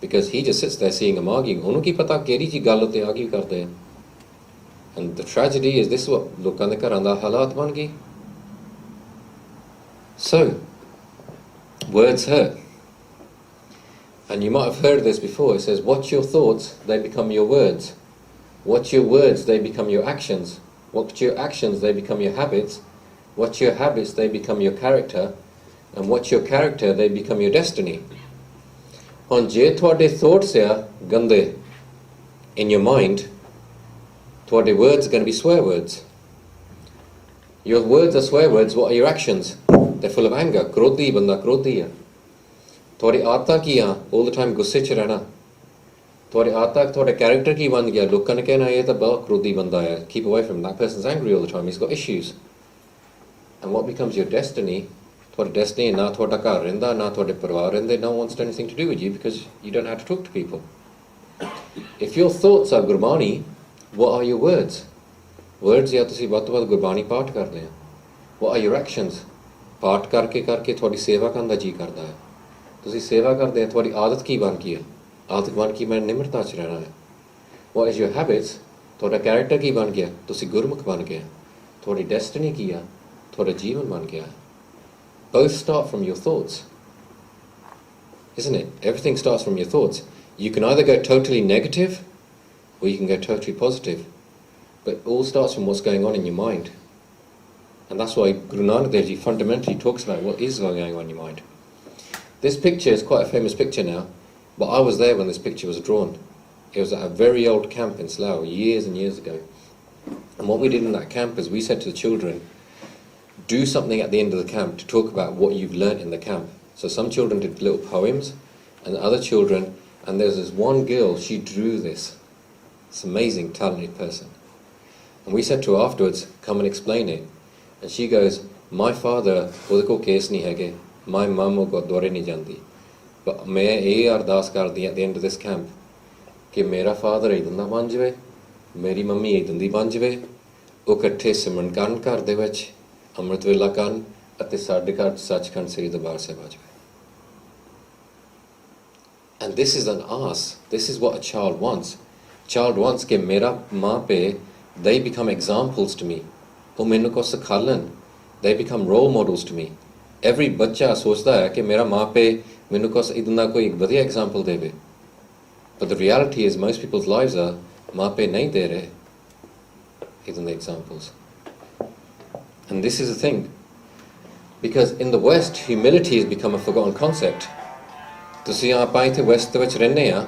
Because he just sits there seeing them arguing. ਉਹਨੂੰ ਕੀ ਪਤਾ ਕਿਹੜੀ ਜੀ ਗੱਲ ਉੱਤੇ argue ਕਰਦੇ ਆ. And the tragedy is this is what ਲੋਕਾਂ ਦੇ ਘਰਾਂ ਦਾ ਹਾਲਾਤ ਬਣ ਗਈ. So, words hurt. And you might have heard this before. It says, watch your thoughts, they become your words. Watch your words, they become your actions. Watch your actions, they become your habits. Watch your habits, they become your character. And watch your character, they become your destiny. On je ਤੁਹਾਡੇ thoughts are gande in your mind, ਤੁਹਾਡੇ words are going to be swear words. Your words are swear words. What are your actions? They're full of anger. Krodhi banda krodhi hai. ਤੁਹਾਡੀ ਆਦਤਾਂ ਕੀ ਆ? All the time ਗੁੱਸੇ 'ਚ ਰਹਿਣਾ. ਤੁਹਾਡੀ ਆਦਤਾਂ ਤੁਹਾਡਾ character ਕੀ ਬਣ ਗਿਆ? ਲੋਕਾਂ ਨੇ ਕਹਿਣਾ ਇਹ ਤਾਂ ਬਹੁਤ ਕ੍ਰੋਧੀ ਬੰਦਾ ਹੈ. Keep away from him. That person's angry all the time. He's got issues. And what becomes your destiny? ਤੁਹਾਡੀ destiny ਨਾ ਤੁਹਾਡਾ ਘਰ ਰਹਿੰਦਾ, ਨਾ ਤੁਹਾਡੇ ਪਰਿਵਾਰ ਰਹਿੰਦੇ. No one wants anything to do with you because you don't know how to talk to people. If your thoughts are Gurbani, what are your words? Words ਜਾਂ ਤੁਸੀਂ ਵੱਧ ਤੋਂ ਵੱਧ ਗੁਰਬਾਣੀ ਪਾਠ ਕਰਦੇ ਆ. What are your actions? ਪਾਠ ਕਰਕੇ ਤੁਹਾਡੀ ਸੇਵਾ ਕਰਨ ਦਾ ਜੀ ਕਰਦਾ ਹੈ. ਤੁਸੀਂ ਸੇਵਾ ਕਰਦੇ ਆ, ਤੁਹਾਡੀ ਆਦਤ ਕੀ ਬਣ ਗਈ ਹੈ? ਆਦਤ ਬਣ ਕੇ ਮੈਂ ਨਿਮਰਤਾ 'ਚ ਰਹਿਣਾ ਹੈ. What is your habits? ਤੁਹਾਡਾ ਕੈਰੈਕਟਰ ਕੀ ਬਣ ਗਿਆ? ਤੁਸੀਂ ਗੁਰਮੁਖ ਬਣ ਗਏ. ਤੁਹਾਡੀ ਡੈਸਟੀਨੀ ਕੀ ਆ? ਤੁਹਾਡਾ ਜੀਵਨ ਬਣ ਗਿਆ. Both start from your thoughts, isn't it? Everything starts from your thoughts. You can either go totally negative or you can go totally positive. But it all starts from what's going on in your mind. And that's why Guru Nanak Dev Ji fundamentally talks about what is going on in your mind. This picture is quite a famous picture now, but I was there when this picture was drawn. It was at a very old camp in Slough, years and years ago. And what we did in that camp is we said to the children, do something at the end of the camp to talk about what you've learnt in the camp. So some children did little poems, and the other children, and there's this one girl, she drew this. This amazing, talented person. And we said to her afterwards, come and explain it. And she goes, my father, ਉਹਦੇ ਕੋਲ case ਨਹੀਂ ਹੈਗੇ, my mum ਉਹ ਗੁਰਦੁਆਰੇ ਨਹੀਂ ਜਾਂਦੀ. But ਮੈਂ ਇਹ ਅਰਦਾਸ ਕਰਦੀ at the end of this camp ਕਿ ਮੇਰਾ father ਇਦਾਂ ਦਾ ਬਣ ਜਾਵੇ, ਮੇਰੀ ਮੰਮੀ ਇਦਾਂ ਦੀ ਬਣ ਜਾਵੇ, ਉਹ ਇਕੱਠੇ ਸਿਮਰਨ ਕਰਨ ਘਰ ਦੇ ਵਿੱਚ, ਅੰਮ੍ਰਿਤ ਵੇਲਾ ਕਰਨ, ਅਤੇ ਸਾਡੇ ਘਰ ਸੱਚਖੰਡ ਸ੍ਰੀ ਦਰਬਾਰ ਸਾਹਿਬ ਆ ਜਾਵੇ. And this is an ask. This is what a child wants. Child wants ਕਿ ਮੇਰਾ ਮਾਂ ਪੇ, they become examples to me. ਉਹ ਮੈਨੂੰ ਕੁਛ ਸਿਖਾਲਣ. They become role models to me. Every ਬੱਚਾ ਸੋਚਦਾ ਹੈ ਕਿ ਮੇਰਾ ਮਾਂ ਪੇ ਮੈਨੂੰ ਕੁਛ ਇਦਾਂ ਦਾ ਕੋਈ ਵਧੀਆ example ਦੇਵੇ. But the reality is most people's lives are ਮਾਂ ਪੇ ਨਹੀਂ ਦੇ ਰਹੇ ਇਦਾਂ ਦੇ examples. And this is the thing. Because in the West, humility has become a forgotten concept. ਤੁਸੀਂ ਆਪਾਂ ਇੱਥੇ West ਦੇ ਵਿੱਚ ਰਹਿੰਦੇ ਆ.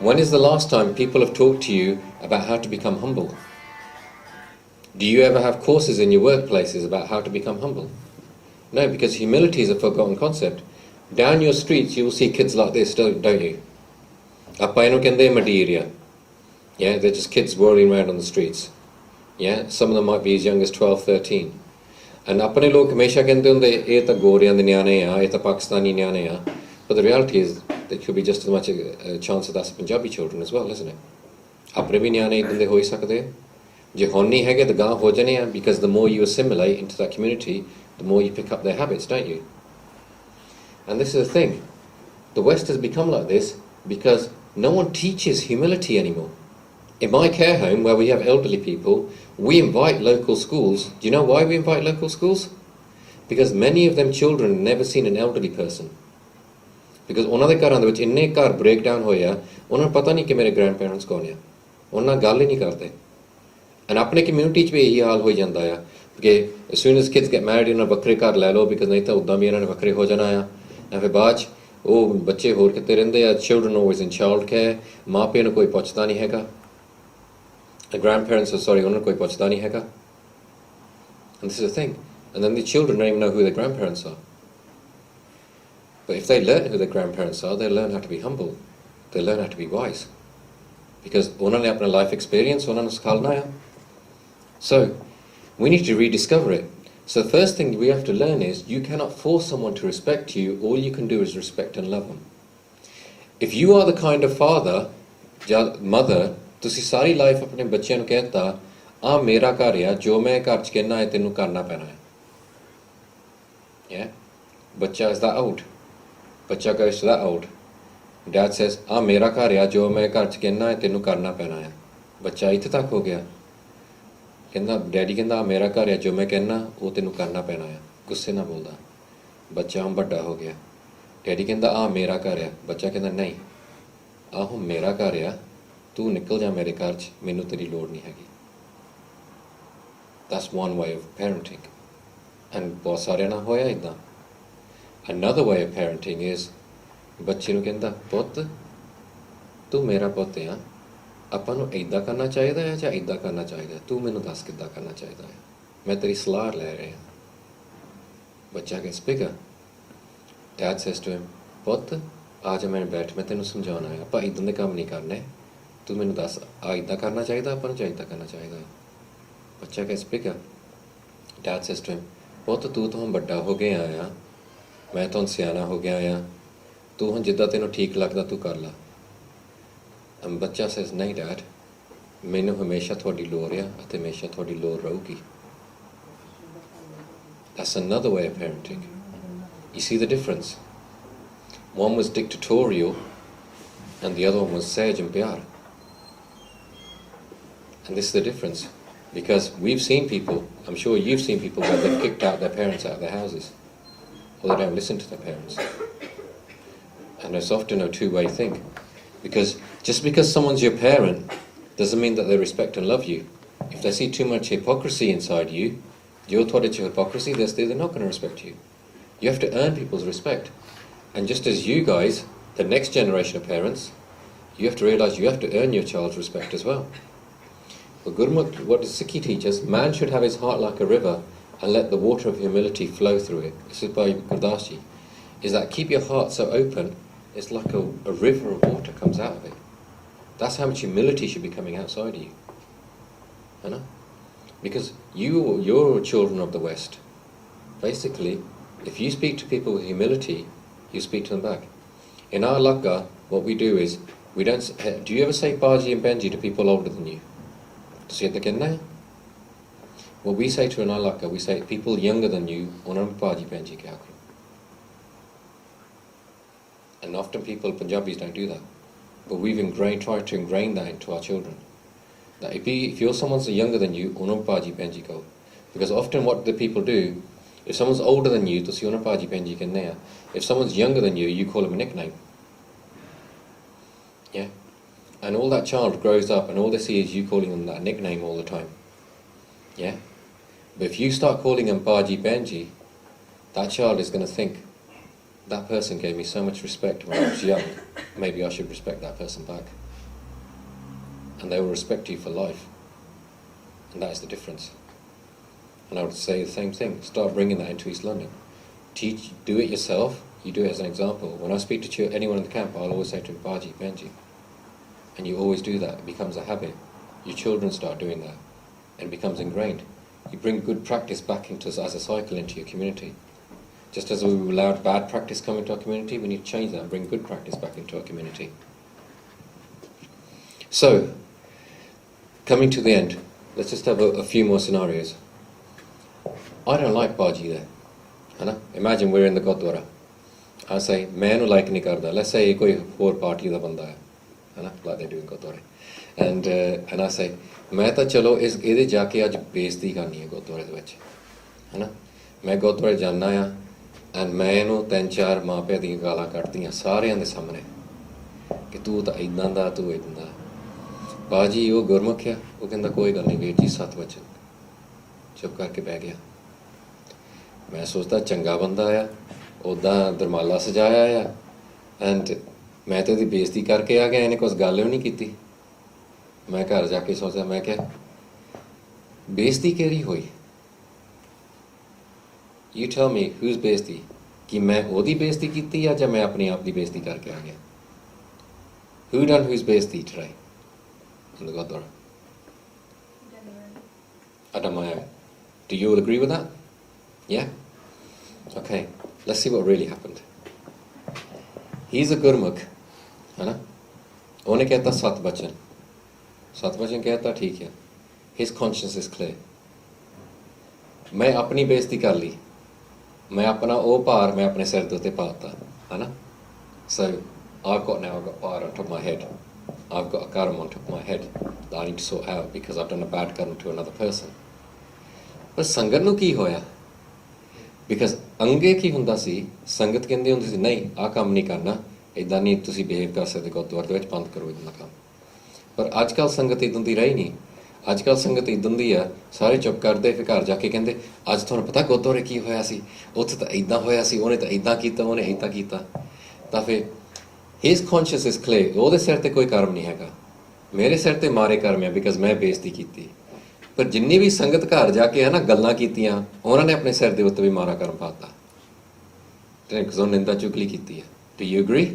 When is the last time people have talked to you about how to become humble? Do you ever have courses in your workplaces about how to become humble? No, because humility is a forgotten concept. Down your streets, you will see kids like this, don't you? ਆਪਾਂ ਇਹਨੂੰ ਕਹਿੰਦੇ ਮਡੀਰੀਆ. Yeah, they're just kids whirling around on the streets. Yeah, some of them might be as young as 12, 13. And ਆਪਣੇ ਲੋਕ ਹਮੇਸ਼ਾ ਕਹਿੰਦੇ ਹੁੰਦੇ ਇਹ ਤਾਂ ਗੋਰਿਆਂ ਦੇ ਨਿਆਣੇ ਆ, ਇਹ ਤਾਂ ਪਾਕਿਸਤਾਨੀ ਨਿਆਣੇ ਆ. But the reality is there could be just as much a chance that that's Punjabi children as well, isn't it? ਆਪਣੇ ਵੀ ਨਿਆਣੇ ਇਦਾਂ ਦੇ ਹੋ ਹੀ ਸਕਦੇ. ਜੇ ਹੁਣ ਨਹੀਂ ਹੈਗੇ ਤਾਂ ਗਾਂ ਹੋ ਜਾਣੇ ਆ, because the more you assimilate into that community, the more you pick up their habits, don't you? And this is the thing. The West has become like this because no one teaches humility anymore. In my care home, where we have elderly people, we invite local schools. Do you know why we invite local schools? Because many of them children have never seen an elderly person. Because ਉਹਨਾਂ ਦੇ ਘਰਾਂ ਦੇ ਵਿੱਚ ਇੰਨੇ ਘਰ break down ਹੋਏ ਆ, ਉਹਨਾਂ ਨੂੰ ਪਤਾ ਨਹੀਂ ਕਿ ਮੇਰੇ ਗ੍ਰੈਂਡ ਪੇਰੈਂਟਸ ਕੌਣ ਆ, ਉਹਨਾਂ ਨਾਲ ਗੱਲ ਹੀ ਨਹੀਂ ਕਰਦੇ। ਐਂਡ ਆਪਣੇ ਕਮਿਊਨਿਟੀ 'ਚ ਵੀ ਇਹੀ ਹਾਲ ਹੋ ਜਾਂਦਾ ਆ ਕਿ as soon as kids get married ਇਹਨਾਂ ਵੱਖਰੇ ਘਰ ਲੈ ਲਓ, ਬਿਕਾਜ਼ ਨਹੀਂ ਤਾਂ ਉੱਦਾਂ ਵੀ ਇਹਨਾਂ ਨੇ ਵੱਖਰੇ ਹੋ ਜਾਣਾ ਆ। ਐਂ ਫਿਰ ਬਾਅਦ 'ਚ ਉਹ ਬੱਚੇ ਹੋਰ ਕਿਤੇ ਰਹਿੰਦੇ ਆ, children always in child care, ਮਾਂ ਪਿਓ ਨੂੰ ਕੋਈ ਪੁੱਛਦਾ ਨਹੀਂ ਹੈਗਾ, ਗ੍ਰੈਂਡ ਪੇਰੈਂਟਸ ਉਹਨਾਂ ਨੂੰ ਕੋਈ ਪੁੱਛਦਾ ਨਹੀਂ ਹੈਗਾ। And this is the thing. And then the children don't even know who their grandparents are. But if they learn who their grandparents are, they'll learn how to be humble. They'll learn how to be wise. Because ਉਹਨਾਂ ਨੇ ਆਪਣਾ life experience ਉਹਨਾਂ ਨੂੰ ਸਿਖਾਉਣਾ ਆ। So, we need to rediscover it. So the first thing we have to learn is you cannot force someone to respect you. All you can do is respect and love them. If you are the kind of father, mother, ਤੁਸੀਂ ਸਾਰੀ life ਆਪਣੇ ਬੱਚਿਆਂ ਨੂੰ ਕਹਿਤਾ ਆ ਮੇਰਾ ਘਰ ਆ, ਜੋ ਮੈਂ ਘਰ 'ਚ ਕਹਿਣਾ ਹੈ ਤੈਨੂੰ ਕਰਨਾ ਪੈਣਾ ਹੈ। Yeah? ਬੱਚਾ is that old. ਬੱਚਾ goes to that old. Dad says ਆ ਮੇਰਾ ਘਰ ਆ, ਜੋ ਮੈਂ ਘਰ 'ਚ ਕਹਿਣਾ ਹੈ ਤੈਨੂੰ ਕਰਨਾ ਪੈਣਾ ਹੈ। ਬੱਚਾ ਇੱਥੇ ਤੱਕ ਹੋ ਗਿਆ, ਕਹਿੰਦਾ ਡੈਡੀ ਕਹਿੰਦਾ ਆ ਮੇਰਾ ਘਰ ਆ, ਜੋ ਮੈਂ ਕਹਿਣਾ ਉਹ ਤੈਨੂੰ ਕਰਨਾ ਪੈਣਾ ਆ, ਗੁੱਸੇ ਨਾਲ ਬੋਲਦਾ। ਬੱਚਾ ਹੁਣ ਵੱਡਾ ਹੋ ਗਿਆ, ਡੈਡੀ ਕਹਿੰਦਾ ਆ ਮੇਰਾ ਘਰ ਆ, ਬੱਚਾ ਕਹਿੰਦਾ ਨਹੀਂ ਆ ਹੁਣ ਮੇਰਾ ਘਰ ਆ, ਤੂੰ ਨਿਕਲ ਜਾ ਮੇਰੇ ਘਰ 'ਚ, ਮੈਨੂੰ ਤੇਰੀ ਲੋੜ ਨਹੀਂ ਹੈਗੀ। That's one way of parenting. And ਬਹੁਤ ਸਾਰਿਆਂ ਨਾਲ ਹੋਇਆ ਇੱਦਾਂ। Another way of parenting is ਬੱਚੇ ਨੂੰ ਕਹਿੰਦਾ ਪੁੱਤ ਤੂੰ ਮੇਰਾ ਪੁੱਤ ਆ, ਆਪਾਂ ਨੂੰ ਇੱਦਾਂ ਕਰਨਾ ਚਾਹੀਦਾ ਹੈ ਜਾਂ ਇੱਦਾਂ ਕਰਨਾ ਚਾਹੀਦਾ, ਤੂੰ ਮੈਨੂੰ ਦੱਸ ਕਿੱਦਾਂ ਕਰਨਾ ਚਾਹੀਦਾ ਹੈ, ਮੈਂ ਤੇਰੀ ਸਲਾਹ ਲੈ ਰਿਹਾ। ਬੱਚਾ gets bigger. Dad says to him, ਪੁੱਤ ਆ ਜਾ ਮੇਰੇ ਬੈਠ, ਮੈਂ ਤੈਨੂੰ ਸਮਝਾਉਣਾ ਹੈ, ਆਪਾਂ ਇੱਦਾਂ ਦੇ ਕੰਮ ਨਹੀਂ ਕਰਨੇ, ਤੂੰ ਮੈਨੂੰ ਦੱਸ ਆ ਇੱਦਾਂ ਕਰਨਾ ਚਾਹੀਦਾ ਆਪਾਂ ਨੂੰ ਜਾਂ ਇੱਦਾਂ ਕਰਨਾ ਚਾਹੀਦਾ ਹੈ। ਬੱਚਾ gets bigger. Dad says to him, ਪੁੱਤ ਤੂੰ ਤਾਂ ਹੁਣ ਵੱਡਾ ਹੋ ਗਿਆ ਆ, ਮੈਂ ਤਾਂ ਹੁਣ ਸਿਆਣਾ ਹੋ ਗਿਆ ਆ, ਤੂੰ ਹੁਣ ਜਿੱਦਾਂ ਤੈਨੂੰ ਠੀਕ ਲੱਗਦਾ ਤੂੰ ਕਰ ਲਾ। ਬੱਚਾ says ਨਹੀਂ ਡੈਡ, ਮੈਨੂੰ ਹਮੇਸ਼ਾ ਤੁਹਾਡੀ ਲੋੜ ਆ ਅਤੇ ਹਮੇਸ਼ਾ ਤੁਹਾਡੀ ਲੋੜ ਰਹੂਗੀ। That's another way of parenting. You see the difference? One was dictatorial and the other one was sage and pyar. And this is the difference. Because we've seen people, I'm sure you've seen people where they've kicked out their parents out of their houses, or they don't listen to their parents. And it's often a two-way thing. Because just because someone's your parent doesn't mean that they respect and love you. If they see too much hypocrisy inside you, you're taught it's hypocrisy, they're not going to respect you. You have to earn people's respect. And just as you guys, the next generation of parents, you have to realize you have to earn your child's respect as well. But Gurmukh, what does Sikhi teach us? Man should have his heart like a river and let the water of humility flow through it. This is by Gurdas Ji. Is that keep your heart so open, it's like a river of water comes out of it. That's how much humility should be coming outside of you. You know? Because you're children of the West. Basically, if you speak to people with humility, you speak to them back. In our Lakka, what we do is, do you ever say Baji and Benji to people older than you? What we say to an alaka, we say people younger than you, onam Baji Benji kya karo. And often people, Punjabis, don't do that. But we've tried to ingrain that into our children. That if you're someone's younger than you, onam Baji Benji ko. Because often what the people do, if someone's older than you, to si onam Baji Benji ke naya. If someone's younger than you, you call them a nickname. Yeah. And all that child grows up and all they see is you calling them that nickname all the time. Yeah? But if you start calling them Baji Benji, that child is going to think, that person gave me so much respect when I was young, maybe I should respect that person back. And they will respect you for life. And that is the difference. And I would say the same thing. Start bringing that into East London. Do it yourself. You do it as an example. When I speak to anyone in the camp, I'll always say to them, Baji Benji. And you always do that. It becomes a habit. Your children start doing that. And it becomes ingrained. You bring good practice back as a cycle into your community. Just as we allowed bad practice come into our community, we need to change that and bring good practice back into our community. So, coming to the end, let's just have a few more scenarios. I don't like Baji there. Hana? Imagine we're in the Gurdwara. I say, main like nahi karda. Let's say koi ਹੋਰ party ਦਾ ਬੰਦਾ ਹੈ. Like they do in Gurdwara. And I say, ਮੈਂ ਤਾਂ ਚਲੋ ਇਹਦੇ ਜਾ ਕੇ ਅੱਜ ਬੇਇੱਜ਼ਤੀ ਕਰਨੀ ਹੈ ਗੁਰਦੁਆਰੇ ਦੇ ਵਿੱਚ, ਹੈ ਨਾ। ਮੈਂ ਗੁਰਦੁਆਰੇ ਜਾਂਦਾ ਆ, ਐਂਡ ਮੈਂ ਇਹਨੂੰ 3-4 ਮਾਪਿਆਂ ਦੀਆਂ ਗਾਲਾਂ ਕੱਢਤੀਆਂ ਸਾਰਿਆਂ ਦੇ ਸਾਹਮਣੇ ਕਿ ਤੂੰ ਤਾਂ ਇੱਦਾਂ ਦਾ, ਤੂੰ ਇੱਦਾਂ ਦਾ। ਬਾਜੀ ਉਹ ਗੁਰਮੁਖ ਆ, ਉਹ ਕਹਿੰਦਾ ਕੋਈ ਗੱਲ ਨਹੀਂ ਵੀਰ ਜੀ, 7 ਵਚਨ। ਚੁੱਪ ਕਰਕੇ ਬਹਿ ਗਿਆ। ਮੈਂ ਸੋਚਦਾ ਚੰਗਾ ਬੰਦਾ ਆ, ਉੱਦਾਂ ਦਰਮਾਲਾ ਸਜਾਇਆ ਆ, ਐਂਡ ਮੈਂ ਤਾਂ ਇਹਦੀ ਬੇਇੱਜ਼ਤੀ ਕਰਕੇ ਆ ਗਿਆ, ਇਹਨੇ ਕੁਛ ਗੱਲ ਵੀ ਨਹੀਂ ਕੀਤੀ। ਮੈਂ ਘਰ ਜਾ ਕੇ ਸੋਚਿਆ, ਮੈਂ ਕਿਹਾ ਬੇਇੱਜ਼ਤੀ ਕਿਹੜੀ ਹੋਈ? ਯੂ ਟੈਲ ਮੀ ਹੂਜ਼ ਬੇਇੱਜ਼ਤੀ? ਕਿ ਮੈਂ ਉਹਦੀ ਬੇਇੱਜ਼ਤੀ ਕੀਤੀ ਆ ਜਾਂ ਮੈਂ ਆਪਣੇ ਆਪ ਦੀ ਬੇਇੱਜ਼ਤੀ ਕਰਕੇ ਆ ਗਿਆ? Who done whose besti today in the Gurdwara? I done my own. Do you all agree with that? Yeah? Okay, let's see what really happened. He's a Gurmukh, है ना? उन्हें कहता 7 बचन। 7 बचन कहता ठीक है। His conscience is clear. मैं अपनी बेइज्जती कर ली, मैं अपना वो भार मैं अपने सिर के उत्ते पाता, है ना? So I've got power on top of my head. I've got a karma on top of my head that I need to sort out because I've done a bad karma to another person. But ਸੰਗਤ ਨੂੰ ਕੀ ਹੋਇਆ? Because ਅੰਗੇ ਕੀ ਹੁੰਦਾ ਸੀ? ਸੰਗਤ ਕਹਿੰਦੀ ਹੁੰਦੀ ਸੀ ਨਹੀਂ ਆਹ ਕੰਮ ਨਹੀਂ ਕਰਨਾ, ਇੱਦਾਂ ਨਹੀਂ ਤੁਸੀਂ ਬਿਹੇਵ ਕਰ ਸਕਦੇ, ਗੁਰਦੁਆਰੇ ਦੇ ਵਿੱਚ ਬੰਦ ਕਰੋ ਇੱਦਾਂ ਦਾ ਕੰਮ। ਪਰ ਅੱਜ ਕੱਲ੍ਹ ਸੰਗਤ ਇੱਦਾਂ ਦੀ ਰਹੀ ਨਹੀਂ। ਅੱਜ ਕੱਲ੍ਹ ਸੰਗਤ ਇੱਦਾਂ ਦੀ ਆ, ਸਾਰੇ ਚੁੱਪ ਕਰਦੇ, ਫਿਰ ਘਰ ਜਾ ਕੇ ਕਹਿੰਦੇ ਅੱਜ ਤੁਹਾਨੂੰ ਪਤਾ ਗੁਰਦੁਆਰੇ ਕੀ ਹੋਇਆ ਸੀ? ਉੱਥੇ ਤਾਂ ਇੱਦਾਂ ਹੋਇਆ ਸੀ, ਉਹਨੇ ਤਾਂ ਇੱਦਾਂ ਕੀਤਾ, ਉਹਨੇ ਇੱਦਾਂ ਕੀਤਾ। ਤਾਂ ਫਿਰ his conscience is clear, ਉਹਦੇ ਸਿਰ ਤੇ ਕੋਈ ਕਰਮ ਨਹੀਂ ਹੈਗਾ, ਮੇਰੇ ਸਿਰ ਤੇ ਮਾਰੇ ਕਰਮ ਆ ਬਿਕਾਜ਼ ਮੈਂ ਬੇਇੱਜ਼ਤੀ ਕੀਤੀ। ਪਰ ਜਿੰਨੀ ਵੀ ਸੰਗਤ ਘਰ ਜਾ ਕੇ ਹੈ ਨਾ ਗੱਲਾਂ ਕੀਤੀਆਂ, ਉਹਨਾਂ ਨੇ ਆਪਣੇ ਸਿਰ ਦੇ ਉੱਤੇ ਵੀ ਮਾਰਾ ਕਰਮ ਪਾਤਾ, because ਉਹ ਨਿੰਦਾ ਚੁਗਲੀ ਕੀਤੀ ਹੈ। Do you agree?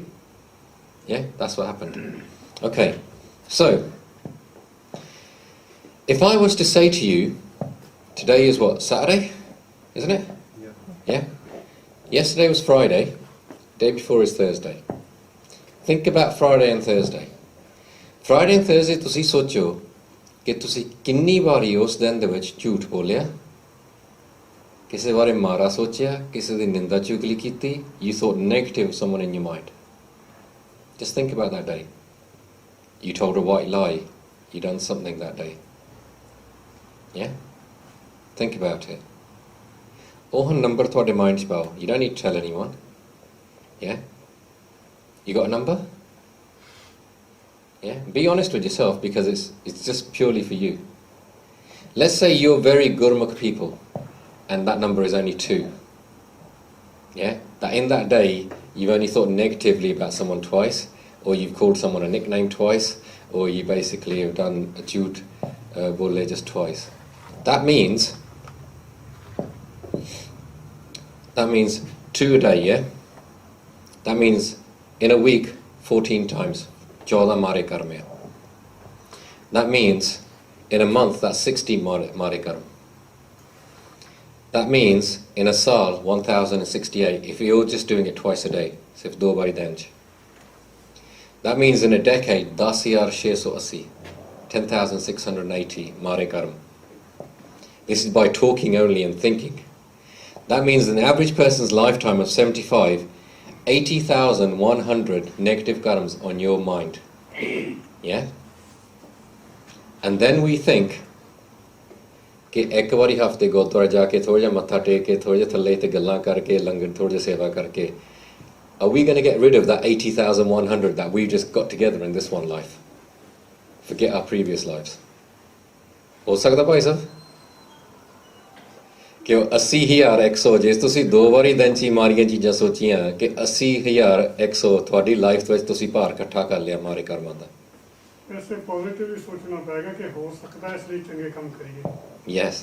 Yeah, that's what happened. Okay, so if I was to say to you, today is what, Saturday, isn't it? Yeah. Yesterday was Friday, day before is Thursday. Think about Friday and Thursday. Friday and Thursday ਤੁਸੀਂ ਸੋਚੋ ਕਿ ਤੁਸੀਂ ਕਿੰਨੀ ਵਾਰੀ ਉਸ ਦਿਨ ਦੇ ਵਿੱਚ ਝੂਠ ਬੋਲਿਆ, ਕਿਸੇ ਬਾਰੇ ਮਾੜਾ ਸੋਚਿਆ, ਕਿਸੇ ਦੀ ਨਿੰਦਾ ਚੁਗਲੀ ਕੀਤੀ। You thought negative of someone in your mind. Just think about that day. You told a white lie. You done something that day. Yeah? Think about it. ਉਹ ਨੰਬਰ ਤੁਹਾਡੇ ਮਾਈਂਡ 'ਚ ਪਾਓ. You don't need to tell anyone. Yeah? You got a number? Yeah? Be honest with yourself because it's just purely for you. Let's say you're very Gurmukh people and that number is only 2. Yeah? That in that day you've only thought negatively about someone twice, or you've called someone a nickname twice, or you basically have done a jhoot bole just twice. That means 2 a day, yeah? That means in a week 14 times 14 mare karma. That means in a month that's 60 mare karma. That means in a saal 1068 if you're just doing it twice a day, sif 2 bari din ch. That means in a decade 10,680 10,680 mare karma. This is by talking only and thinking. That means in the average person's lifetime of 75, 80,100 negative karmas on your mind. Yeah? And then we think ਕਿ ਇੱਕ ਵਾਰੀ ਹਫਤੇ ਗੁਰਦੁਆਰੇ ਜਾ ਕੇ ਥੋੜ੍ਹਾ ਜਿਹਾ ਮੱਥਾ ਟੇਕ ਕੇ ਥੋੜ੍ਹੇ ਜਿਹੇ ਥੱਲੇ ਤੇ ਗੱਲਾਂ ਕਰਕੇ ਲੰਗਰ ਥੋੜ੍ਹੀ ਜਿਹੀ ਸੇਵਾ ਕਰਕੇ, are we going to get rid of that 80,100 that we just got together in this one life? Forget our previous lives. ਹੋ ਸਕਦਾ ਭਾਈ ਸਾਹਿਬ ਕਿ 80,100 ਜੇ ਤੁਸੀਂ 2 ਵਾਰੀ ਦਿਨ 'ਚ ਹੀ ਮਾਰੀਆਂ ਚੀਜ਼ਾਂ ਸੋਚੀਆਂ ਕਿ 80,100 ਤੁਹਾਡੀ ਲਾਈਫ ਵਿੱਚ ਤੁਸੀਂ ਭਾਰ ਇਕੱਠਾ ਕਰ ਲਿਆ ਮਾਰੇ ਕਰਮਾਂ ਦਾ। ਵੈਸੇ ਪੋਜ਼ਿਟਿਵ ਵੀ ਸੋਚਣਾ ਪਏਗਾ ਕਿ ਹੋ ਸਕਦਾ ਇਸ ਲਈ ਚੰਗੇ ਕੰਮ ਕਰੀਏ। ਯੈਸ,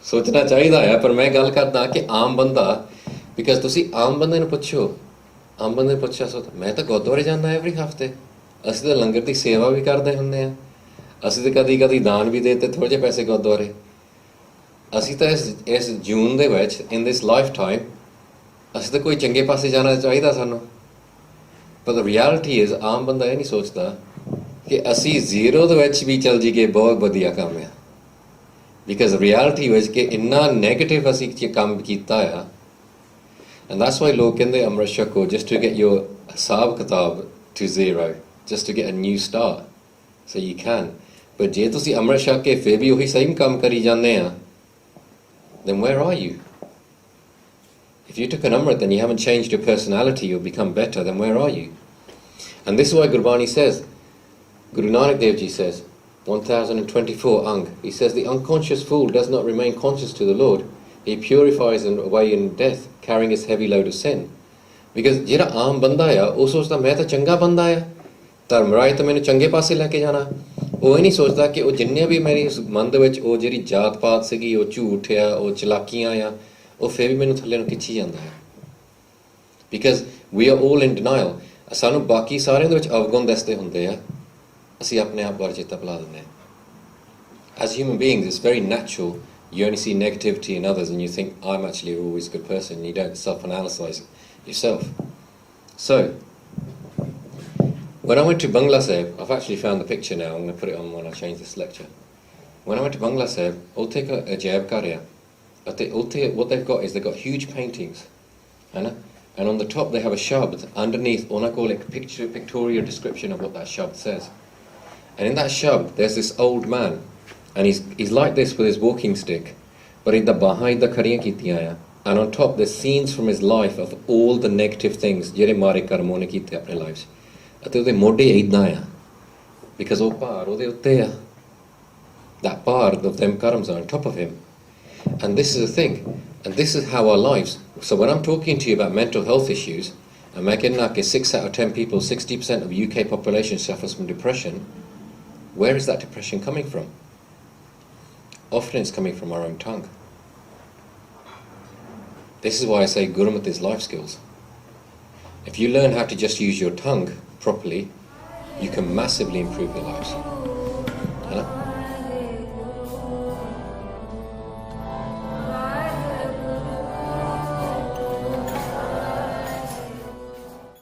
ਸੋਚਣਾ ਚਾਹੀਦਾ ਆ, ਪਰ ਮੈਂ ਗੱਲ ਕਰਦਾ ਕਿ ਆਮ ਬੰਦਾ, ਬਿਕਾਜ਼ ਤੁਸੀਂ ਆਮ ਬੰਦੇ ਨੂੰ ਪੁੱਛੋ, ਆਮ ਬੰਦੇ ਨੂੰ ਪੁੱਛਿਆ ਸੋ ਮੈਂ ਤਾਂ ਗੁਰਦੁਆਰੇ ਜਾਂਦਾ ਐਵਰੀ ਹਫਤੇ, ਅਸੀਂ ਤਾਂ ਲੰਗਰ ਦੀ ਸੇਵਾ ਵੀ ਕਰਦੇ ਹੁੰਦੇ ਹਾਂ, ਅਸੀਂ ਤਾਂ ਕਦੀ ਕਦੀ ਦਾਨ ਵੀ ਦੇ ਦਿੱਤੇ ਥੋੜ੍ਹੇ ਜਿਹੇ ਪੈਸੇ ਗੁਰਦੁਆਰੇ। ਅਸੀਂ ਤਾਂ ਇਸ ਜੂਨ ਦੇ ਵਿੱਚ ਇਨ ਦਿਸ ਲਾਈਫ ਟਾਈਮ ਅਸੀਂ ਤਾਂ ਕੋਈ ਚੰਗੇ ਪਾਸੇ ਜਾਣਾ ਚਾਹੀਦਾ ਸਾਨੂੰ। ਪਰ ਰਿਐਲਿਟੀ ਇਜ਼ ਆਮ ਬੰਦਾ ਇਹ ਨਹੀਂ ਸੋਚਦਾ ਕਿ ਅਸੀਂ ਜ਼ੀਰੋ ਦੇ ਵਿੱਚ ਵੀ ਚੱਲ ਜੀਏ ਬਹੁਤ ਵਧੀਆ ਕੰਮ ਆ, ਬਿਕਾਜ਼ ਰਿਐਲਿਟੀ ਵਿੱਚ ਕਿ ਇੰਨਾ ਨੈਗੇਟਿਵ ਅਸੀਂ ਕੰਮ ਕੀਤਾ ਆ। ਐਂਡ ਦੈਟਸ ਵਾਈ ਲੋਕ ਕਹਿੰਦੇ ਅੰਮ੍ਰਿਤ ਛਕੋ ਜਸਟ ਟੂ ਗੈਟ ਯੋਰ ਹਿਸਾਬ ਕਿਤਾਬ to zero, just to get a new start so you can. ਪਰ ਜੇ ਤੁਸੀਂ ਅੰਮ੍ਰਿਤ ਛਕ ਕੇ ਫਿਰ ਵੀ ਉਹੀ ਸਹੀ ਕੰਮ ਕਰੀ ਜਾਂਦੇ ਆ, then where are you? If you took an Amrit and you haven't changed your personality or become better, then where are you? And this is why Gurbani says, Guru Nanak Dev Ji says, 1024 Ang, he says, the unconscious fool does not remain conscious to the Lord. He purifies away in death, carrying his heavy load of sin. Because jira aam banda hai, oh sochda main ta changa banda hai, Dharmraj ਤਾਂ ਮੈਨੂੰ ਚੰਗੇ ਪਾਸੇ ਲੈ ਕੇ ਜਾਣਾ, ਉਹ ਇਹ ਨਹੀਂ ਸੋਚਦਾ ਕਿ ਉਹ ਜਿੰਨੇ ਵੀ ਮੇਰੀ ਉਸ ਮਨ ਦੇ ਵਿੱਚ ਉਹ ਜਿਹੜੀ ਜਾਤ ਪਾਤ ਸੀਗੀ, ਉਹ ਝੂਠ ਆ, ਉਹ ਚਲਾਕੀਆਂ ਆ, ਉਹ ਫਿਰ ਵੀ ਮੈਨੂੰ ਥੱਲੇ ਨੂੰ ਖਿੱਚੀ ਜਾਂਦਾ ਹੈ। Because we are all in denial. ਸਾਨੂੰ ਬਾਕੀ ਸਾਰਿਆਂ ਦੇ ਵਿੱਚ ਅਵਗੁਣ ਦੱਸਦੇ ਹੁੰਦੇ ਆ, ਅਸੀਂ ਆਪਣੇ ਆਪ ਬਾਰੇ ਚੇਤਾ ਭੁਲਾ ਦਿੰਦੇ ਹਾਂ। As human beings, it's very natural. You only see negativity in others and you think, I'm actually always a good person. You don't self-analyze yourself. So, when I went to Bangla Sahib, I've actually found the picture now, I'm going to put it on when I change this lecture. When I went to Bangla Sahib, utte ka ajaib karya. What they've got is they've got huge paintings. And on the top they have a shabd. Underneath, I call it pictorial description of what that shabd says. And in that shabd, there's this old man. And he's like this with his walking stick. But in the behind the kariyan kitiyan aya. And on top, there's scenes from his life of all the negative things jehde mare karmon ne kite apne lives. Ate ode mode idna aya. Because oh par ode utte a. That bar of them karms are on top of him. And this is the thing. And this is how our lives. So when I'm talking to you about mental health issues, and making like 6 out of 10 people, 60% of UK population suffers from depression, where is that depression coming from? Often it's coming from our own tongue. This is why I say Gurmat is life skills. If you learn how to just use your tongue properly, you can massively improve your lives.